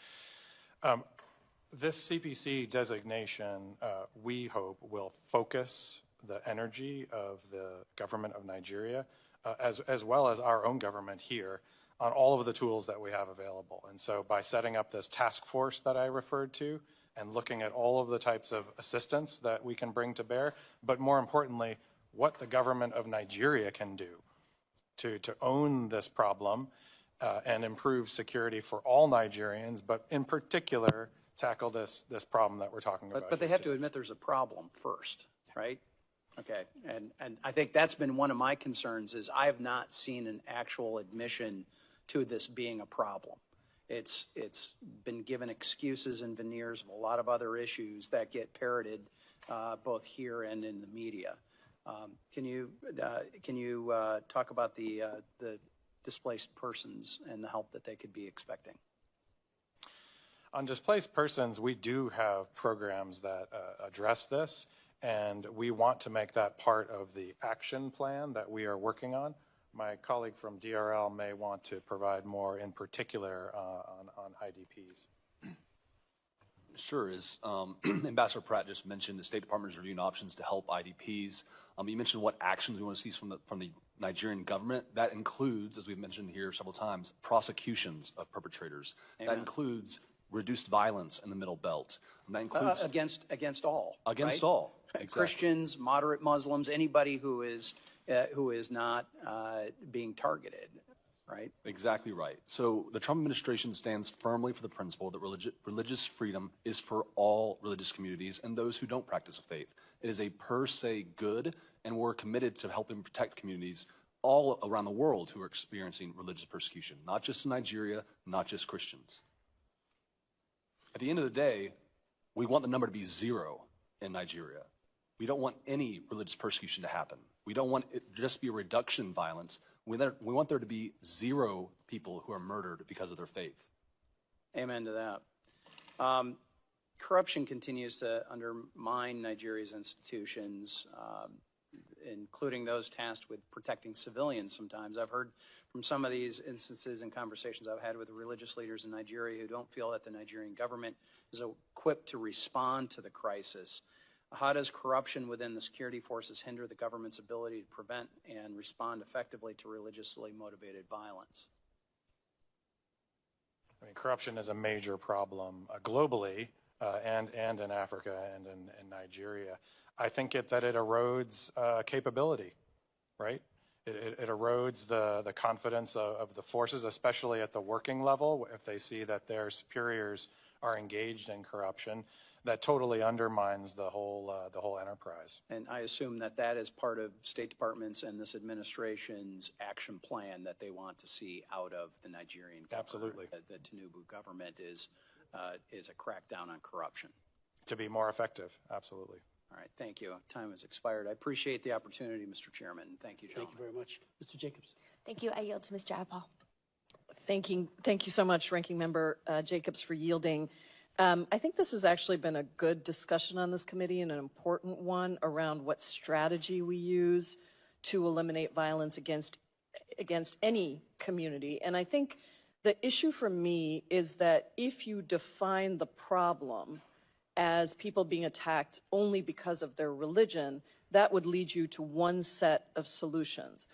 This CPC designation, we hope, will focus the energy of the government of Nigeria, as well as our own government here, on all of the tools that we have available. And so by setting up this task force that I referred to and looking at all of the types of assistance that we can bring to bear, but more importantly, what the government of Nigeria can do to own this problem and improve security for all Nigerians, but in particular, tackle this problem that we're talking about. But they have to admit there's a problem first, right? Okay, and I think that's been one of my concerns is I have not seen an actual admission to this being a problem. It's been given excuses and veneers of a lot of other issues that get parroted both here and in the media. Can you talk about the displaced persons and the help that they could be expecting? On displaced persons, we do have programs that address this, and we want to make that part of the action plan that we are working on. My colleague from DRL may want to provide more in particular on IDPs. Sure. As Ambassador Pratt just mentioned, the State Department is reviewing options to help IDPs. You mentioned what actions we want to see from the Nigerian government. That includes, as we've mentioned here several times, prosecutions of perpetrators. Amen. That includes reduced violence in the Middle Belt. And that includes against all. Against right? all. Exactly. Christians, moderate Muslims, anybody who is not being targeted. Right? Exactly right. So the Trump administration stands firmly for the principle that religious freedom is for all religious communities and those who don't practice a faith. It is a per se good, and we're committed to helping protect communities all around the world who are experiencing religious persecution, not just in Nigeria, not just Christians. At the end of the day, We want the number to be 0 in Nigeria. We don't want any religious persecution to happen. We don't want it to just be a reduction in violence. We want there to be 0 people who are murdered because of their faith. Amen to that. Corruption continues to undermine Nigeria's institutions, including those tasked with protecting civilians sometimes. I've heard from some of these instances and conversations I've had with religious leaders in Nigeria who don't feel that the Nigerian government is equipped to respond to the crisis. How does corruption within the security forces hinder the government's ability to prevent and respond effectively to religiously motivated violence? I mean, corruption is a major problem globally and in Africa and in Nigeria. I think that it erodes capability, right? It erodes the confidence of the forces, especially at the working level, if they see that their superiors are engaged in corruption. That totally undermines the whole enterprise. And I assume that that is part of State Department's and this administration's action plan that they want to see out of the Nigerian government. Absolutely. The Tinubu government is a crackdown on corruption. To be more effective, absolutely. All right, thank you. Time has expired. I appreciate the opportunity, Mr. Chairman. Thank you, gentlemen. Thank you very much. Mr. Jacobs. Thank you. I yield to Ms. Jayapal. Thank you so much, Ranking Member Jacobs, for yielding. I think this has actually been a good discussion on this committee and an important one around what strategy we use to eliminate violence against any community. And I think the issue for me is that if you define the problem as people being attacked only because of their religion, that would lead you to one set of solutions.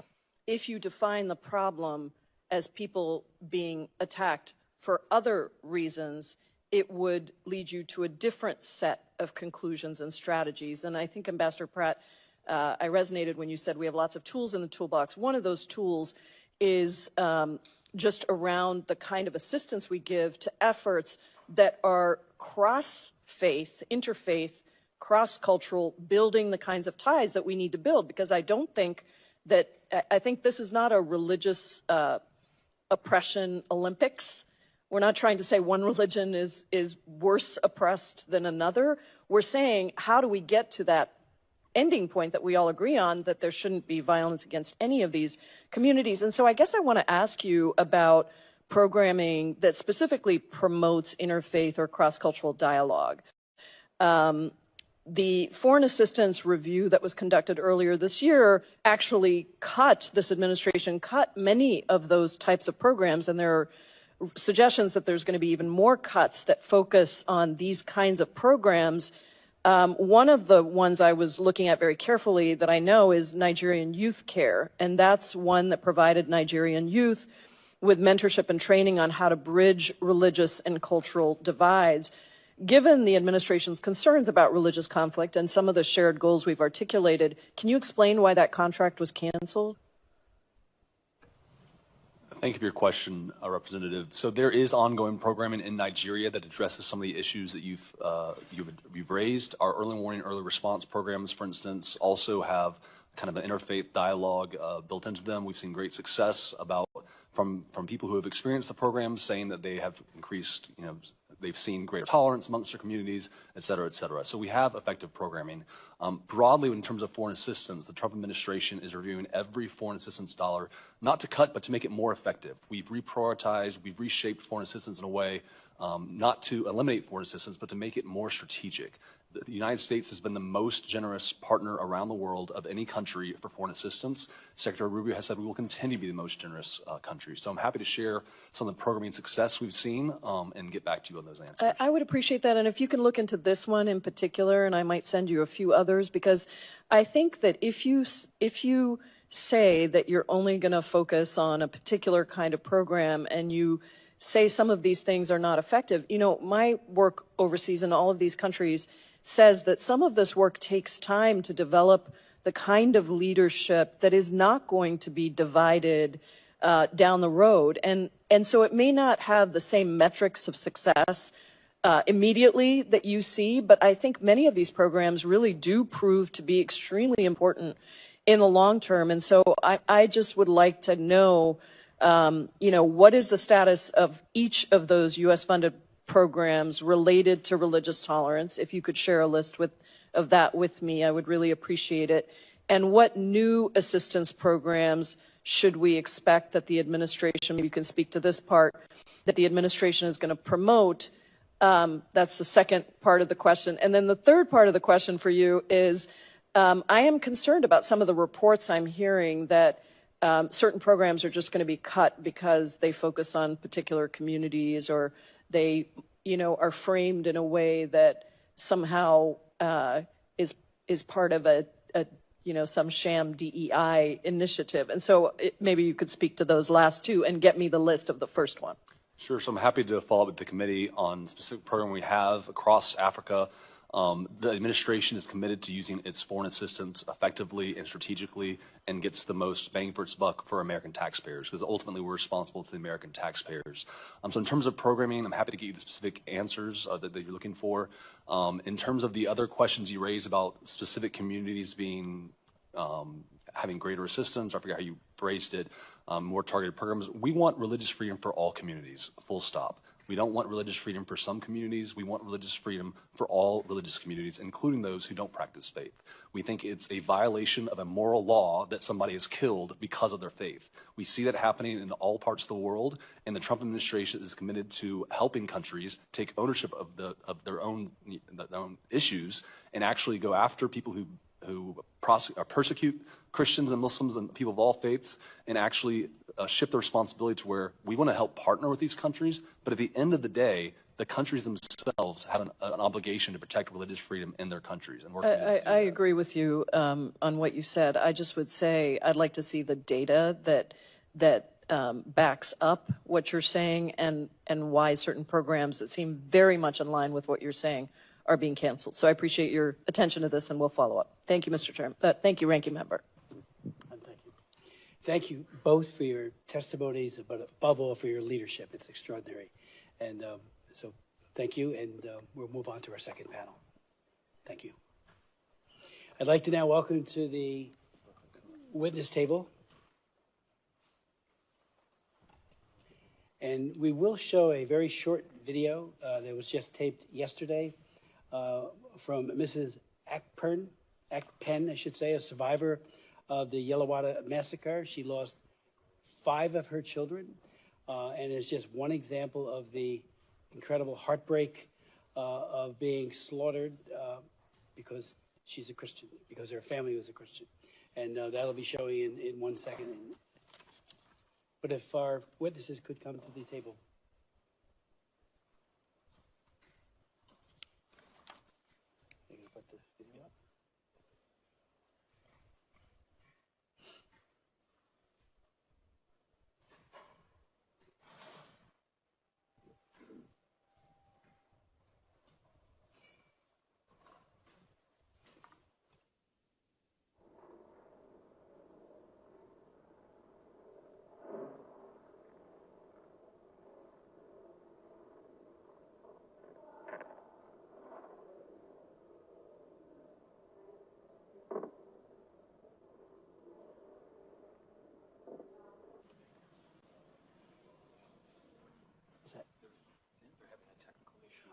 If you define the problem as people being attacked for other reasons, it would lead you to a different set of conclusions and strategies. And I think, Ambassador Pratt, I resonated when you said we have lots of tools in the toolbox. One of those tools is just around the kind of assistance we give to efforts that are cross-faith, interfaith, cross-cultural, building the kinds of ties that we need to build. Because I think this is not a religious oppression Olympics. We're not trying to say one religion is worse oppressed than another. We're saying, how do we get to that ending point that we all agree on, that there shouldn't be violence against any of these communities? And so I guess I want to ask you about programming that specifically promotes interfaith or cross-cultural dialogue. The foreign assistance review that was conducted earlier this year actually this administration cut many of those types of programs, and there are suggestions that there's going to be even more cuts that focus on these kinds of programs. One of the ones I was looking at very carefully that I know is Nigerian Youth Care, and that's one that provided Nigerian youth with mentorship and training on how to bridge religious and cultural divides. Given the administration's concerns about religious conflict and some of the shared goals we've articulated, can you explain why that contract was canceled? Thank you for your question, Representative. So there is ongoing programming in Nigeria that addresses some of the issues that you've raised. Our early warning, early response programs, for instance, also have kind of an interfaith dialogue built into them. We've seen great success from people who have experienced the program, saying that they have increased, they've seen greater tolerance amongst their communities, et cetera, et cetera. So we have effective programming. Broadly, in terms of foreign assistance, the Trump administration is reviewing every foreign assistance dollar, not to cut, but to make it more effective. We've reprioritized, we've reshaped foreign assistance in a way not to eliminate foreign assistance, but to make it more strategic. The United States has been the most generous partner around the world of any country for foreign assistance. Secretary Rubio has said we will continue to be the most generous country. So I'm happy to share some of the programming success we've seen and get back to you on those answers. I would appreciate that. And if you can look into this one in particular, and I might send you a few others, because I think that if you say that you're only going to focus on a particular kind of program and you say some of these things are not effective, my work overseas in all of these countries says that some of this work takes time to develop the kind of leadership that is not going to be divided down the road. And so it may not have the same metrics of success immediately that you see, but I think many of these programs really do prove to be extremely important in the long term. And so I just would like to know, what is the status of each of those U.S. funded programs related to religious tolerance. If you could share a list of that with me, I would really appreciate it. And what new assistance programs should we expect that the administration, maybe you can speak to this part, that the administration is going to promote? That's the second part of the question. And then the third part of the question for you is, I am concerned about some of the reports I'm hearing that certain programs are just going to be cut because they focus on particular communities, or they, are framed in a way that somehow is part of a some sham DEI initiative. And so maybe you could speak to those last two and get me the list of the first one. Sure. So I'm happy to follow up with the committee on specific program we have across Africa. The administration is committed to using its foreign assistance effectively and strategically, and gets the most bang for its buck for American taxpayers, because ultimately we're responsible to the American taxpayers. So in terms of programming, I'm happy to get you the specific answers that you're looking for. In terms of the other questions you raised about specific communities being having greater assistance, I forget how you phrased it, more targeted programs. We want religious freedom for all communities, full stop. We don't want religious freedom for some communities. We want religious freedom for all religious communities, including those who don't practice faith. We think it's a violation of a moral law that somebody is killed because of their faith. We see that happening in all parts of the world, and the Trump administration is committed to helping countries take ownership of their own issues and actually go after people who persecute Christians and Muslims and people of all faiths, and actually shift the responsibility to where we want to help partner with these countries, but at the end of the day, the countries themselves have an obligation to protect religious freedom in their countries. And I agree with you on what you said. I just would say I'd like to see the data that backs up what you're saying, and why certain programs that seem very much in line with what you're saying are being canceled. So I appreciate your attention to this, and we'll follow up. Thank you, Mr. Chairman. Thank you, Ranking Member. Thank you. Thank you both for your testimonies, but above all for your leadership. It's extraordinary. And so thank you, and we'll move on to our second panel. Thank you. I'd like to now welcome to the witness table. And we will show a very short video that was just taped yesterday from Mrs. Akpen, I should say, a survivor of the Yellowwater massacre. She lost 5 of her children, and it's just one example of the incredible heartbreak of being slaughtered because she's a Christian, because her family was a Christian. And that'll be showing in 1 second. But if our witnesses could come to the table. Put the video up.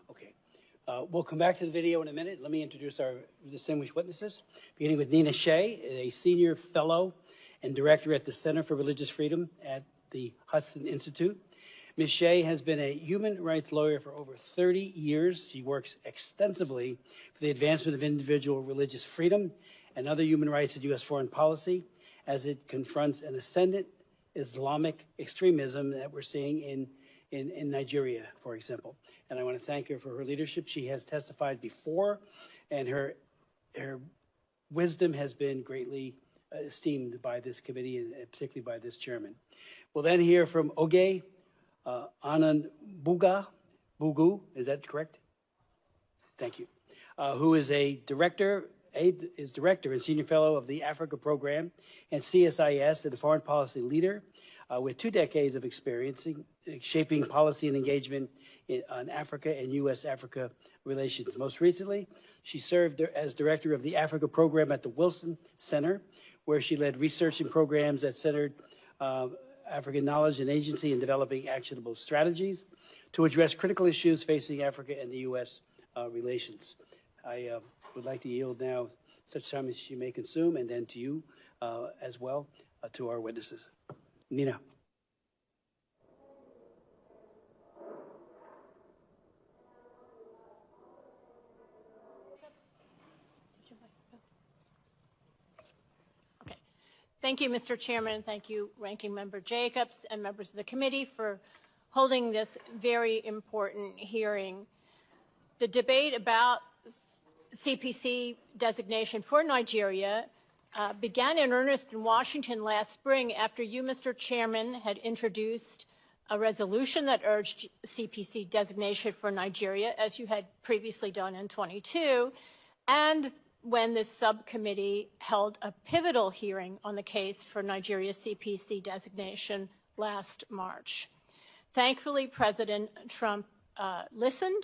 Okay. We'll come back to the video in a minute. Let me introduce our distinguished witnesses, beginning with Nina Shea, a senior fellow and director at the Center for Religious Freedom at the Hudson Institute. Ms. Shea has been a human rights lawyer for over 30 years. She works extensively for the advancement of individual religious freedom and other human rights in U.S. foreign policy as it confronts an ascendant Islamic extremism that we're seeing in Nigeria, for example. And I want to thank her for her leadership. She has testified before, and her wisdom has been greatly esteemed by this committee, and particularly by this chairman. We'll then hear from Oge Bugu, is that correct? Thank you. Who is director and senior fellow of the Africa Program and CSIS, and a foreign policy leader with 2 decades of experience shaping policy and engagement on Africa and U.S.-Africa relations. Most recently, she served as director of the Africa Program at the Wilson Center, where she led research and programs that centered African knowledge and agency in developing actionable strategies to address critical issues facing Africa and the U.S. Relations. I would like to yield now such time as you may consume, and then to you as well, to our witnesses. Nina. Thank you, Mr. Chairman. Thank you, Ranking Member Jacobs and members of the committee for holding this very important hearing. The debate about CPC designation for Nigeria began in earnest in Washington last spring after you, Mr. Chairman, had introduced a resolution that urged CPC designation for Nigeria, as you had previously done in 22, and when this subcommittee held a pivotal hearing on the case for Nigeria's CPC designation last March. Thankfully, President Trump listened,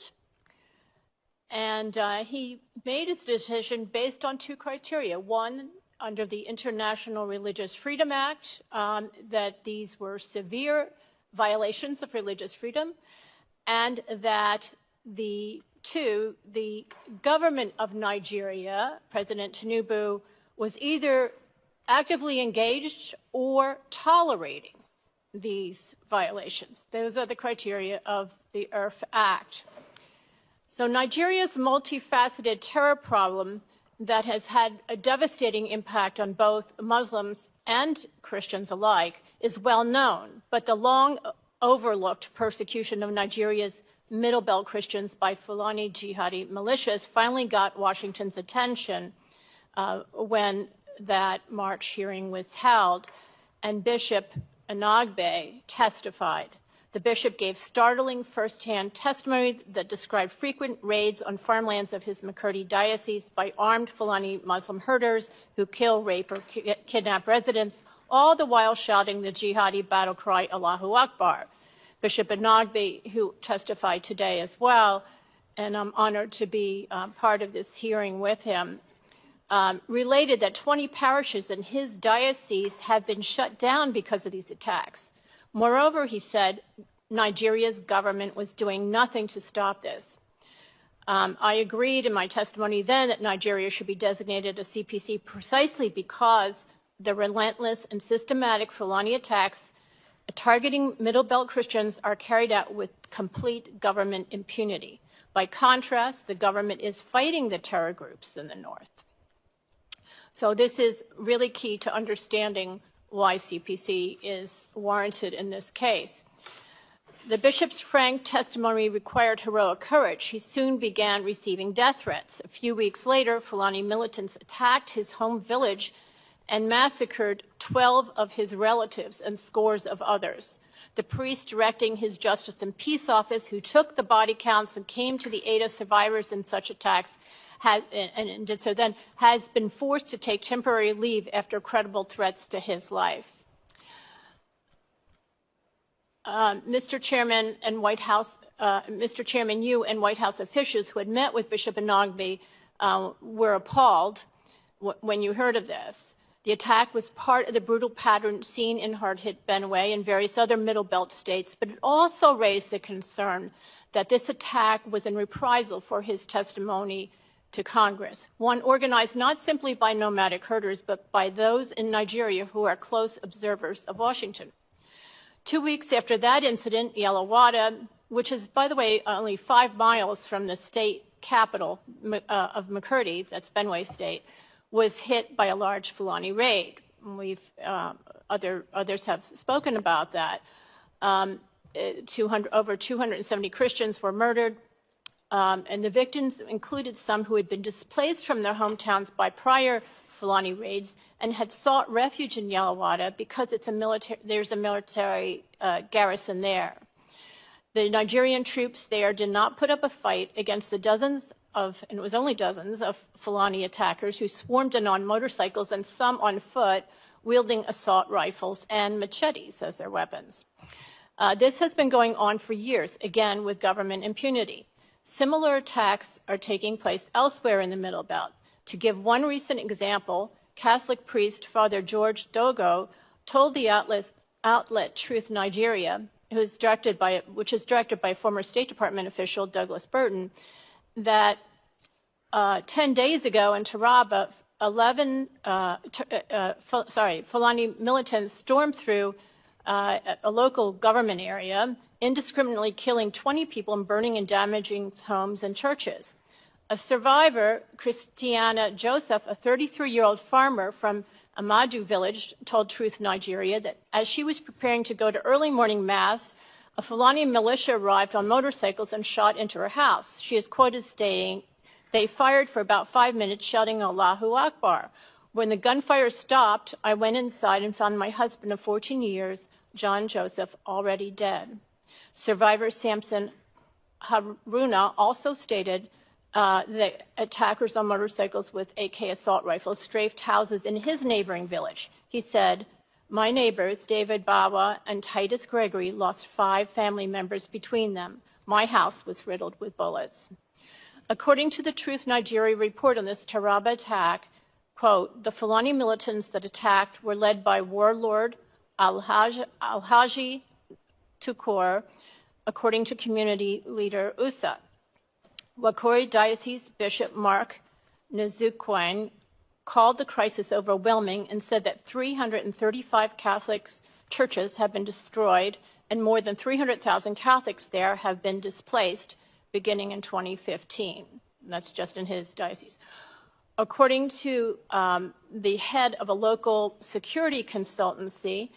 and he made his decision based on two criteria. One, under the International Religious Freedom Act, that these were severe violations of religious freedom, and that the government of Nigeria, President Tinubu, was either actively engaged or tolerating these violations. Those are the criteria of the IRF Act. So Nigeria's multifaceted terror problem that has had a devastating impact on both Muslims and Christians alike is well known, but the long overlooked persecution of Nigeria's Middle Belt Christians by Fulani jihadi militias finally got Washington's attention when that March hearing was held, and Bishop Anagbe testified. The bishop gave startling firsthand testimony that described frequent raids on farmlands of his Makurdi diocese by armed Fulani Muslim herders who kill, rape, or kidnap residents, all the while shouting the jihadi battle cry, Allahu Akbar. Bishop Anagbe, who testified today as well, and I'm honored to be part of this hearing with him, related that 20 parishes in his diocese have been shut down because of these attacks. Moreover, he said, Nigeria's government was doing nothing to stop this. I agreed in my testimony then that Nigeria should be designated a CPC precisely because the relentless and systematic Fulani attacks targeting Middle Belt Christians are carried out with complete government impunity. By contrast, the government is fighting the terror groups in the north. So this is really key to understanding why CPC is warranted in this case. The bishop's frank testimony required heroic courage. He soon began receiving death threats. A few weeks later, Fulani militants attacked his home village and massacred 12 of his relatives and scores of others. The priest directing his Justice and Peace Office, who took the body counts and came to the aid of survivors in such attacks, has been forced to take temporary leave after credible threats to his life. Mr. Chairman and White House, Mr. Chairman, you and White House officials who had met with Bishop Anagbe were appalled when you heard of this. The attack was part of the brutal pattern seen in hard-hit Benue and various other Middle Belt states, but it also raised the concern that this attack was in reprisal for his testimony to Congress, one organized not simply by nomadic herders, but by those in Nigeria who are close observers of Washington. 2 weeks after that incident, Yalawada, which is, by the way, only 5 miles from the state capital of Makurdi, that's Benue State, was hit by a large Fulani raid. Others have spoken about that. Over 270 Christians were murdered, and the victims included some who had been displaced from their hometowns by prior Fulani raids and had sought refuge in Yalawada because there's a military garrison there. The Nigerian troops there did not put up a fight against the dozens of, and it was only dozens, of Fulani attackers who swarmed in on motorcycles and some on foot, wielding assault rifles and machetes as their weapons. This has been going on for years, again with government impunity. Similar attacks are taking place elsewhere in the Middle Belt. To give one recent example, Catholic priest Father George Dogo told the outlet outlet Truth Nigeria, which is directed by former State Department official Douglas Burton, that 10 days ago in Taraba, Fulani militants stormed through a local government area, indiscriminately killing 20 people and burning and damaging homes and churches. A survivor, Christiana Joseph, a 33-year-old farmer from Amadu village, told Truth Nigeria that as she was preparing to go to early morning mass, a Fulani militia arrived on motorcycles and shot into her house. She is quoted stating, "They fired for about 5 minutes, shouting Allahu Akbar. When the gunfire stopped, I went inside and found my husband of 14 years, John Joseph, already dead." Survivor Samson Haruna also stated that attackers on motorcycles with AK assault rifles strafed houses in his neighboring village. He said, "My neighbors, David Bawa and Titus Gregory, lost 5 family members between them. My house was riddled with bullets." According to the Truth Nigeria report on this Taraba attack, quote, "The Fulani militants that attacked were led by warlord Alhaji Tukur, according to community leader Usa. Wakori Diocese Bishop Mark Nzukwen called the crisis overwhelming and said that 335 Catholic churches have been destroyed and more than 300,000 Catholics there have been displaced beginning in 2015. That's just in his diocese. According to the head of a local security consultancy,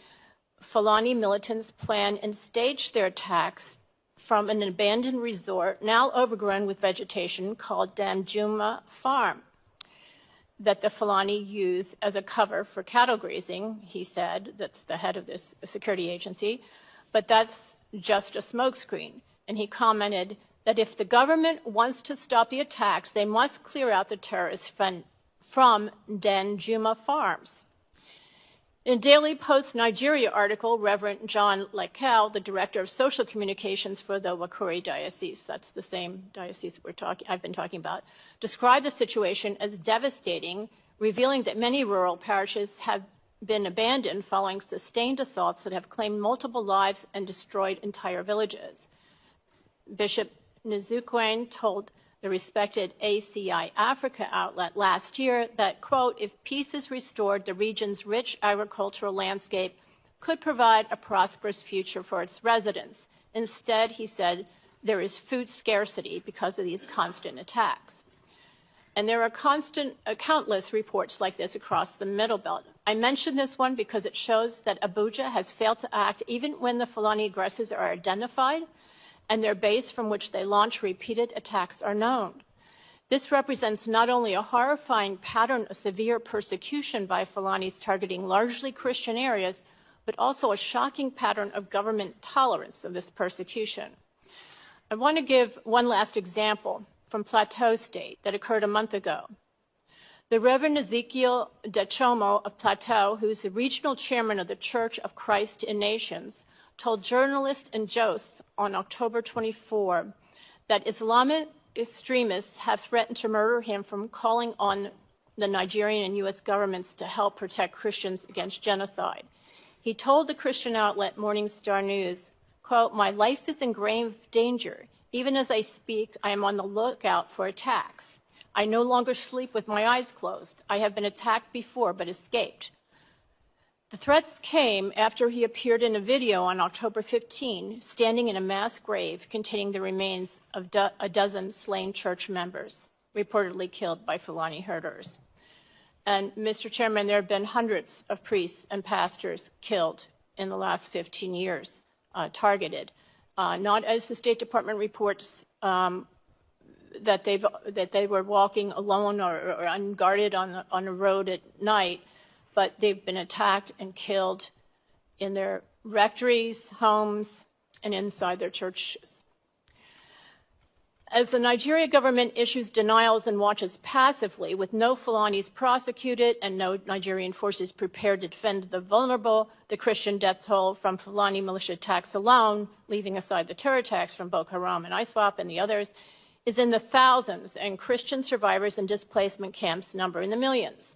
Fulani militants plan and stage their attacks from an abandoned resort, now overgrown with vegetation, called Danjuma Farm, that the Fulani use as a cover for cattle grazing, he said. That's the head of this security agency. But that's just a smokescreen. And he commented that if the government wants to stop the attacks, they must clear out the terrorists from Danjuma Farms. In a Daily Post Nigeria article, Reverend John Lekel, the director of social communications for the Wakori Diocese, that's the same diocese I've been talking about, described the situation as devastating, revealing that many rural parishes have been abandoned following sustained assaults that have claimed multiple lives and destroyed entire villages. Bishop Nzukwen told the respected ACI Africa outlet last year that, quote, "If peace is restored, the region's rich agricultural landscape could provide a prosperous future for its residents. Instead," he said, "there is food scarcity because of these constant attacks." And there are countless reports like this across the Middle Belt. I mention this one because it shows that Abuja has failed to act even when the Fulani aggressors are identified and their base from which they launch repeated attacks are known. This represents not only a horrifying pattern of severe persecution by Fulanis targeting largely Christian areas, but also a shocking pattern of government tolerance of this persecution. I want to give one last example from Plateau State that occurred a month ago. The Reverend Ezekiel Dechomo of Plateau, who is the regional chairman of the Church of Christ in Nations, told journalist and Jos on October 24 that Islamic extremists have threatened to murder him from calling on the Nigerian and U.S. governments to help protect Christians against genocide. He told the Christian outlet Morning Star News, quote, "My life is in grave danger. Even as I speak, I am on the lookout for attacks. I no longer sleep with my eyes closed. I have been attacked before but escaped." The threats came after he appeared in a video on October 15, standing in a mass grave containing the remains of a dozen slain church members, reportedly killed by Fulani herders. And, Mr. Chairman, there have been hundreds of priests and pastors killed in the last 15 years, targeted, not as the State Department reports that they were walking alone or unguarded on a road at night, but they've been attacked and killed in their rectories, homes, and inside their churches. As the Nigeria government issues denials and watches passively, with no Fulanis prosecuted and no Nigerian forces prepared to defend the vulnerable, the Christian death toll from Fulani militia attacks alone, leaving aside the terror attacks from Boko Haram and ISWAP and the others, is in the thousands, and Christian survivors in displacement camps number in the millions.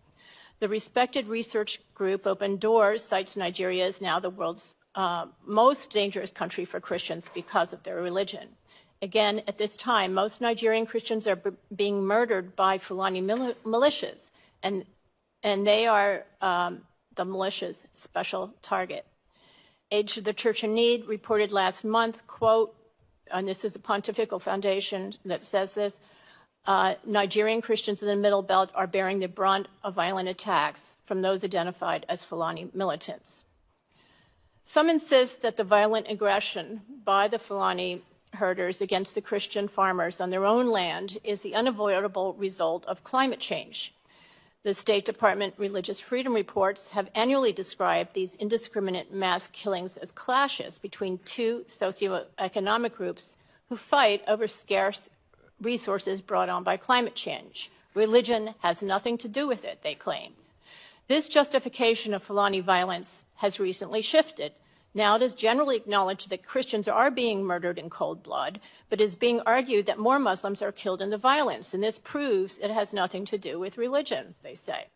The respected research group Open Doors cites Nigeria as now the world's most dangerous country for Christians because of their religion. Again, at this time, most Nigerian Christians are being murdered by Fulani militias, and they are the militia's special target. Aid to the Church in Need reported last month, quote, and this is a Pontifical Foundation that says this, Nigerian Christians in the Middle Belt are bearing the brunt of violent attacks from those identified as Fulani militants. Some insist that the violent aggression by the Fulani herders against the Christian farmers on their own land is the unavoidable result of climate change. The State Department Religious Freedom Reports have annually described these indiscriminate mass killings as clashes between two socioeconomic groups who fight over scarce resources brought on by climate change. Religion has nothing to do with it, they claim. This justification of Fulani violence has recently shifted. Now it is generally acknowledged that Christians are being murdered in cold blood, but it is being argued that more Muslims are killed in the violence, and this proves it has nothing to do with religion, they say.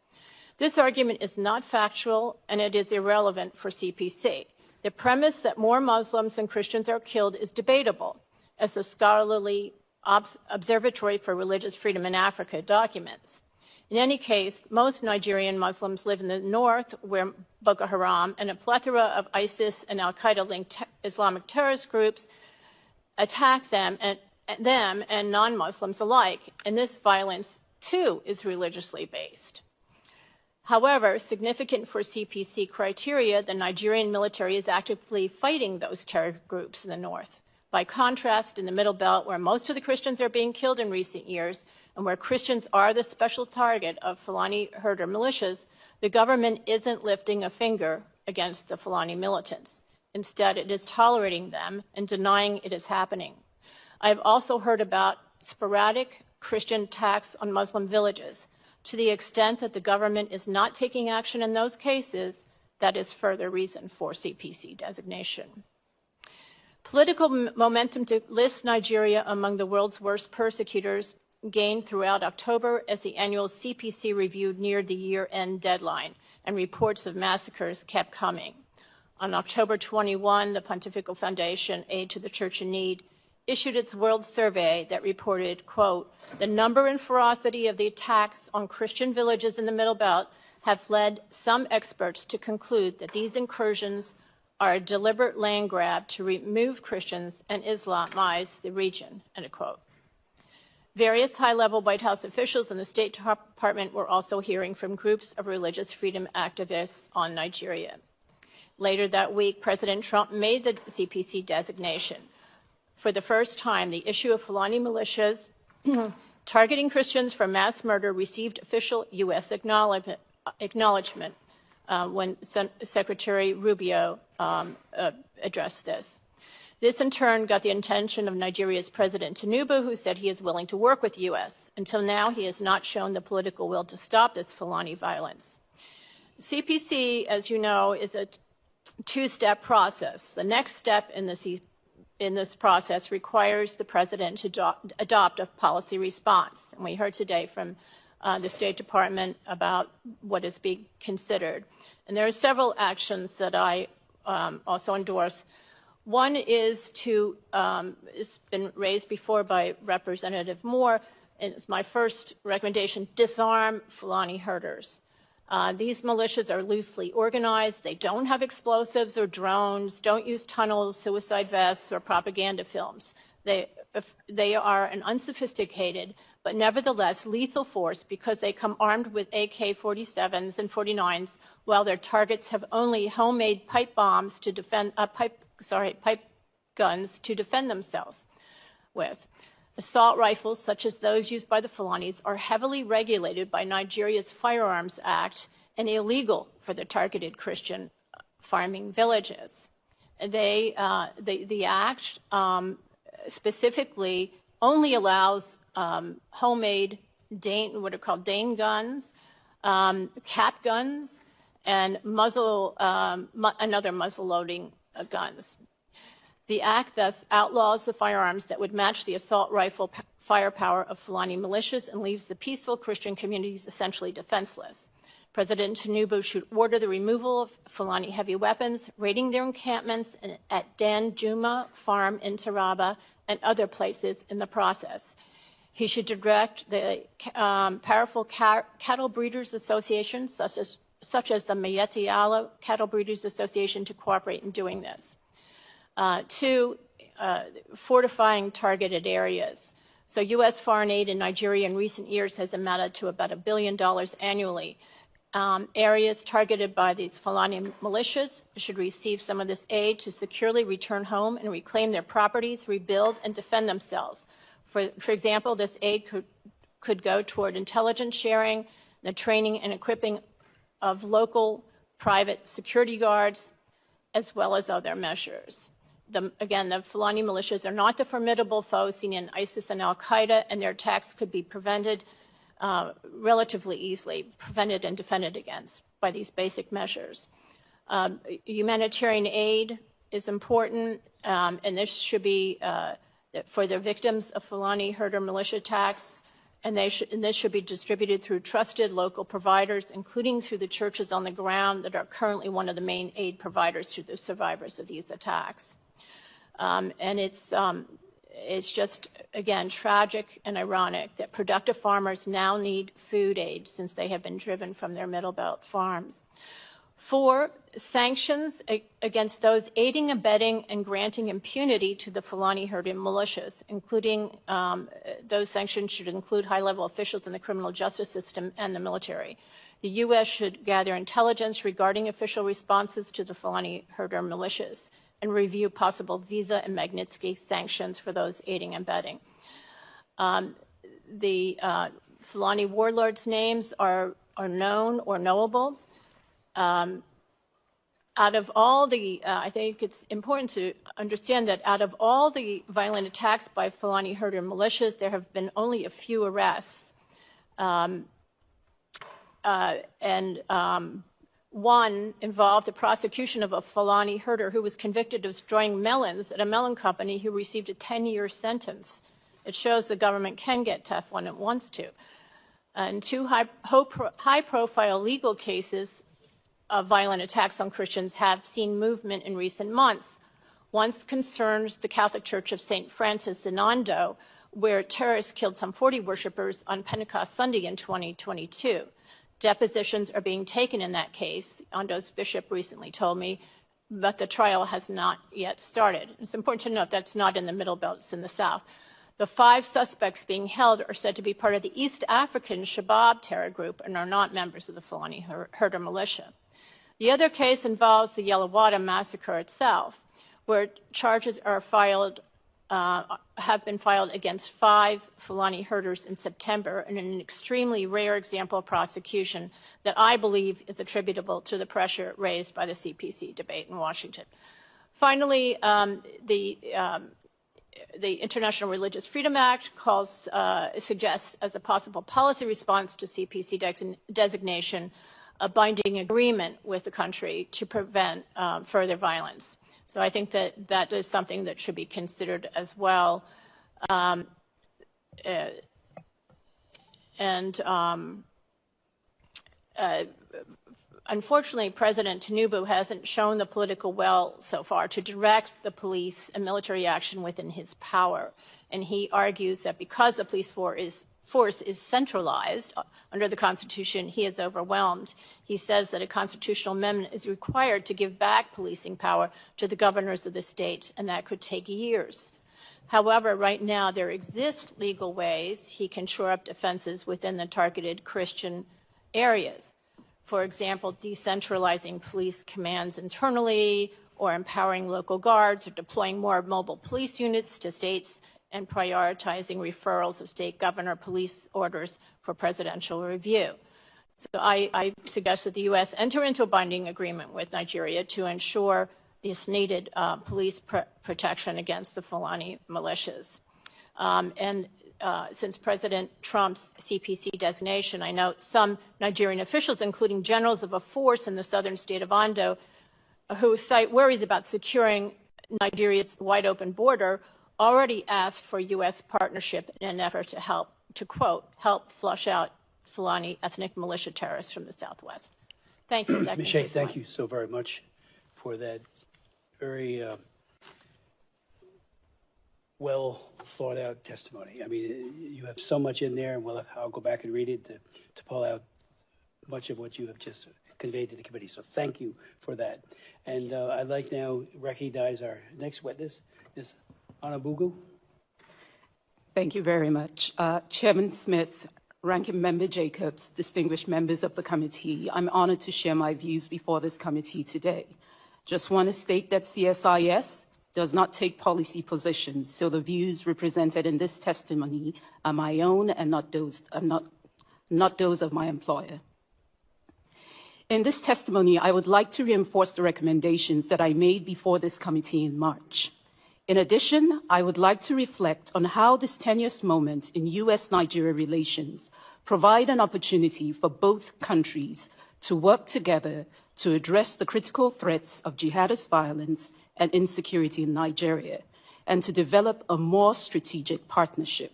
This argument is not factual, and it is irrelevant for CPC. The premise that more Muslims than Christians are killed is debatable, as the scholarly Observatory for Religious Freedom in Africa documents. In any case, most Nigerian Muslims live in the north, where Boko Haram and a plethora of ISIS and al-Qaeda-linked Islamic terrorist groups attack them and non-Muslims alike, and this violence, too, is religiously based. However, significant for CPC criteria, the Nigerian military is actively fighting those terror groups in the north. By contrast, in the Middle Belt, where most of the Christians are being killed in recent years, and where Christians are the special target of Fulani herder militias, the government isn't lifting a finger against the Fulani militants. Instead, it is tolerating them and denying it is happening. I have also heard about sporadic Christian attacks on Muslim villages. To the extent that the government is not taking action in those cases, that is further reason for CPC designation. Political momentum to list Nigeria among the world's worst persecutors gained throughout October as the annual CPC review neared the year-end deadline, and reports of massacres kept coming. On October 21, the Pontifical Foundation, Aid to the Church in Need, issued its World Survey that reported, quote, the number and ferocity of the attacks on Christian villages in the Middle Belt have led some experts to conclude that these incursions are a deliberate land grab to remove Christians and Islamize the region, end quote. Various high-level White House officials in the State Department were also hearing from groups of religious freedom activists on Nigeria. Later that week, President Trump made the CPC designation. For the first time, the issue of Fulani militias targeting Christians for mass murder received official U.S. acknowledgement when Secretary Rubio addressed this. This, in turn, got the attention of Nigeria's President Tinubu, who said he is willing to work with the U.S. Until now, he has not shown the political will to stop this Fulani violence. CPC, as you know, is a two-step process. The next step in this process requires the President to adopt a policy response. And we heard today from the State Department about what is being considered. And there are several actions that I also endorse. One is to, it's been raised before by Representative Moore, and it's my first recommendation, disarm Fulani herders. These militias are loosely organized. They don't have explosives or drones, don't use tunnels, suicide vests, or propaganda films. They are an unsophisticated, but nevertheless lethal force because they come armed with AK-47s and 49s, while their targets have only homemade pipe bombs to defend, pipe guns to defend themselves with. Assault rifles, such as those used by the Fulanis, are heavily regulated by Nigeria's Firearms Act and illegal for the targeted Christian farming villages. The act specifically only allows homemade what are called Dane guns, cap guns, and another muzzle-loading guns. The act thus outlaws the firearms that would match the assault rifle firepower of Fulani militias and leaves the peaceful Christian communities essentially defenseless. President Tinubu should order the removal of Fulani heavy weapons, raiding their encampments at Dan Juma Farm in Taraba and other places in the process. He should direct the powerful cattle breeders associations, such as the Mayeti Allah Cattle Breeders Association, to cooperate in doing this. Two, fortifying targeted areas. So U.S. foreign aid in Nigeria in recent years has amounted to about $1 billion annually. Areas targeted by these Fulani militias should receive some of this aid to securely return home and reclaim their properties, rebuild, and defend themselves. For example, this aid could go toward intelligence sharing, the training and equipping of local private security guards, as well as other measures. Again, the Fulani militias are not the formidable foes seen in ISIS and Al-Qaeda, and their attacks could be prevented relatively easily, prevented and defended against by these basic measures. Humanitarian aid is important, and this should be for the victims of Fulani herder militia attacks, and this should be distributed through trusted local providers, including through the churches on the ground that are currently one of the main aid providers to the survivors of these attacks. And it's just, again, tragic and ironic that productive farmers now need food aid since they have been driven from their Middle Belt farms. 4, sanctions against those aiding, abetting, and granting impunity to the Fulani herding militias, including those sanctions should include high-level officials in the criminal justice system and the military. The U.S. should gather intelligence regarding official responses to the Fulani herder militias and review possible visa and Magnitsky sanctions for those aiding and abetting. The Fulani warlords' names are known or knowable. Out of all the, I think it's important to understand that out of all the violent attacks by Fulani herder militias, there have been only a few arrests. One involved the prosecution of a Fulani herder who was convicted of destroying melons at a melon company who received a 10-year sentence. It shows the government can get tough when it wants to. And 2 high-profile legal cases of violent attacks on Christians have seen movement in recent months. One concerns the Catholic Church of St. Francis in Ondo, where terrorists killed some 40 worshipers on Pentecost Sunday in 2022. Depositions are being taken in that case, Ondo's bishop recently told me, but the trial has not yet started. It's important to note that's not in the Middle Belt, it's in the South. The 5 suspects being held are said to be part of the East African Shabab terror group and are not members of the Fulani herder militia. The other case involves the Yelawada massacre itself, where charges are have been filed against 5 Fulani herders in September, in an extremely rare example of prosecution that I believe is attributable to the pressure raised by the CPC debate in Washington. Finally, the International Religious Freedom Act suggests as a possible policy response to CPC designation a binding agreement with the country to prevent further violence. So I think that that is something that should be considered as well. Unfortunately, President Tinubu hasn't shown the political will so far to direct the police and military action within his power. And he argues that because the police force is centralized under the Constitution, he is overwhelmed. He says that a constitutional amendment is required to give back policing power to the governors of the states, and that could take years. However, right now there exist legal ways he can shore up defenses within the targeted Christian areas. For example, decentralizing police commands internally, or empowering local guards, or deploying more mobile police units to states, and prioritizing referrals of state governor police orders for presidential review. So I suggest that the U.S. enter into a binding agreement with Nigeria to ensure this needed police protection against the Fulani militias. Since President Trump's CPC designation, I note some Nigerian officials, including generals of a force in the southern state of Ondo, who cite worries about securing Nigeria's wide open border, already asked for U.S. partnership in an effort to help, to quote, help flush out Fulani ethnic militia terrorists from the Southwest. Thank you. Ms. Shea, thank you so very much for that very well thought out testimony. I mean, you have so much in there, and I'll go back and read it to pull out much of what you have just conveyed to the committee. So thank you for that. And I'd like now recognize our next witness, Ms. Anabugu. Thank you very much. Chairman Smith, Ranking Member Jacobs, distinguished members of the committee, I'm honored to share my views before this committee today. Just want to state that CSIS does not take policy positions, so the views represented in this testimony are my own and not those of my employer. In this testimony, I would like to reinforce the recommendations that I made before this committee in March. In addition, I would like to reflect on how this tenuous moment in U.S.-Nigeria relations provide an opportunity for both countries to work together to address the critical threats of jihadist violence and insecurity in Nigeria, and to develop a more strategic partnership.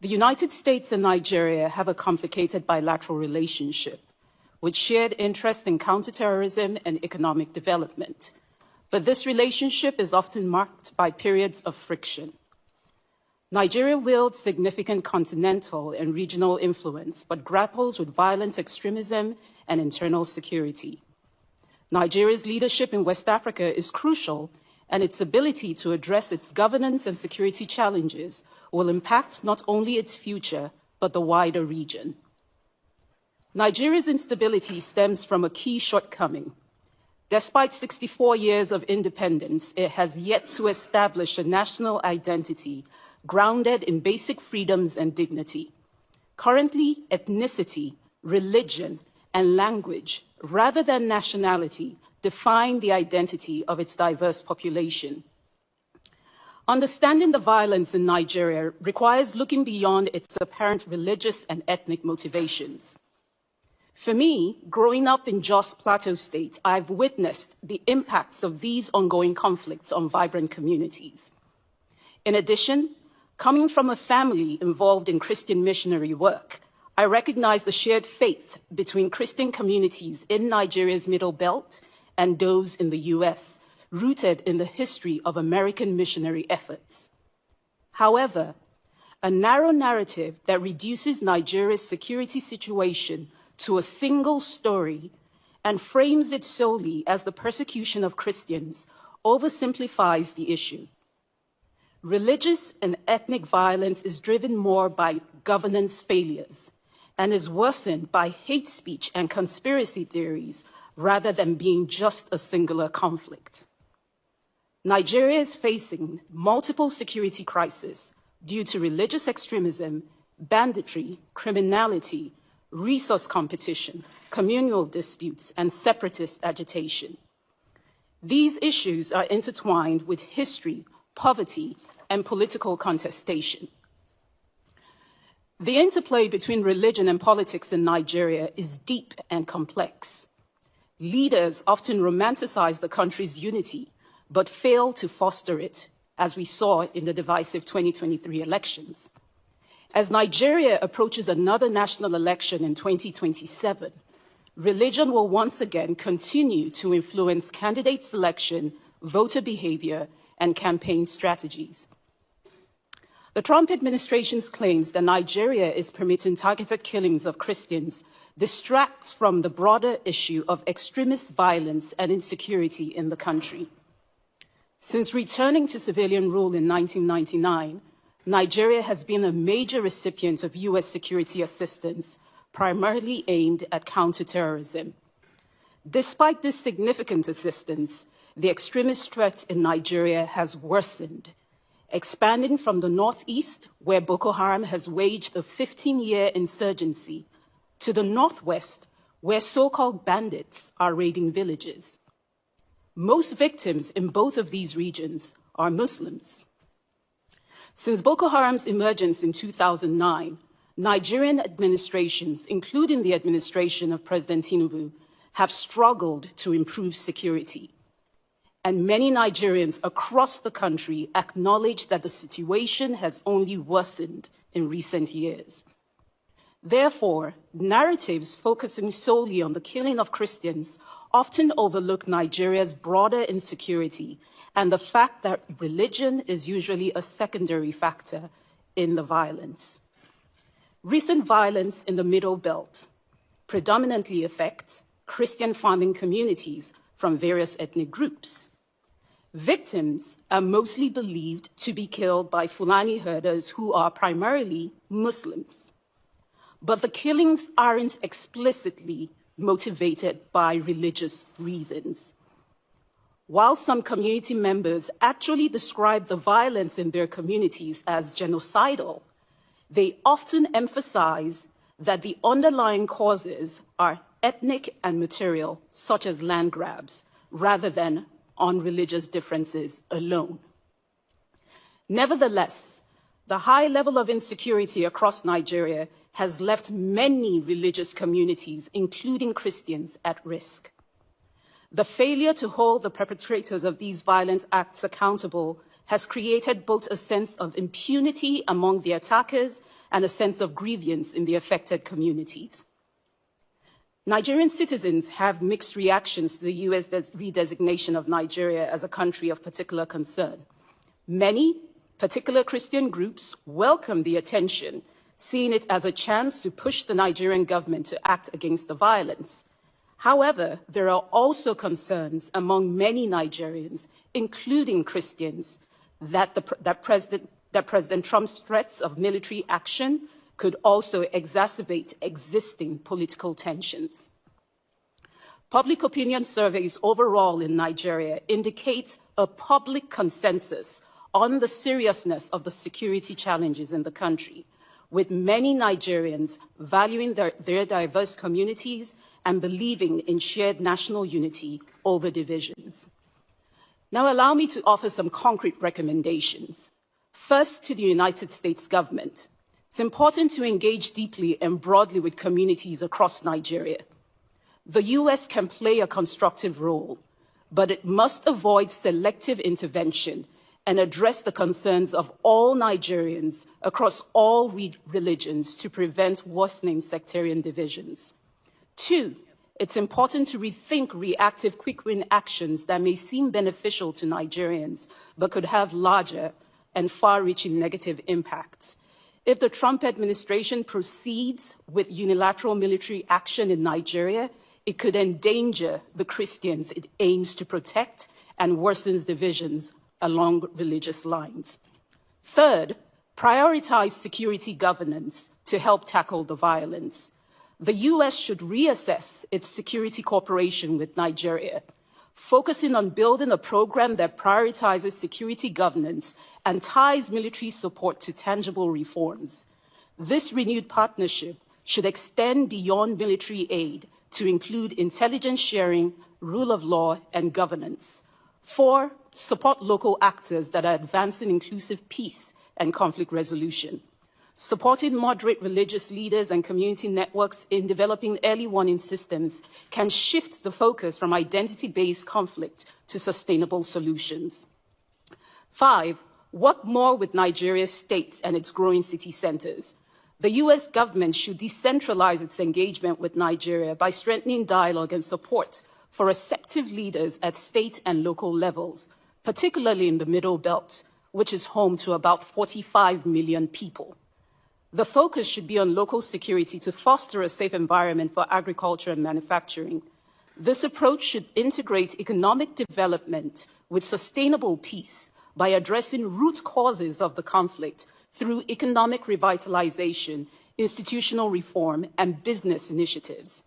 The United States and Nigeria have a complicated bilateral relationship with shared interest in counterterrorism and economic development. But this relationship is often marked by periods of friction. Nigeria wields significant continental and regional influence, but grapples with violent extremism and internal security. Nigeria's leadership in West Africa is crucial, and its ability to address its governance and security challenges will impact not only its future, but the wider region. Nigeria's instability stems from a key shortcoming. Despite 64 years of independence, it has yet to establish a national identity grounded in basic freedoms and dignity. Currently, ethnicity, religion, and language, rather than nationality, define the identity of its diverse population. Understanding the violence in Nigeria requires looking beyond its apparent religious and ethnic motivations. For me, growing up in Jos Plateau State, I've witnessed the impacts of these ongoing conflicts on vibrant communities. In addition, coming from a family involved in Christian missionary work, I recognize the shared faith between Christian communities in Nigeria's Middle Belt and those in the US, rooted in the history of American missionary efforts. However, a narrow narrative that reduces Nigeria's security situation to a single story and frames it solely as the persecution of Christians oversimplifies the issue. Religious and ethnic violence is driven more by governance failures and is worsened by hate speech and conspiracy theories rather than being just a singular conflict. Nigeria is facing multiple security crises due to religious extremism, banditry, criminality, resource competition, communal disputes, and separatist agitation. These issues are intertwined with history, poverty, and political contestation. The interplay between religion and politics in Nigeria is deep and complex. Leaders often romanticize the country's unity, but fail to foster it, as we saw in the divisive 2023 elections. As Nigeria approaches another national election in 2027, religion will once again continue to influence candidate selection, voter behavior, and campaign strategies. The Trump administration's claims that Nigeria is permitting targeted killings of Christians distracts from the broader issue of extremist violence and insecurity in the country. Since returning to civilian rule in 1999, Nigeria has been a major recipient of U.S. security assistance, primarily aimed at counterterrorism. Despite this significant assistance, the extremist threat in Nigeria has worsened, expanding from the northeast, where Boko Haram has waged a 15-year insurgency, to the northwest, where so-called bandits are raiding villages. Most victims in both of these regions are Muslims. Since Boko Haram's emergence in 2009, Nigerian administrations, including the administration of President Tinubu, have struggled to improve security. And many Nigerians across the country acknowledge that the situation has only worsened in recent years. Therefore, narratives focusing solely on the killing of Christians often overlook Nigeria's broader insecurity and the fact that religion is usually a secondary factor in the violence. Recent violence in the Middle Belt predominantly affects Christian farming communities from various ethnic groups. Victims are mostly believed to be killed by Fulani herders who are primarily Muslims. But the killings aren't explicitly motivated by religious reasons. While some community members actually describe the violence in their communities as genocidal, they often emphasize that the underlying causes are ethnic and material, such as land grabs, rather than on religious differences alone. Nevertheless, the high level of insecurity across Nigeria has left many religious communities, including Christians, at risk. The failure to hold the perpetrators of these violent acts accountable has created both a sense of impunity among the attackers and a sense of grievance in the affected communities. Nigerian citizens have mixed reactions to the US redesignation of Nigeria as a country of particular concern. Many particular Christian groups welcome the attention, seeing it as a chance to push the Nigerian government to act against the violence. However, there are also concerns among many Nigerians, including Christians, that President Trump's threats of military action could also exacerbate existing political tensions. Public opinion surveys overall in Nigeria indicate a public consensus on the seriousness of the security challenges in the country, with many Nigerians valuing their diverse communities and believing in shared national unity over divisions. Now allow me to offer some concrete recommendations. First, to the United States government. It's important to engage deeply and broadly with communities across Nigeria. The US can play a constructive role, but it must avoid selective intervention and address the concerns of all Nigerians across all religions to prevent worsening sectarian divisions. Two, it's important to rethink reactive quick-win actions that may seem beneficial to Nigerians, but could have larger and far-reaching negative impacts. If the Trump administration proceeds with unilateral military action in Nigeria, it could endanger the Christians it aims to protect and worsens divisions along religious lines. Third, prioritize security governance to help tackle the violence. The US should reassess its security cooperation with Nigeria, focusing on building a program that prioritizes security governance and ties military support to tangible reforms. This renewed partnership should extend beyond military aid to include intelligence sharing, rule of law, and governance. 4, support local actors that are advancing inclusive peace and conflict resolution. Supporting moderate religious leaders and community networks in developing early warning systems can shift the focus from identity-based conflict to sustainable solutions. 5, work more with Nigeria's states and its growing city centers. The US government should decentralize its engagement with Nigeria by strengthening dialogue and support for receptive leaders at state and local levels, particularly in the Middle Belt, which is home to about 45 million people. The focus should be on local security to foster a safe environment for agriculture and manufacturing. This approach should integrate economic development with sustainable peace by addressing root causes of the conflict through economic revitalization, institutional reform, and business initiatives.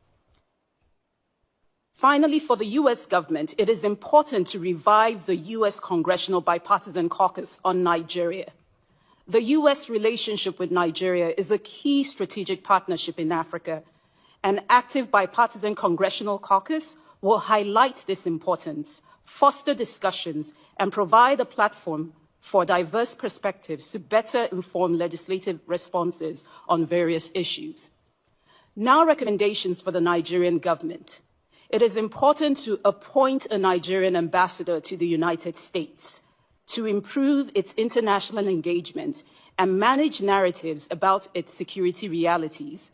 Finally, for the US government, it is important to revive the US Congressional Bipartisan Caucus on Nigeria. The US relationship with Nigeria is a key strategic partnership in Africa. An active bipartisan congressional caucus will highlight this importance, foster discussions, and provide a platform for diverse perspectives to better inform legislative responses on various issues. Now, recommendations for the Nigerian government. It is important to appoint a Nigerian ambassador to the United States to improve its international engagement and manage narratives about its security realities.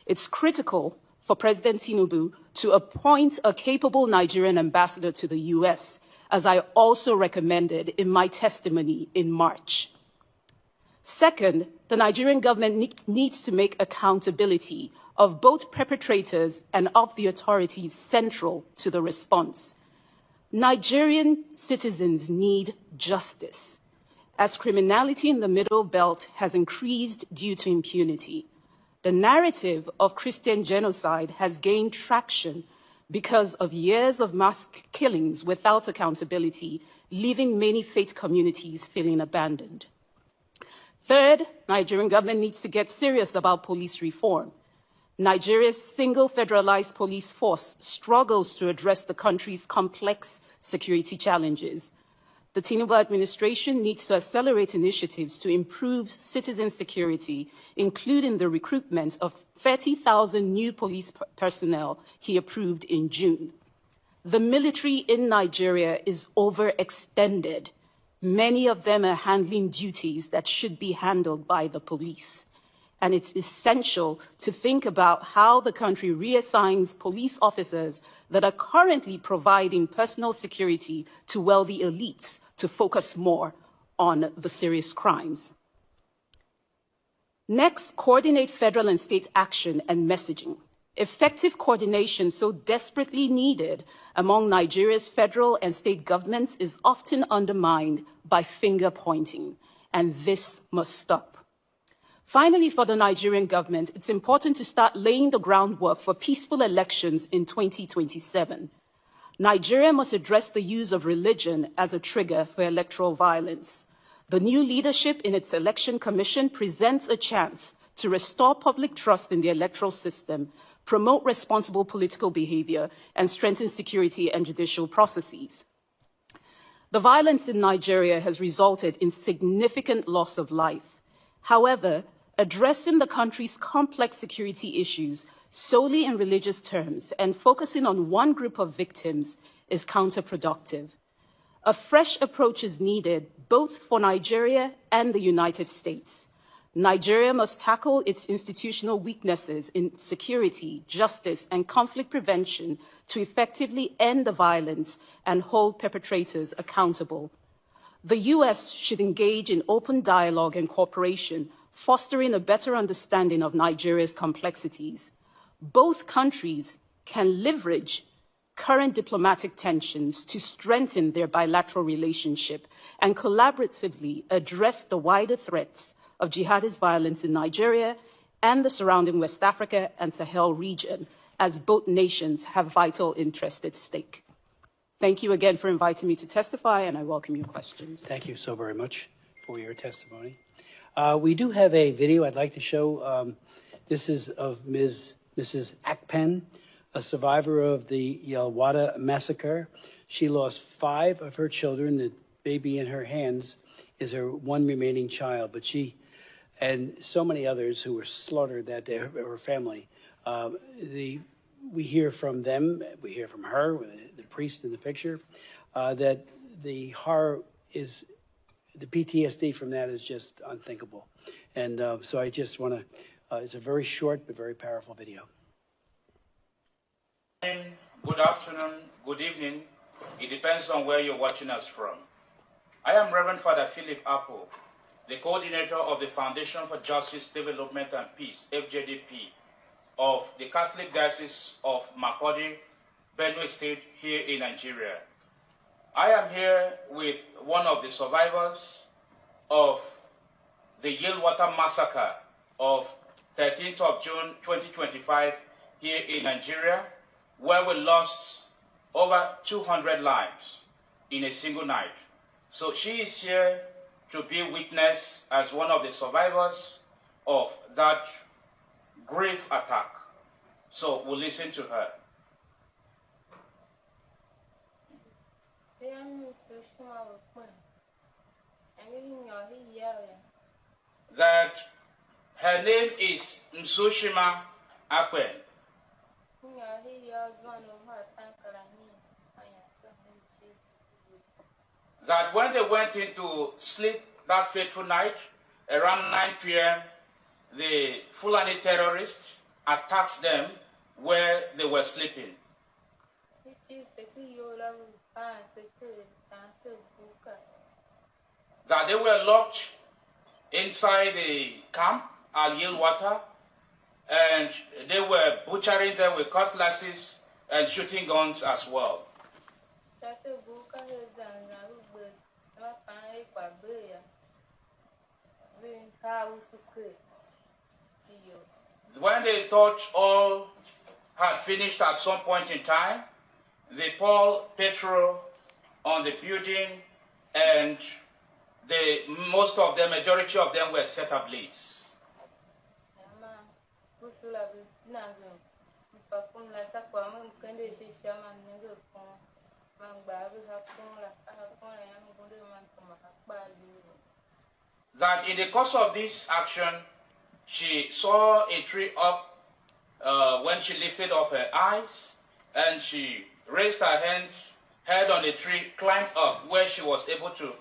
It's critical for President Tinubu to appoint a capable Nigerian ambassador to the US, as I also recommended in my testimony in March. Second, the Nigerian government needs to make accountability of both perpetrators and of the authorities central to the response. Nigerian citizens need justice, as criminality in the Middle Belt has increased due to impunity. The narrative of Christian genocide has gained traction because of years of mass killings without accountability, leaving many faith communities feeling abandoned. Third, Nigerian government needs to get serious about police reform. Nigeria's single federalized police force struggles to address the country's complex security challenges. The Tinubu administration needs to accelerate initiatives to improve citizen security, including the recruitment of 30,000 new police personnel he approved in June. The military in Nigeria is overextended. Many of them are handling duties that should be handled by the police. And it's essential to think about how the country reassigns police officers that are currently providing personal security to wealthy elites to focus more on the serious crimes. Next, coordinate federal and state action and messaging. Effective coordination so desperately needed among Nigeria's federal and state governments is often undermined by finger pointing, and this must stop. Finally, for the Nigerian government, it's important to start laying the groundwork for peaceful elections in 2027. Nigeria must address the use of religion as a trigger for electoral violence. The new leadership in its election commission presents a chance to restore public trust in the electoral system, promote responsible political behavior, and strengthen security and judicial processes. The violence in Nigeria has resulted in significant loss of life. However, addressing the country's complex security issues solely in religious terms and focusing on one group of victims is counterproductive. A fresh approach is needed both for Nigeria and the United States. Nigeria must tackle its institutional weaknesses in security, justice, and conflict prevention to effectively end the violence and hold perpetrators accountable. The US should engage in open dialogue and cooperation, fostering a better understanding of Nigeria's complexities. Both countries can leverage current diplomatic tensions to strengthen their bilateral relationship and collaboratively address the wider threats of jihadist violence in Nigeria and the surrounding West Africa and Sahel region, as both nations have vital interests at stake. Thank you again for inviting me to testify, and I welcome your questions. Thank you so very much for your testimony. We do have a video I'd like to show. This is of Mrs. Akpen, a survivor of the Yalwada massacre. She lost 5 of her children. The baby in her hands is her one remaining child, but she and so many others who were slaughtered that day, her family. We hear from them, we hear from her, the priest in the picture, that the horror is, the PTSD from that is just unthinkable. And so I just want to, it's a very short but very powerful video. Good afternoon, good evening. It depends on where you're watching us from. I am Reverend Father Philip Apple, the coordinator of the Foundation for Justice, Development and Peace, FJDP, of the Catholic Diocese of Makurdi, Benue State, here in Nigeria. I am here with one of the survivors of the Yelwata massacre of 13th of June 2025 here in Nigeria, where we lost over 200 lives in a single night. So she is here to be witness as one of the survivors of that grave attack. So we'll listen to her. That her name is Nsoshima Akpen. That when they went into sleep that fateful night, around 9 p.m., the Fulani terrorists attacked them where they were sleeping. That they were locked inside the camp at Yilwata, and they were butchering them with cutlasses and shooting guns as well. When they thought all had finished at some point in time, they poured petrol on the building, and most of them, majority of them, were set ablaze. That in the course of this action, she saw a tree up when she lifted up her eyes, and she raised her head on the tree, climbed up where she was able to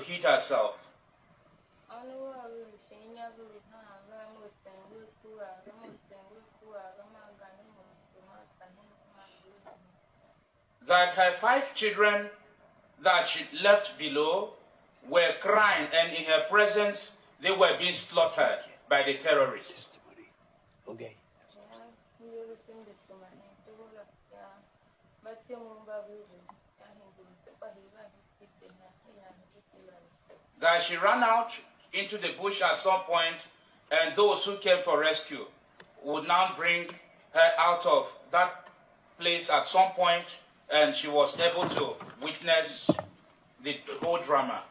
hit herself. That her 5 children that she left below were crying, and in her presence, they were being slaughtered by the terrorists. Okay. That she ran out into the bush at some point, and those who came for rescue would now bring her out of that place at some point, and she was able to witness the whole drama.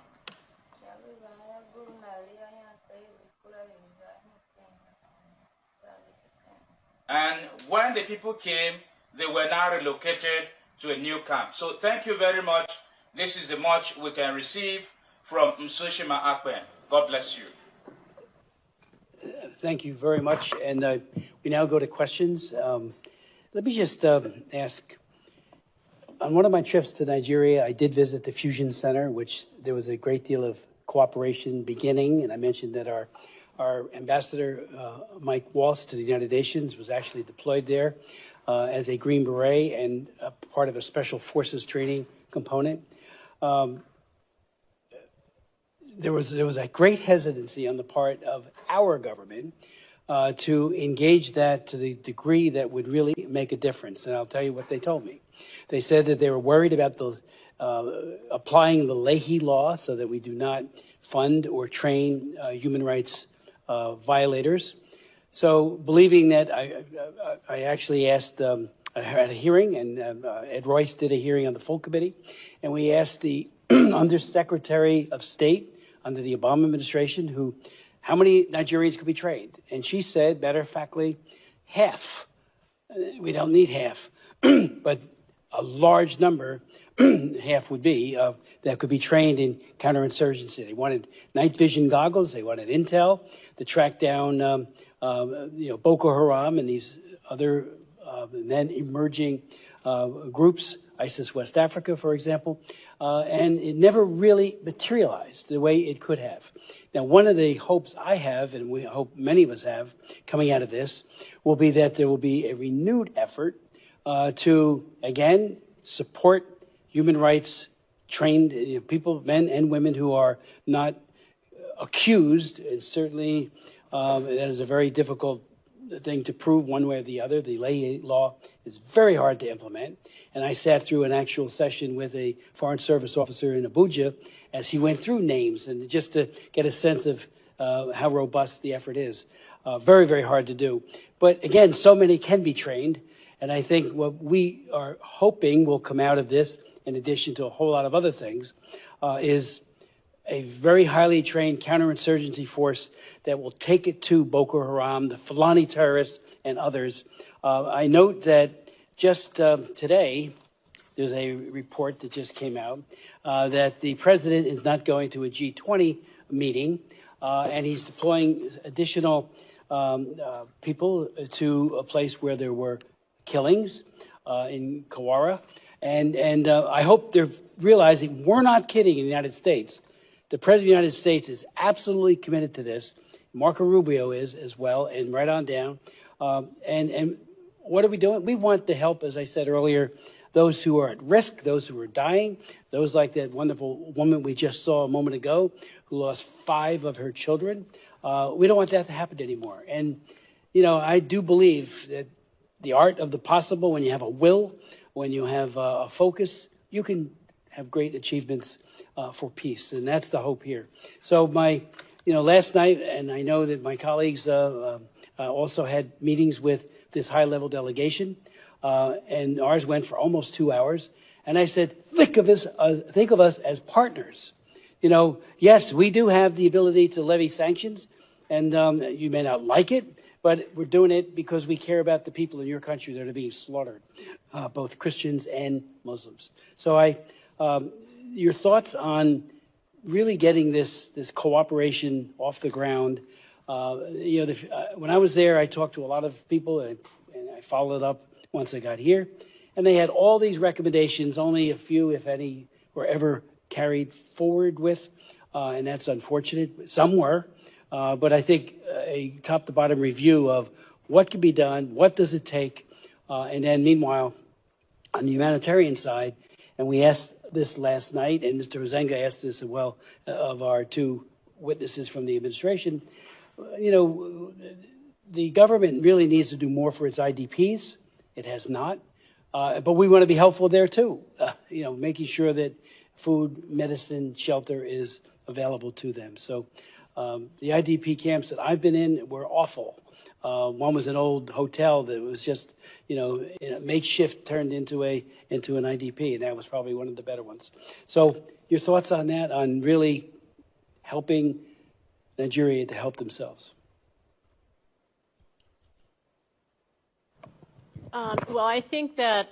And when the people came, they were now relocated to a new camp. So thank you very much. This is the much we can receive from Msushima Akpen. God bless you. Thank you very much. And we now go to questions. Let me just ask, on one of my trips to Nigeria, I did visit the Fusion Center, which there was a great deal of cooperation beginning. And I mentioned that our ambassador, Mike Waltz, to the United Nations was actually deployed there as a Green Beret and a part of a special forces training component. There was a great hesitancy on the part of our government to engage that to the degree that would really make a difference. And I'll tell you what they told me. They said that they were worried about the applying the Leahy law so that we do not fund or train human rights violators. So believing that, I actually asked, I had a hearing, and Ed Royce did a hearing on the full committee, and we asked the Undersecretary of State under the Obama administration how many Nigerians could be trained. And she said, matter of factly, half. We don't need half, but a large number, half would be, that could be trained in counterinsurgency. They wanted night vision goggles. They wanted intel to track down, Boko Haram and these other then emerging groups, ISIS West Africa, for example, and it never really materialized the way it could have. Now, one of the hopes I have, and we hope many of us have, coming out of this, will be that there will be a renewed effort to, again, support human rights trained people, men and women who are not accused. And certainly, that is a very difficult thing to prove one way or the other. The Leahy law is very hard to implement. And I sat through an actual session with a Foreign Service officer in Abuja as he went through names, and just to get a sense of how robust the effort is. Very, very hard to do. But again, so many can be trained. And I think what we are hoping will come out of this, in addition to a whole lot of other things, is a very highly trained counterinsurgency force that will take it to Boko Haram, the Fulani terrorists, and others. I note that just today, there's a report that just came out that the president is not going to a G20 meeting, and he's deploying additional people to a place where there were killings in Kawara. And I hope they're realizing we're not kidding in the United States. The President of the United States is absolutely committed to this. Marco Rubio is as well, and right on down. And what are we doing? We want to help, as I said earlier, those who are at risk, those who are dying, those like that wonderful woman we just saw a moment ago who lost 5 of her children. We don't want that to happen anymore. And, you know, I do believe that the art of the possible, when you have a will, when you have a focus, you can have great achievements for peace. And that's the hope here. So last night, and I know that my colleagues also had meetings with this high-level delegation, and ours went for almost 2 hours. And I said, think of us as partners. You know, yes, we do have the ability to levy sanctions, and you may not like it, but we're doing it because we care about the people in your country that are being slaughtered, both Christians and Muslims. So your thoughts on really getting this cooperation off the ground? When I was there, I talked to a lot of people, and I followed up once I got here, and they had all these recommendations. Only a few, if any, were ever carried forward with, and that's unfortunate. Some were, but I think a top-to-bottom review of what can be done, what does it take, and then meanwhile, on the humanitarian side, and we asked this last night, and Mr. Huizenga asked this as well of our 2 witnesses from the administration. You know, the government really needs to do more for its IDPs. It has not. But we want to be helpful there too, making sure that food, medicine, shelter is available to them. So the IDP camps that I've been in were awful. One was an old hotel that was just, makeshift turned into an IDP, and that was probably one of the better ones. So your thoughts on that, on really helping Nigeria to help themselves? Well, I think that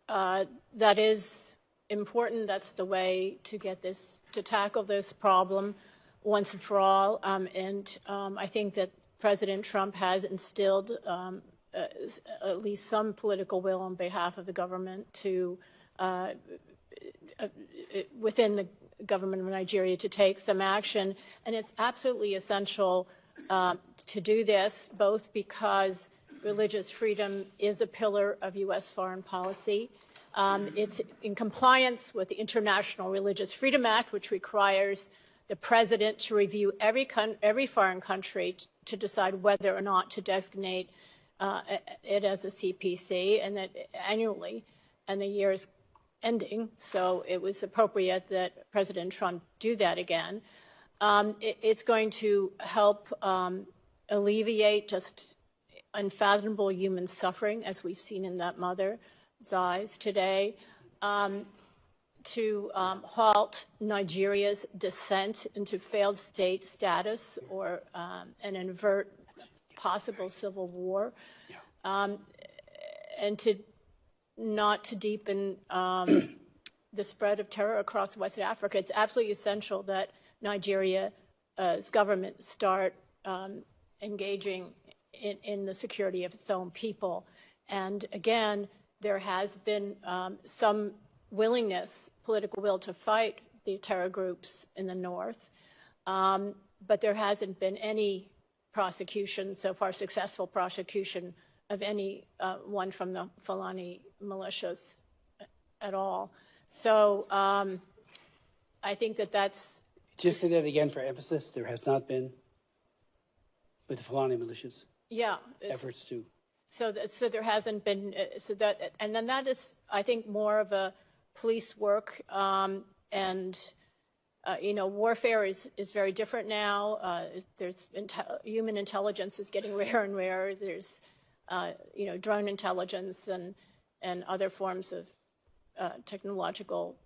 that is important. That's the way to tackle this problem once and for all. I think that President Trump has instilled at least some political will on behalf of the government to, within the government of Nigeria, to take some action. And it's absolutely essential to do this, both because religious freedom is a pillar of U.S. foreign policy. It's in compliance with the International Religious Freedom Act, which requires the president to review every foreign country to decide whether or not to designate it as a CPC, and that annually, and the year is ending, so it was appropriate that President Trump do that again. It's going to help alleviate just unfathomable human suffering, as we've seen in that mother's eyes today, to halt Nigeria's descent into failed state status and avert possible civil war, and not to deepen the spread of terror across West Africa. It's absolutely essential that Nigeria's government start engaging in the security of its own people. And again, there has been some willingness, political will, to fight the terror groups in the north, but there hasn't been any prosecution, so far successful prosecution, of any one from the Fulani militias at all. So I think that's... Just say that again for emphasis. There has not been, with the Fulani militias, efforts to... So there hasn't been, and then that is, I think, more of a police work, and warfare is very different now. There's human intelligence is getting rarer and rarer. There's drone intelligence and other forms of technological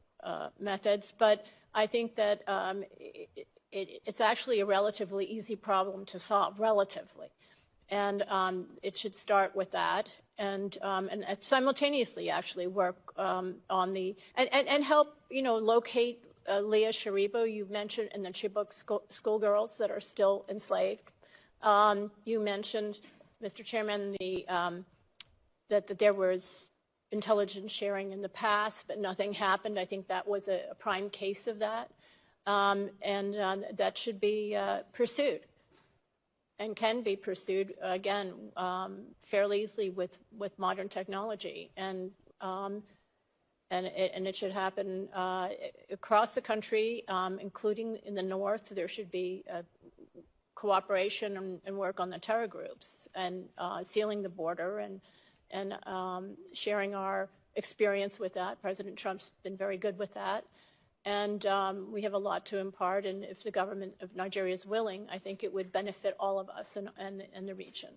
methods. But I think that it's actually a relatively easy problem to solve, relatively. And it should start with that, and simultaneously actually work on the and help locate Leah Sharibu, you mentioned, and the Chibok schoolgirls that are still enslaved. You mentioned, Mr. Chairman, that there was intelligence sharing in the past, but nothing happened. I think that was a prime case of that, and that should be pursued. and can be pursued again fairly easily with modern technology, and it should happen across the country, including in the north. There should be cooperation and work on the terror groups and sealing the border and sharing our experience with that. President Trump's been very good with that. And we have a lot to impart, and if the government of Nigeria is willing, I think it would benefit all of us and the region.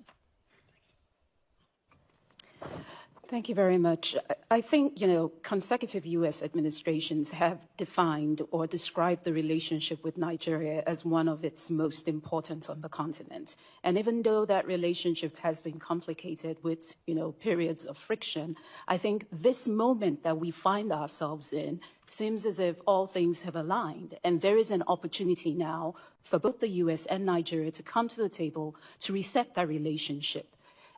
Thank you very much. I think, consecutive U.S. administrations have defined or described the relationship with Nigeria as one of its most important on the continent. And even though that relationship has been complicated with, periods of friction, I think this moment that we find ourselves in seems as if all things have aligned. And there is an opportunity now for both the U.S. and Nigeria to come to the table to reset that relationship,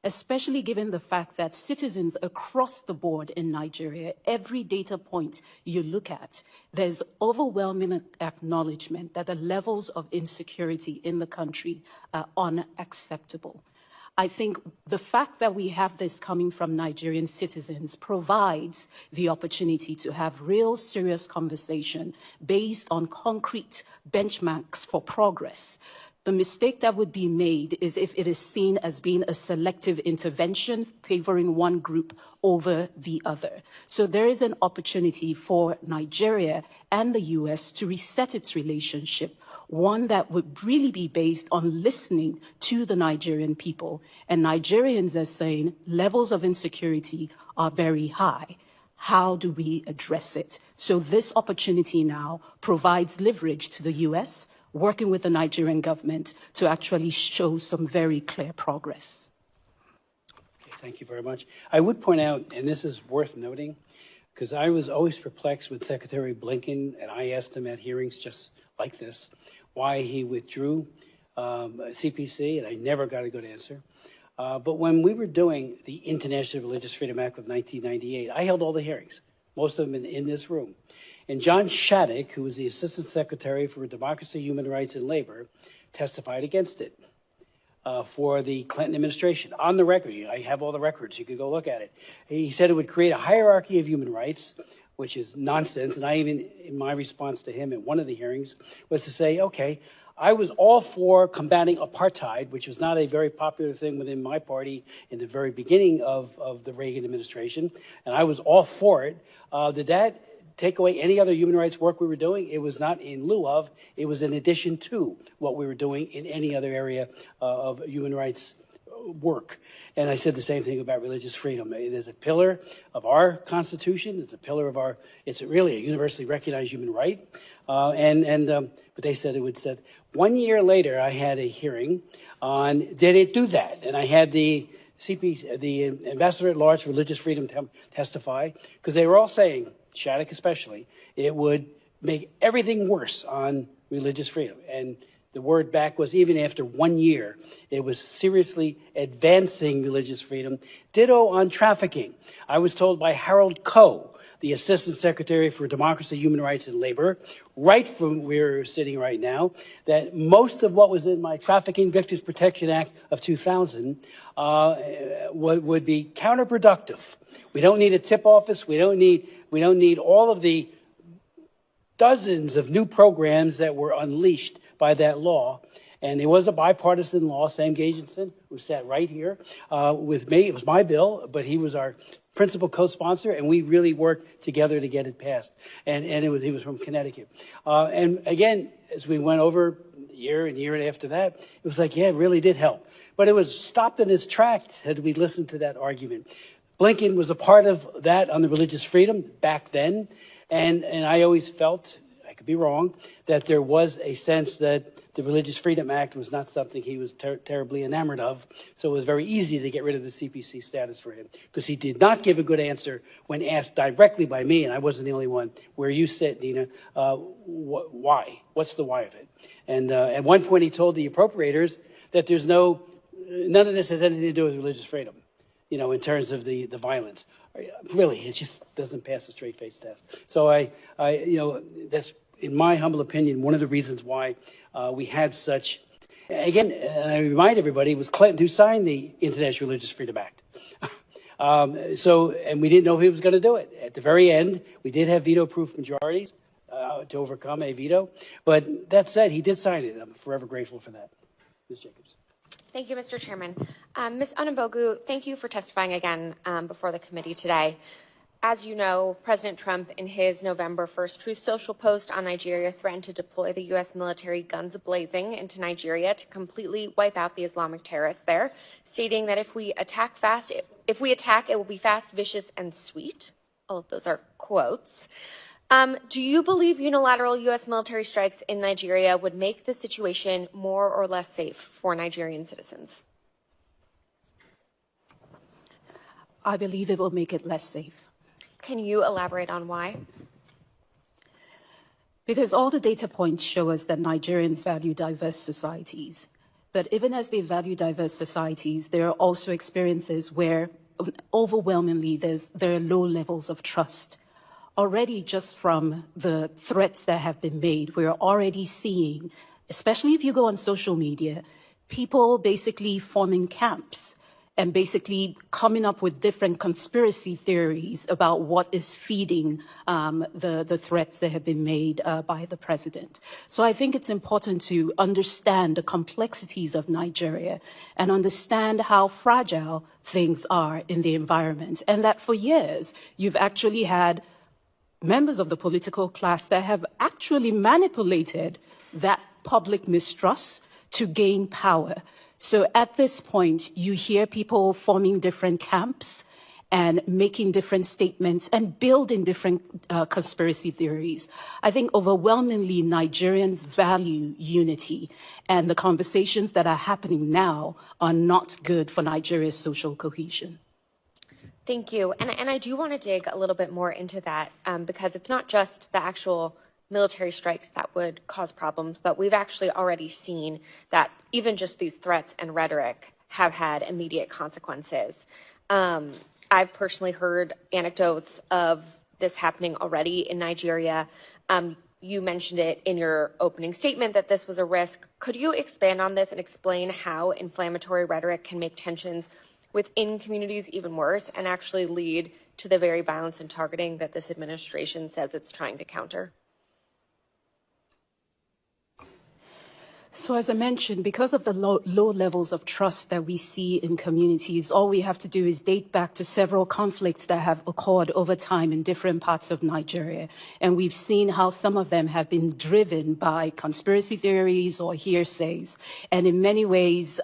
especially given the fact that citizens across the board in Nigeria, every data point you look at, there's overwhelming acknowledgement that the levels of insecurity in the country are unacceptable. I think the fact that we have this coming from Nigerian citizens provides the opportunity to have real serious conversation based on concrete benchmarks for progress. The mistake that would be made is if it is seen as being a selective intervention favoring one group over the other. So there is an opportunity for Nigeria and the US to reset its relationship, one that would really be based on listening to the Nigerian people. And Nigerians are saying levels of insecurity are very high. How do we address it? So this opportunity now provides leverage to the US, working with the Nigerian government to actually show some very clear progress. Okay, thank you very much. I would point out, and this is worth noting, because I was always perplexed with Secretary Blinken, and I asked him at hearings just like this, why he withdrew CPC, and I never got a good answer. But when we were doing the International Religious Freedom Act of 1998, I held all the hearings, most of them in this room. And John Shattuck, who was the Assistant Secretary for Democracy, Human Rights, and Labor, testified against it for the Clinton administration. On the record, I have all the records. You could go look at it. He said it would create a hierarchy of human rights, which is nonsense. And I even, in my response to him at one of the hearings, was to say, okay, I was all for combating apartheid, which was not a very popular thing within my party in the very beginning of the Reagan administration, and I was all for it. Did that take away any other human rights work we were doing? It was not in lieu of, it was in addition to what we were doing in any other area of human rights work. And I said the same thing about religious freedom. It is a pillar of our Constitution. It's a pillar of our, it's really a universally recognized human right. But they said it would said. 1 year later, I had a hearing on, did it do that? And I had the Ambassador at Large for Religious Freedom testify, because they were all saying, Shattuck especially, it would make everything worse on religious freedom. And the word back was, even after 1 year, it was seriously advancing religious freedom. Ditto on trafficking. I was told by Harold Coe, the Assistant Secretary for Democracy, Human Rights, and Labor, right from where we're sitting right now, that most of what was in my Trafficking Victims Protection Act of 2000 would be counterproductive. We don't need a tip office. We don't need all of the dozens of new programs that were unleashed by that law. And it was a bipartisan law. Sam Gajensen, who sat right here with me, it was my bill, but he was our principal co-sponsor, and we really worked together to get it passed. And he was from Connecticut. And again, as we went over year after that, it was like, yeah, it really did help. But it was stopped in its tracks had we listened to that argument. Blinken was a part of that on the religious freedom back then. And I always felt, I could be wrong, that there was a sense that the Religious Freedom Act was not something he was terribly enamored of. So it was very easy to get rid of the CPC status for him, because he did not give a good answer when asked directly by me, and I wasn't the only one, where you sit, Nina, why? What's the why of it? And at one point he told the appropriators that there's none of this has anything to do with religious freedom, in terms of the violence. Really, it just doesn't pass a straight face test. So I that's, in my humble opinion, one of the reasons why we had such Again, I remind everybody, it was Clinton who signed the International Religious Freedom Act. And we didn't know if he was going to do it. At the very end, we did have veto-proof majorities to overcome a veto. But that said, he did sign it. I'm forever grateful for that. Ms. Jacobs. Thank you, Mr. Chairman. Ms. Onumbogu, thank you for testifying again before the committee today. As you know, President Trump, in his November 1st Truth Social post on Nigeria, threatened to deploy the U.S. military guns a-blazing into Nigeria to completely wipe out the Islamic terrorists there, stating that if we attack, it will be fast, vicious, and sweet. All of those are quotes. Do you believe unilateral U.S. military strikes in Nigeria would make the situation more or less safe for Nigerian citizens? I believe it will make it less safe. Can you elaborate on why? Because all the data points show us that Nigerians value diverse societies. But even as they value diverse societies, there are also experiences where overwhelmingly there are low levels of trust. Already just from the threats that have been made, we're already seeing, especially if you go on social media, people basically forming camps and basically coming up with different conspiracy theories about what is feeding the threats that have been made by the president. So I think it's important to understand the complexities of Nigeria and understand how fragile things are in the environment, and that for years you've actually had members of the political class that have actually manipulated that public mistrust to gain power. So at this point, you hear people forming different camps and making different statements and building different conspiracy theories. I think overwhelmingly Nigerians value unity, and the conversations that are happening now are not good for Nigeria's social cohesion. Thank you. And I do want to dig a little bit more into that because it's not just the actual military strikes that would cause problems, but we've actually already seen that even just these threats and rhetoric have had immediate consequences. I've personally heard anecdotes of this happening already in Nigeria. You mentioned it in your opening statement that this was a risk. Could you expand on this and explain how inflammatory rhetoric can make tensions within communities even worse and actually lead to the very violence and targeting that this administration says it's trying to counter? So as I mentioned, because of the low levels of trust that we see in communities, all we have to do is date back to several conflicts that have occurred over time in different parts of Nigeria. And we've seen how some of them have been driven by conspiracy theories or hearsays. And in many ways,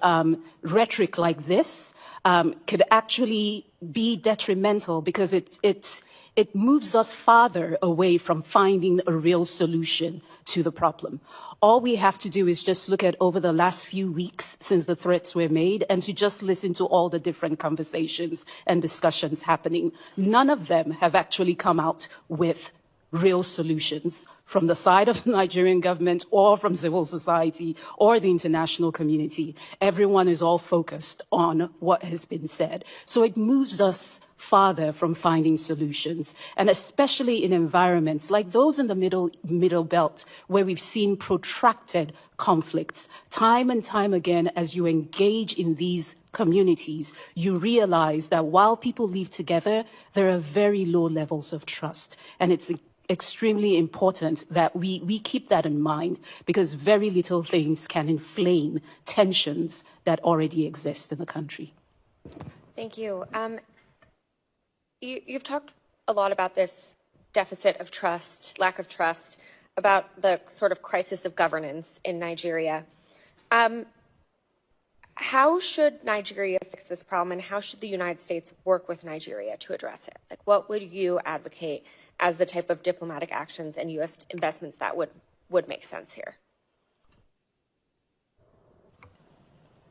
rhetoric like this could actually be detrimental because it moves us farther away from finding a real solution to the problem. All we have to do is just look at over the last few weeks since the threats were made and to just listen to all the different conversations and discussions happening. None of them have actually come out with real solutions from the side of the Nigerian government or from civil society or the international community. Everyone is all focused on what has been said. So it moves us farther from finding solutions, and especially in environments like those in the middle belt, where we've seen protracted conflicts. Time and time again, as you engage in these communities, you realize that while people live together, there are very low levels of trust. And it's extremely important that we keep that in mind, because very little things can inflame tensions that already exist in the country. Thank you. You've talked a lot about this deficit of trust, lack of trust, about the sort of crisis of governance in Nigeria. How should Nigeria fix this problem, and how should the United States work with Nigeria to address it? Like, what would you advocate as the type of diplomatic actions and U.S. investments that would make sense here?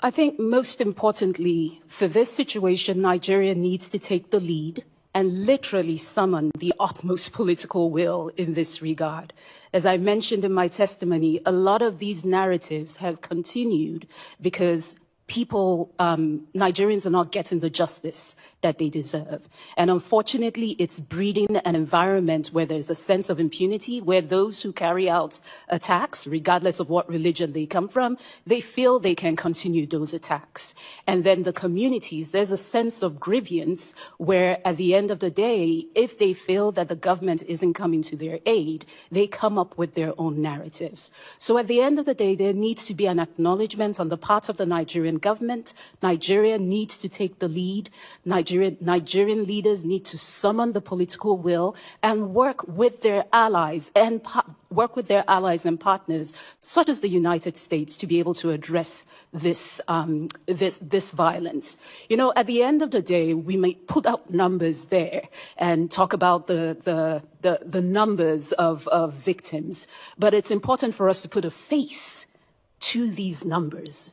I think most importantly, for this situation, Nigeria needs to take the lead and literally summon the utmost political will in this regard. As I mentioned in my testimony, a lot of these narratives have continued because Nigerians are not getting the justice that they deserve. And unfortunately, it's breeding an environment where there's a sense of impunity, where those who carry out attacks, regardless of what religion they come from, they feel they can continue those attacks. And then the communities, there's a sense of grievance where at the end of the day, if they feel that the government isn't coming to their aid, they come up with their own narratives. So at the end of the day, there needs to be an acknowledgement on the part of the Nigerian government. Nigeria needs to take the lead. Nigerian leaders need to summon the political will and work with their allies and partners, such as the United States, to be able to address this violence. You know, at the end of the day, we may put out numbers there and talk about the numbers of victims, but it's important for us to put a face to these numbers.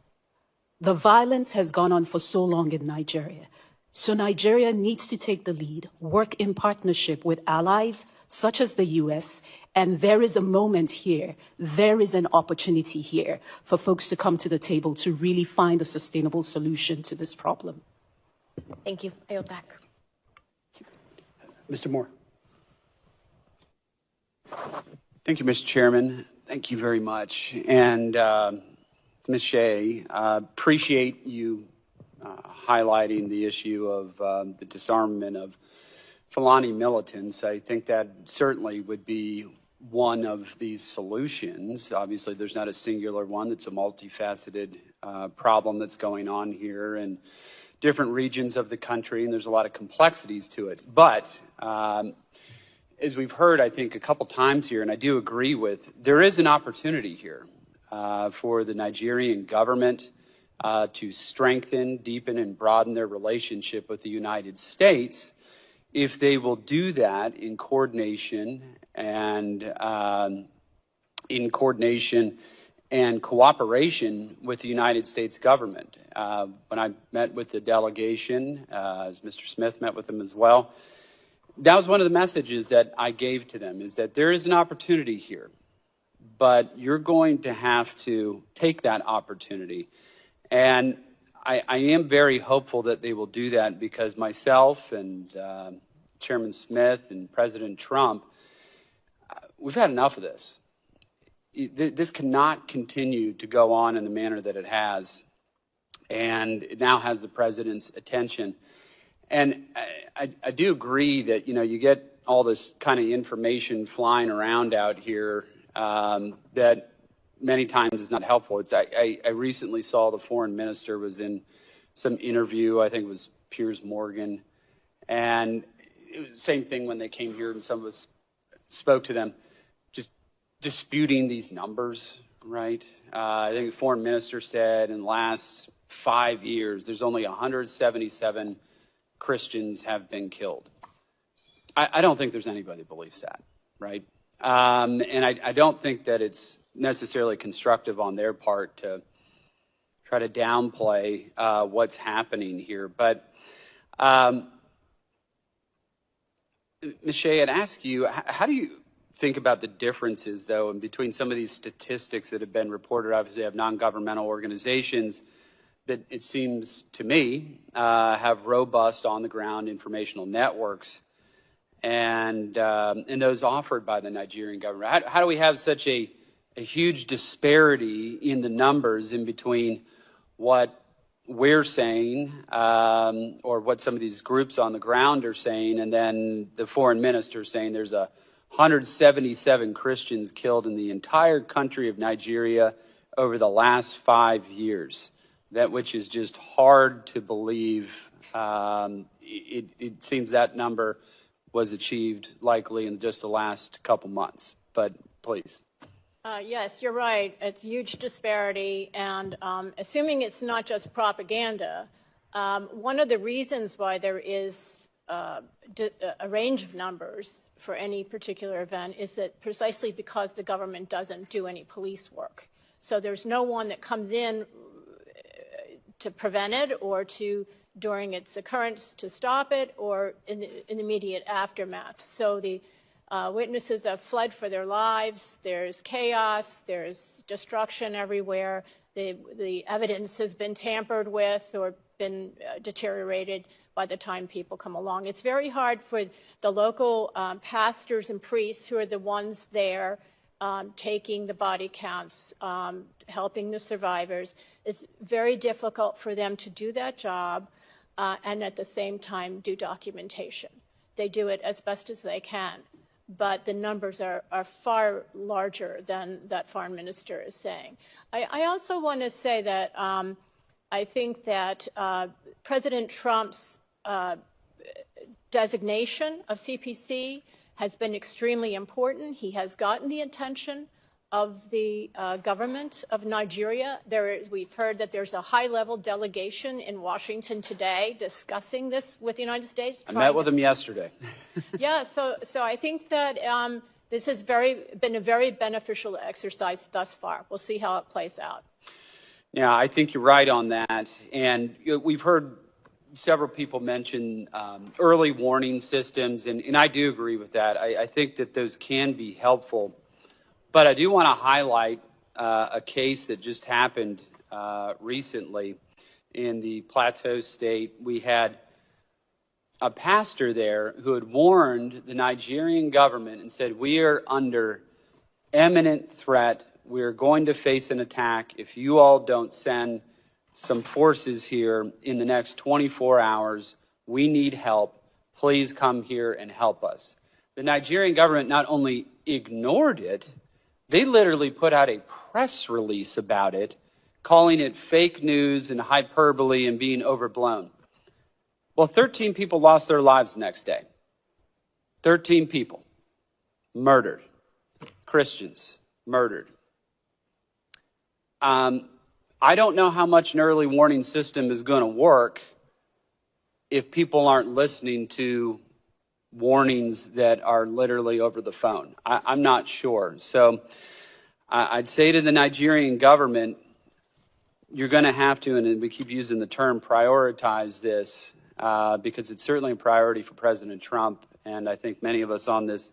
The violence has gone on for so long in Nigeria. So Nigeria needs to take the lead, work in partnership with allies such as the US, and there is a moment here, there is an opportunity here for folks to come to the table to really find a sustainable solution to this problem. Thank you. I yield back. Mr. Moore. Thank you, Mr. Chairman. Thank you very much. And Ms. Shea, appreciate you highlighting the issue of the disarmament of Fulani militants. I think that certainly would be one of these solutions. Obviously, there's not a singular one. It's a multifaceted problem that's going on here in different regions of the country, and there's a lot of complexities to it. But as we've heard, I think, a couple times here, and I do agree with, there is an opportunity here for the Nigerian government to strengthen, deepen, and broaden their relationship with the United States if they will do that in coordination and cooperation with the United States government. When I met with the delegation, as Mr. Smith met with them as well, that was one of the messages that I gave to them, is that there is an opportunity here, but you're going to have to take that opportunity. And I am very hopeful that they will do that, because myself and Chairman Smith and President Trump, we've had enough of this. This cannot continue to go on in the manner that it has, and it now has the president's attention. And I do agree that, you know, you get all this kind of information flying around out here that many times is not helpful. I recently saw the foreign minister was in some interview, I think it was Piers Morgan, and it was the same thing when they came here and some of us spoke to them, just disputing these numbers, right? I think the foreign minister said in the last 5 years, there's only 177 Christians have been killed. I don't think there's anybody that believes that, right? And I don't think that it's necessarily constructive on their part to try to downplay what's happening here. But Ms. Shea, I'd ask you, how do you think about the differences, though, in between some of these statistics that have been reported? Obviously, have non-governmental organizations that, it seems to me, have robust on-the-ground informational networks, and those offered by the Nigerian government. How do we have such a huge disparity in the numbers in between what we're saying, or what some of these groups on the ground are saying, and then the foreign minister saying there's 177 Christians killed in the entire country of Nigeria over the last 5 years? That which is just hard to believe. It seems that number was achieved likely in just the last couple months. But please. Yes, you're right. It's huge disparity. And assuming it's not just propaganda, one of the reasons why there is a range of numbers for any particular event is that precisely because the government doesn't do any police work. So there's no one that comes in to prevent it, or to, during its occurrence, to stop it, or in the immediate aftermath. So the witnesses have fled for their lives. There's chaos. There's destruction everywhere. the evidence has been tampered with or been deteriorated by the time people come along. It's very hard for the local pastors and priests who are the ones there taking the body counts, helping the survivors. It's very difficult for them to do that job and at the same time do documentation. They do it as best as they can, but the numbers are far larger than that foreign minister is saying. I also want to say that I think that President Trump's designation of CPC has been extremely important. He has gotten the attention of the government of Nigeria. We've heard that there's a high-level delegation in Washington today discussing this with the United States. I met with him yesterday. Yeah, so I think that this has been a very beneficial exercise thus far. We'll see how it plays out. Yeah, I think you're right on that. And we've heard several people mention early warning systems, and I do agree with that. I think that those can be helpful. But I do want to highlight a case that just happened recently in the Plateau State. We had a pastor there who had warned the Nigerian government and said, we are under imminent threat. We're going to face an attack if you all don't send some forces here in the next 24 hours. We need help. Please come here and help us. The Nigerian government not only ignored it, they literally put out a press release about it, calling it fake news and hyperbole and being overblown. Well, 13 people lost their lives the next day. 13 people murdered. Christians murdered. I don't know how much an early warning system is going to work if people aren't listening to warnings that are literally over the phone. I'm not sure. So I'd say to the Nigerian government, you're going to have to, and we keep using the term, prioritize this because it's certainly a priority for President Trump. And I think many of us on this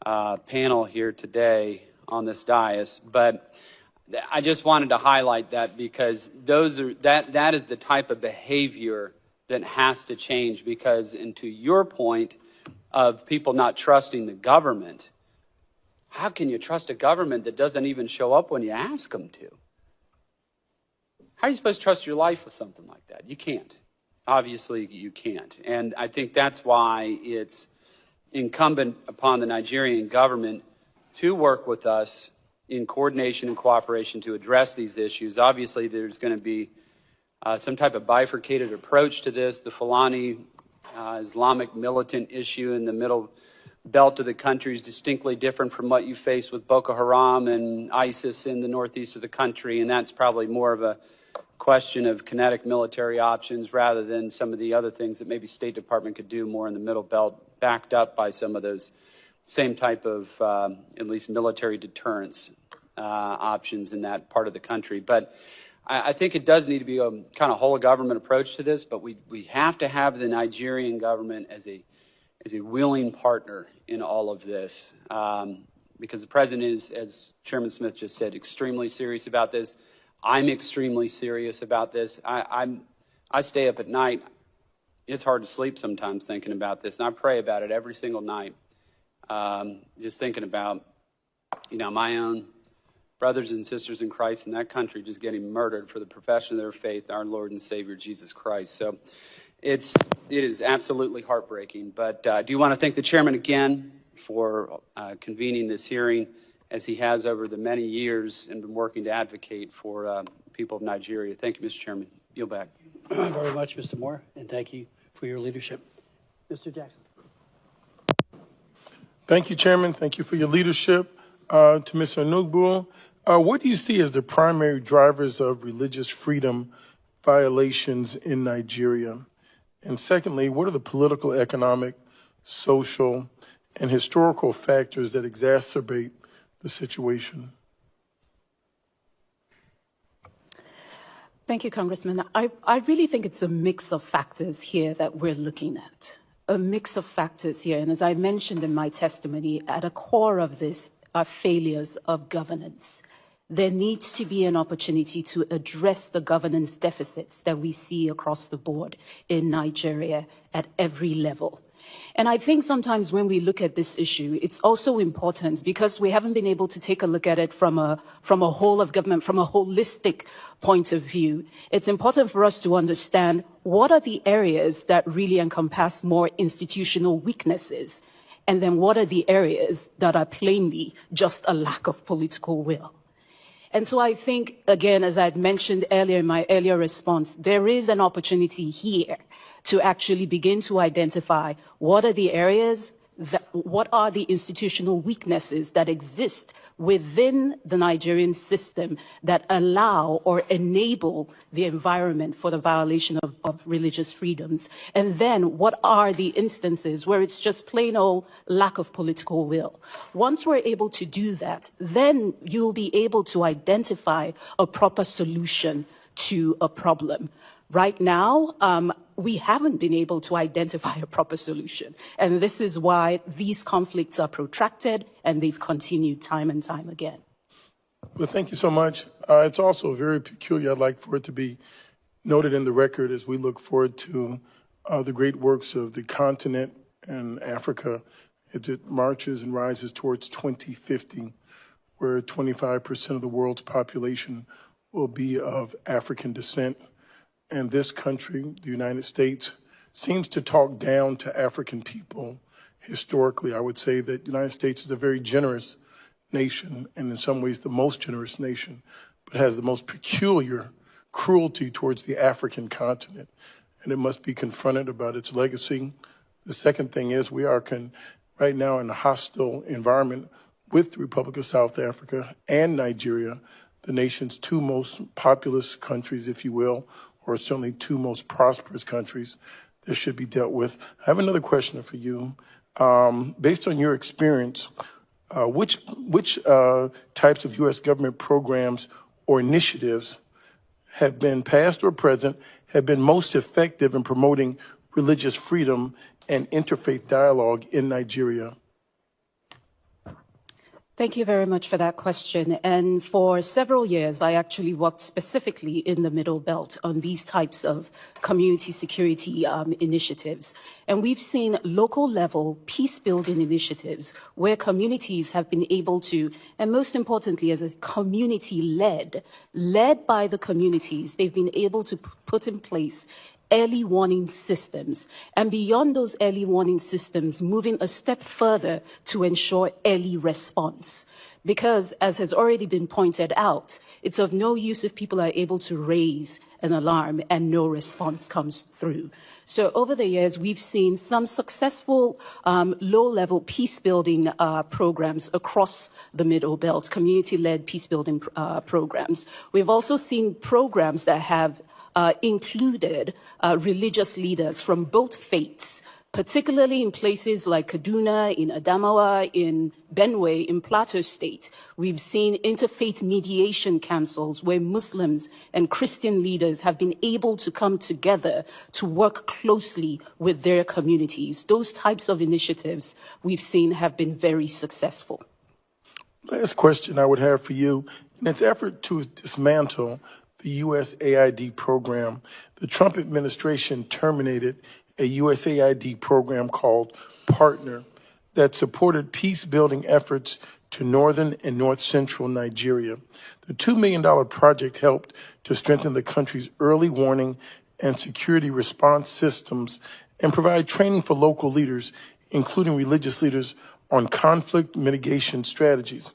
panel here today on this dais. But I just wanted to highlight that because that is the type of behavior that has to change because, and to your point of people not trusting the government, how can you trust a government that doesn't even show up when you ask them to? How are you supposed to trust your life with something like that? You can't. Obviously, you can't. And I think that's why it's incumbent upon the Nigerian government to work with us in coordination and cooperation to address these issues. Obviously, there's going to be some type of bifurcated approach to this. The Fulani Islamic militant issue in the middle belt of the country is distinctly different from what you face with Boko Haram and ISIS in the northeast of the country, and that's probably more of a question of kinetic military options rather than some of the other things that maybe State Department could do more in the middle belt, backed up by some of those same type of at least military deterrence options in that part of the country. But I think it does need to be a kind of whole government approach to this, but we have to have the Nigerian government as a willing partner in all of this because the president is, as Chairman Smith just said, extremely serious about this. I'm extremely serious about this. I stay up at night. It's hard to sleep sometimes thinking about this, and I pray about it every single night. Just thinking about, my own brothers and sisters in Christ in that country just getting murdered for the profession of their faith, our Lord and Savior, Jesus Christ. So it is absolutely heartbreaking. But I do want to thank the chairman again for convening this hearing as he has over the many years and been working to advocate for people of Nigeria. Thank you, Mr. Chairman. Yield back. Thank you very much, Mr. Moore, and thank you for your leadership. Mr. Jackson. Thank you, Chairman. Thank you for your leadership. To Mr. Onugbu, what do you see as the primary drivers of religious freedom violations in Nigeria? And secondly, what are the political, economic, social, and historical factors that exacerbate the situation? Thank you, Congressman. I really think it's a mix of factors here that we're looking at. A mix of factors here. And as I mentioned in my testimony, at a core of this are failures of governance. there needs to be an opportunity to address the governance deficits that we see across the board in Nigeria at every level. And I think sometimes when we look at this issue, it's also important because we haven't been able to take a look at it from a whole of government, from a holistic point of view. It's important for us to understand what are the areas that really encompass more institutional weaknesses, and then what are the areas that are plainly just a lack of political will. And so I think, again, as I had mentioned earlier in my earlier response, there is an opportunity here to actually begin to identify what are the areas, what are the institutional weaknesses that exist within the Nigerian system that allow or enable the environment for the violation of religious freedoms. And then what are the instances where it's just plain old lack of political will. Once we're able to do that, then you'll be able to identify a proper solution to a problem. Right now, we haven't been able to identify a proper solution. And this is why these conflicts are protracted and they've continued time and time again. Well, thank you so much. It's also very peculiar. I'd like for it to be noted in the record as we look forward to the great works of the continent and Africa as it marches and rises towards 2050, where 25% of the world's population will be of African descent. And this country, the United States, seems to talk down to African people. Historically, I would say that the United States is a very generous nation, and in some ways the most generous nation, but has the most peculiar cruelty towards the African continent, and it must be confronted about its legacy. The second thing is we are right now in a hostile environment with the Republic of South Africa and Nigeria, the nation's two most populous countries, if you will, or certainly two most prosperous countries that should be dealt with. I have another question for you. Based on your experience, which types of U.S. government programs or initiatives have been past or present, have been most effective in promoting religious freedom and interfaith dialogue in Nigeria? Thank you very much for that question. And for several years, I actually worked specifically in the Middle Belt on these types of community security initiatives. And we've seen local level peace building initiatives where communities have been able to, and most importantly, as a community led by the communities, they've been able to put in place early warning systems, and beyond those early warning systems, moving a step further to ensure early response. Because, as has already been pointed out, it's of no use if people are able to raise an alarm and no response comes through. So over the years, we've seen some successful low-level peace-building programs across the Middle Belt, community-led peace-building programs. We've also seen programs that have included religious leaders from both faiths, particularly in places like Kaduna, in Adamawa, in Benue, in Plateau State. We've seen interfaith mediation councils where Muslims and Christian leaders have been able to come together to work closely with their communities. Those types of initiatives we've seen have been very successful. Last question I would have for you. In its effort to dismantle the USAID program, the Trump administration terminated a USAID program called Partner that supported peace-building efforts to northern and north-central Nigeria. The $2 million project helped to strengthen the country's early warning and security response systems and provide training for local leaders, including religious leaders, on conflict mitigation strategies.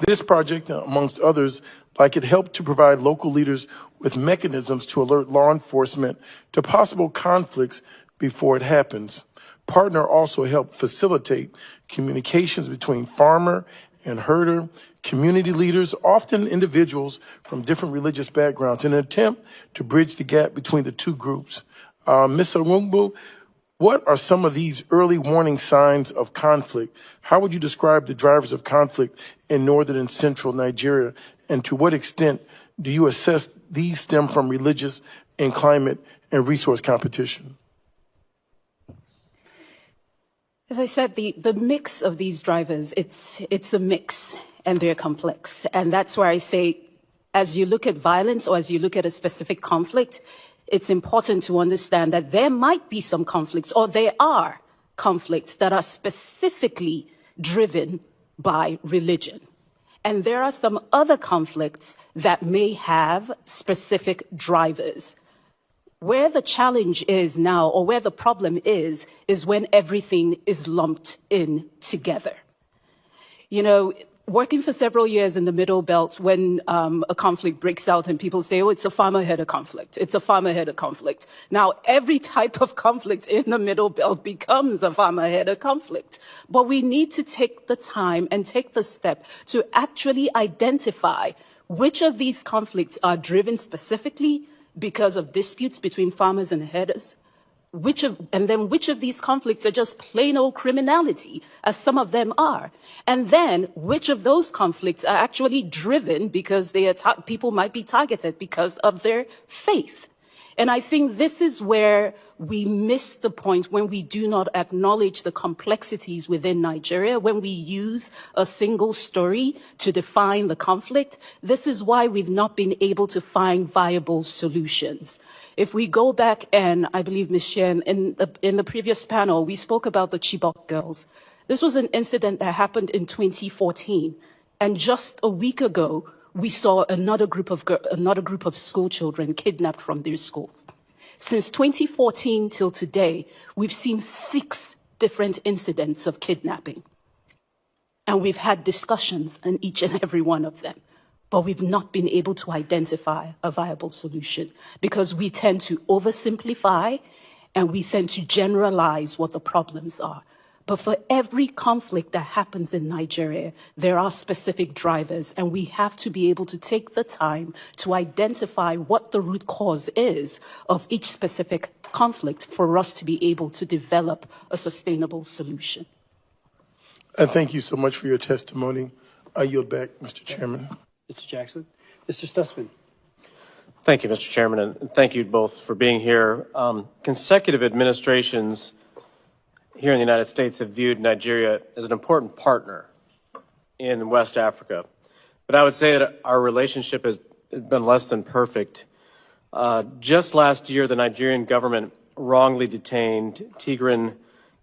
This project, amongst others, it helped to provide local leaders with mechanisms to alert law enforcement to possible conflicts before it happens. Partner also helped facilitate communications between farmer and herder, community leaders, often individuals from different religious backgrounds, in an attempt to bridge the gap between the two groups. Ms. Arungbu, what are some of these early warning signs of conflict? How would you describe the drivers of conflict in northern and central Nigeria? And to what extent do you assess these stem from religious and climate and resource competition? As I said, the mix of these drivers, it's a mix. and they're complex. And that's where I say, as you look at violence or as you look at a specific conflict, it's important to understand that there might be some conflicts, or there are conflicts that are specifically driven by religion. And there are some other conflicts that may have specific drivers. Where the challenge is now, or where the problem is when everything is lumped in together. You know, working for several years in the Middle Belt, when a conflict breaks out and people say, oh, it's a farmer-header conflict, it's a farmer-header conflict. Now, every type of conflict in the Middle Belt becomes a farmer-header conflict. But we need to take the time and take the step to actually identify which of these conflicts are driven specifically because of disputes between farmers and headers, which of these conflicts are just plain old criminality, as some of them are, and then which of those conflicts are actually driven because people might be targeted because of their faith. And I think this is where we miss the point when we do not acknowledge the complexities within Nigeria, when we use a single story to define the conflict. This is why we've not been able to find viable solutions. If we go back, and I believe, Ms. Shen, in the previous panel, we spoke about the Chibok girls. This was an incident that happened in 2014. And just a week ago, we saw another group of school children kidnapped from their schools. Since 2014 till today, we've seen 6 different incidents of kidnapping. And we've had discussions on each and every one of them. But we've not been able to identify a viable solution because we tend to oversimplify and we tend to generalize what the problems are. But for every conflict that happens in Nigeria, there are specific drivers, and we have to be able to take the time to identify what the root cause is of each specific conflict for us to be able to develop a sustainable solution. Thank you so much for your testimony. I yield back, Mr. Chairman. Mr. Jackson. Mr. Stutzman. Thank you, Mr. Chairman, and thank you both for being here. Consecutive administrations here in the United States have viewed Nigeria as an important partner in West Africa. But I would say that our relationship has been less than perfect. Just last year, the Nigerian government wrongly detained Tigran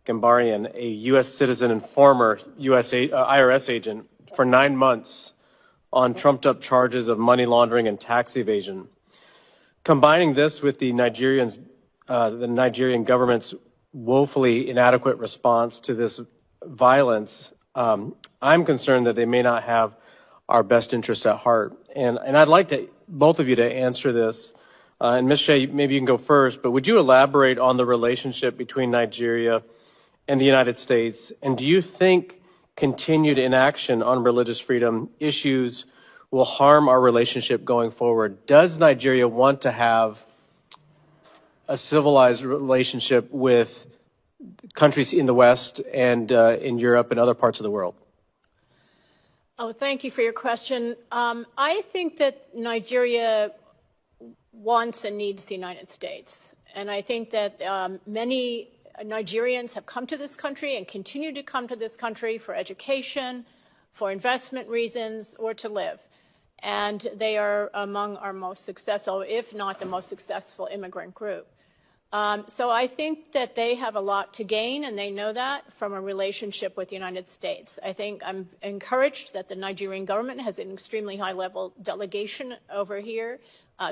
Gambarian, a U.S. citizen and former IRS agent, for 9 months on trumped-up charges of money laundering and tax evasion. Combining this with the Nigerian government's woefully inadequate response to this violence, I'm concerned that they may not have our best interest at heart. And I'd like both of you to answer this. And Ms. Shea, maybe you can go first, but would you elaborate on the relationship between Nigeria and the United States? And do you think continued inaction on religious freedom issues will harm our relationship going forward? Does Nigeria want to have a civilized relationship with countries in the West and in Europe and other parts of the world? Oh, thank you for your question. I think that Nigeria wants and needs the United States. And I think that many Nigerians have come to this country and continue to come to this country for education, for investment reasons, or to live. And they are among our most successful, if not the most successful immigrant group. So I think that they have a lot to gain, and they know that from a relationship with the United States. I think I'm encouraged that the Nigerian government has an extremely high-level delegation over here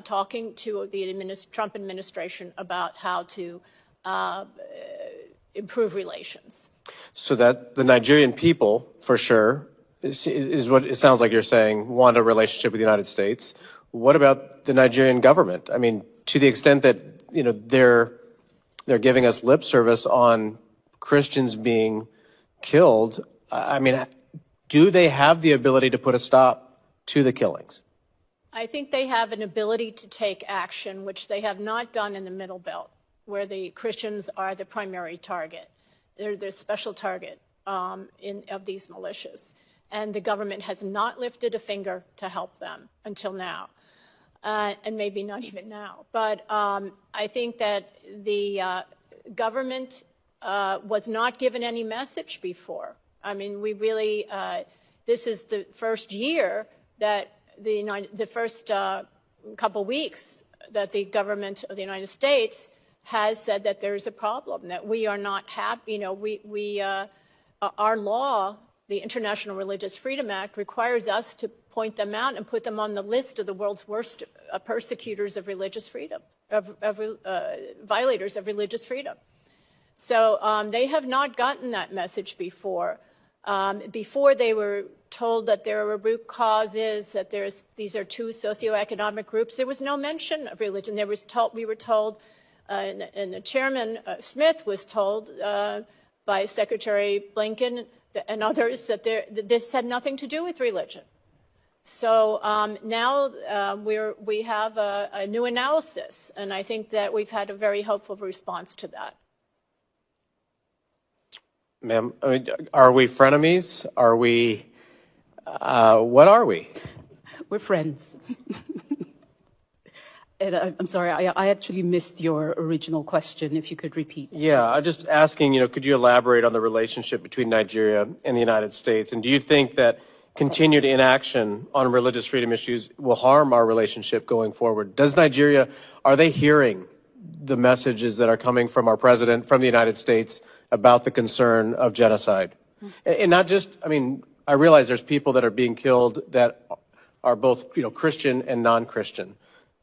talking to the Trump administration about how to improve relations. So that the Nigerian people, for sure, is what it sounds like you're saying, want a relationship with the United States. What about the Nigerian government? I mean, to the extent that, you know, they're giving us lip service on Christians being killed, I mean, do they have the ability to put a stop to the killings? I think they have an ability to take action, which they have not done in the Middle Belt, where the Christians are the primary target. They're the special target of these militias. And the government has not lifted a finger to help them until now. And maybe not even now. But I think that the government was not given any message before. I mean, we really, this is the first year that the first couple weeks that the government of the United States has said that there's a problem, that we are not happy. You know, our law, the International Religious Freedom Act, requires us to point them out and put them on the list of the world's worst persecutors of religious freedom, violators of religious freedom. So they have not gotten that message before. Before they were told that there were root causes, that these are two socioeconomic groups, there was no mention of religion. We were told, and the Chairman Smith was told by Secretary Blinken and others that this had nothing to do with religion. So now we have a new analysis, and I think that we've had a very hopeful response to that. Ma'am, I mean, are we frenemies? Are we, what are we? We're friends. And I'm sorry, I actually missed your original question, if you could repeat. Yeah, I'm just asking, could you elaborate on the relationship between Nigeria and the United States? And do you think that continued inaction on religious freedom issues will harm our relationship going forward? Does Nigeria, are they hearing the messages that are coming from our president, from the United States, about the concern of genocide? And not just, I mean, I realize there's people that are being killed that are both, Christian and non-Christian,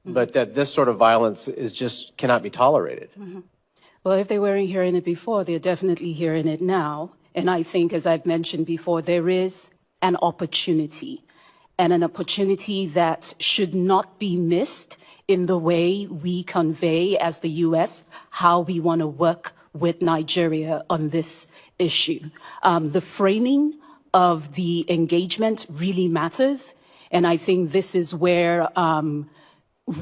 but that this sort of violence is just cannot be tolerated. Well, if they weren't hearing it before, they're definitely hearing it now. And I think, as I've mentioned before, there is an opportunity, and an opportunity that should not be missed in the way we convey as the U.S. how we want to work with Nigeria on this issue. The framing of the engagement really matters, and I think this is where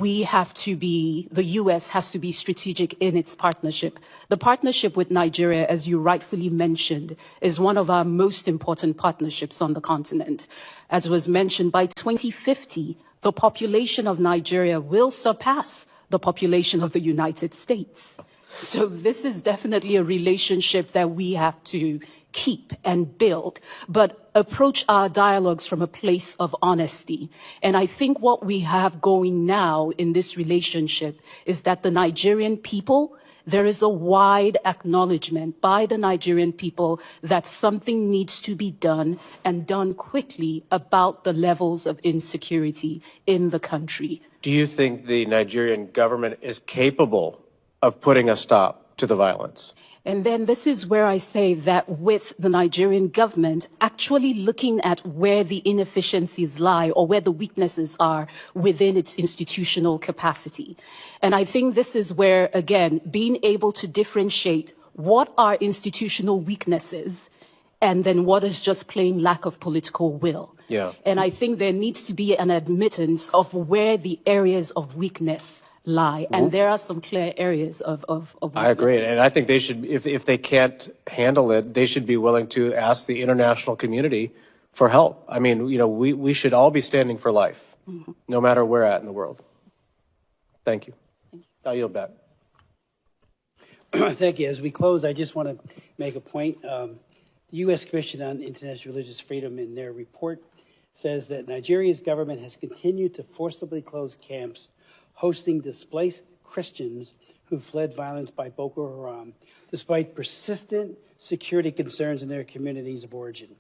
we have to be, the U.S. has to be strategic in its partnership. The partnership with Nigeria, as you rightfully mentioned, is one of our most important partnerships on the continent. As was mentioned, by 2050, the population of Nigeria will surpass the population of the United States. So this is definitely a relationship that we have to keep and build, but approach our dialogues from a place of honesty. And I think what we have going now in this relationship is that the Nigerian people, there is a wide acknowledgement by the Nigerian people that something needs to be done, and done quickly, about the levels of insecurity in the country. Do you think the Nigerian government is capable of putting a stop to the violence? And then this is where I say that with the Nigerian government actually looking at where the inefficiencies lie, or where the weaknesses are within its institutional capacity. And I think this is where, again, being able to differentiate what are institutional weaknesses and then what is just plain lack of political will. Yeah. And I think there needs to be an admittance of where the areas of weakness lie. And there are some clear areas of I agree. And I think they should, if they can't handle it, they should be willing to ask the international community for help. I mean, we should all be standing for life, no matter where at in the world. Thank you. I'll yield back. Thank you. As we close, I just want to make a point. The U.S. Commission on International Religious Freedom, in their report, says that Nigeria's government has continued to forcibly close camps hosting displaced Christians who fled violence by Boko Haram, despite persistent security concerns in their communities of origin.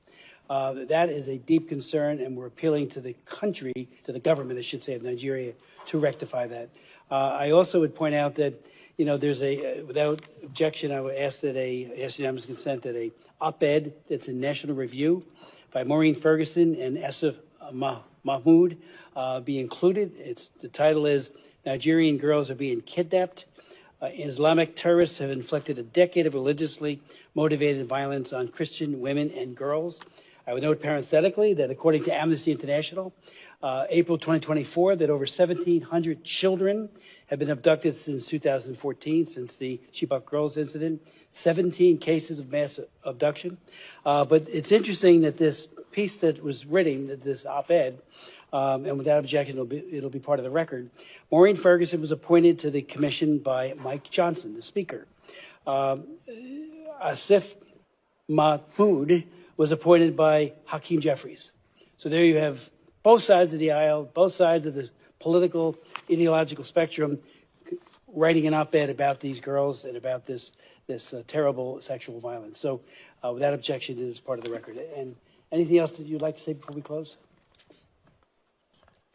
That is a deep concern, and we're appealing to the country, to the government, I should say, of Nigeria, to rectify that. I also would point out that, there's without objection, I would ask unanimous consent that a op-ed that's in National Review by Maureen Ferguson and Asif Mahmoud be included. The title is "Nigerian Girls Are Being Kidnapped. Islamic terrorists have inflicted a decade of religiously motivated violence on Christian women and girls." I would note parenthetically that according to Amnesty International, April 2024, that over 1,700 children have been abducted since 2014, since the Chibok girls incident, 17 cases of mass abduction. But it's interesting that this piece that was written, this op-ed, and without objection, it'll be part of the record. Maureen Ferguson was appointed to the commission by Mike Johnson, the speaker. Asif Mahmoud was appointed by Hakeem Jeffries. So there you have both sides of the aisle, both sides of the political, ideological spectrum, writing an op-ed about these girls and about this terrible sexual violence. So without objection, it is part of the record. And anything else that you'd like to say before we close?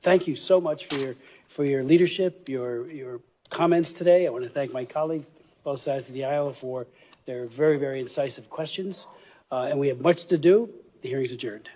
Thank you so much for your leadership, your comments today. I want to thank my colleagues, both sides of the aisle, for their very, very incisive questions. And we have much to do. The hearing is adjourned.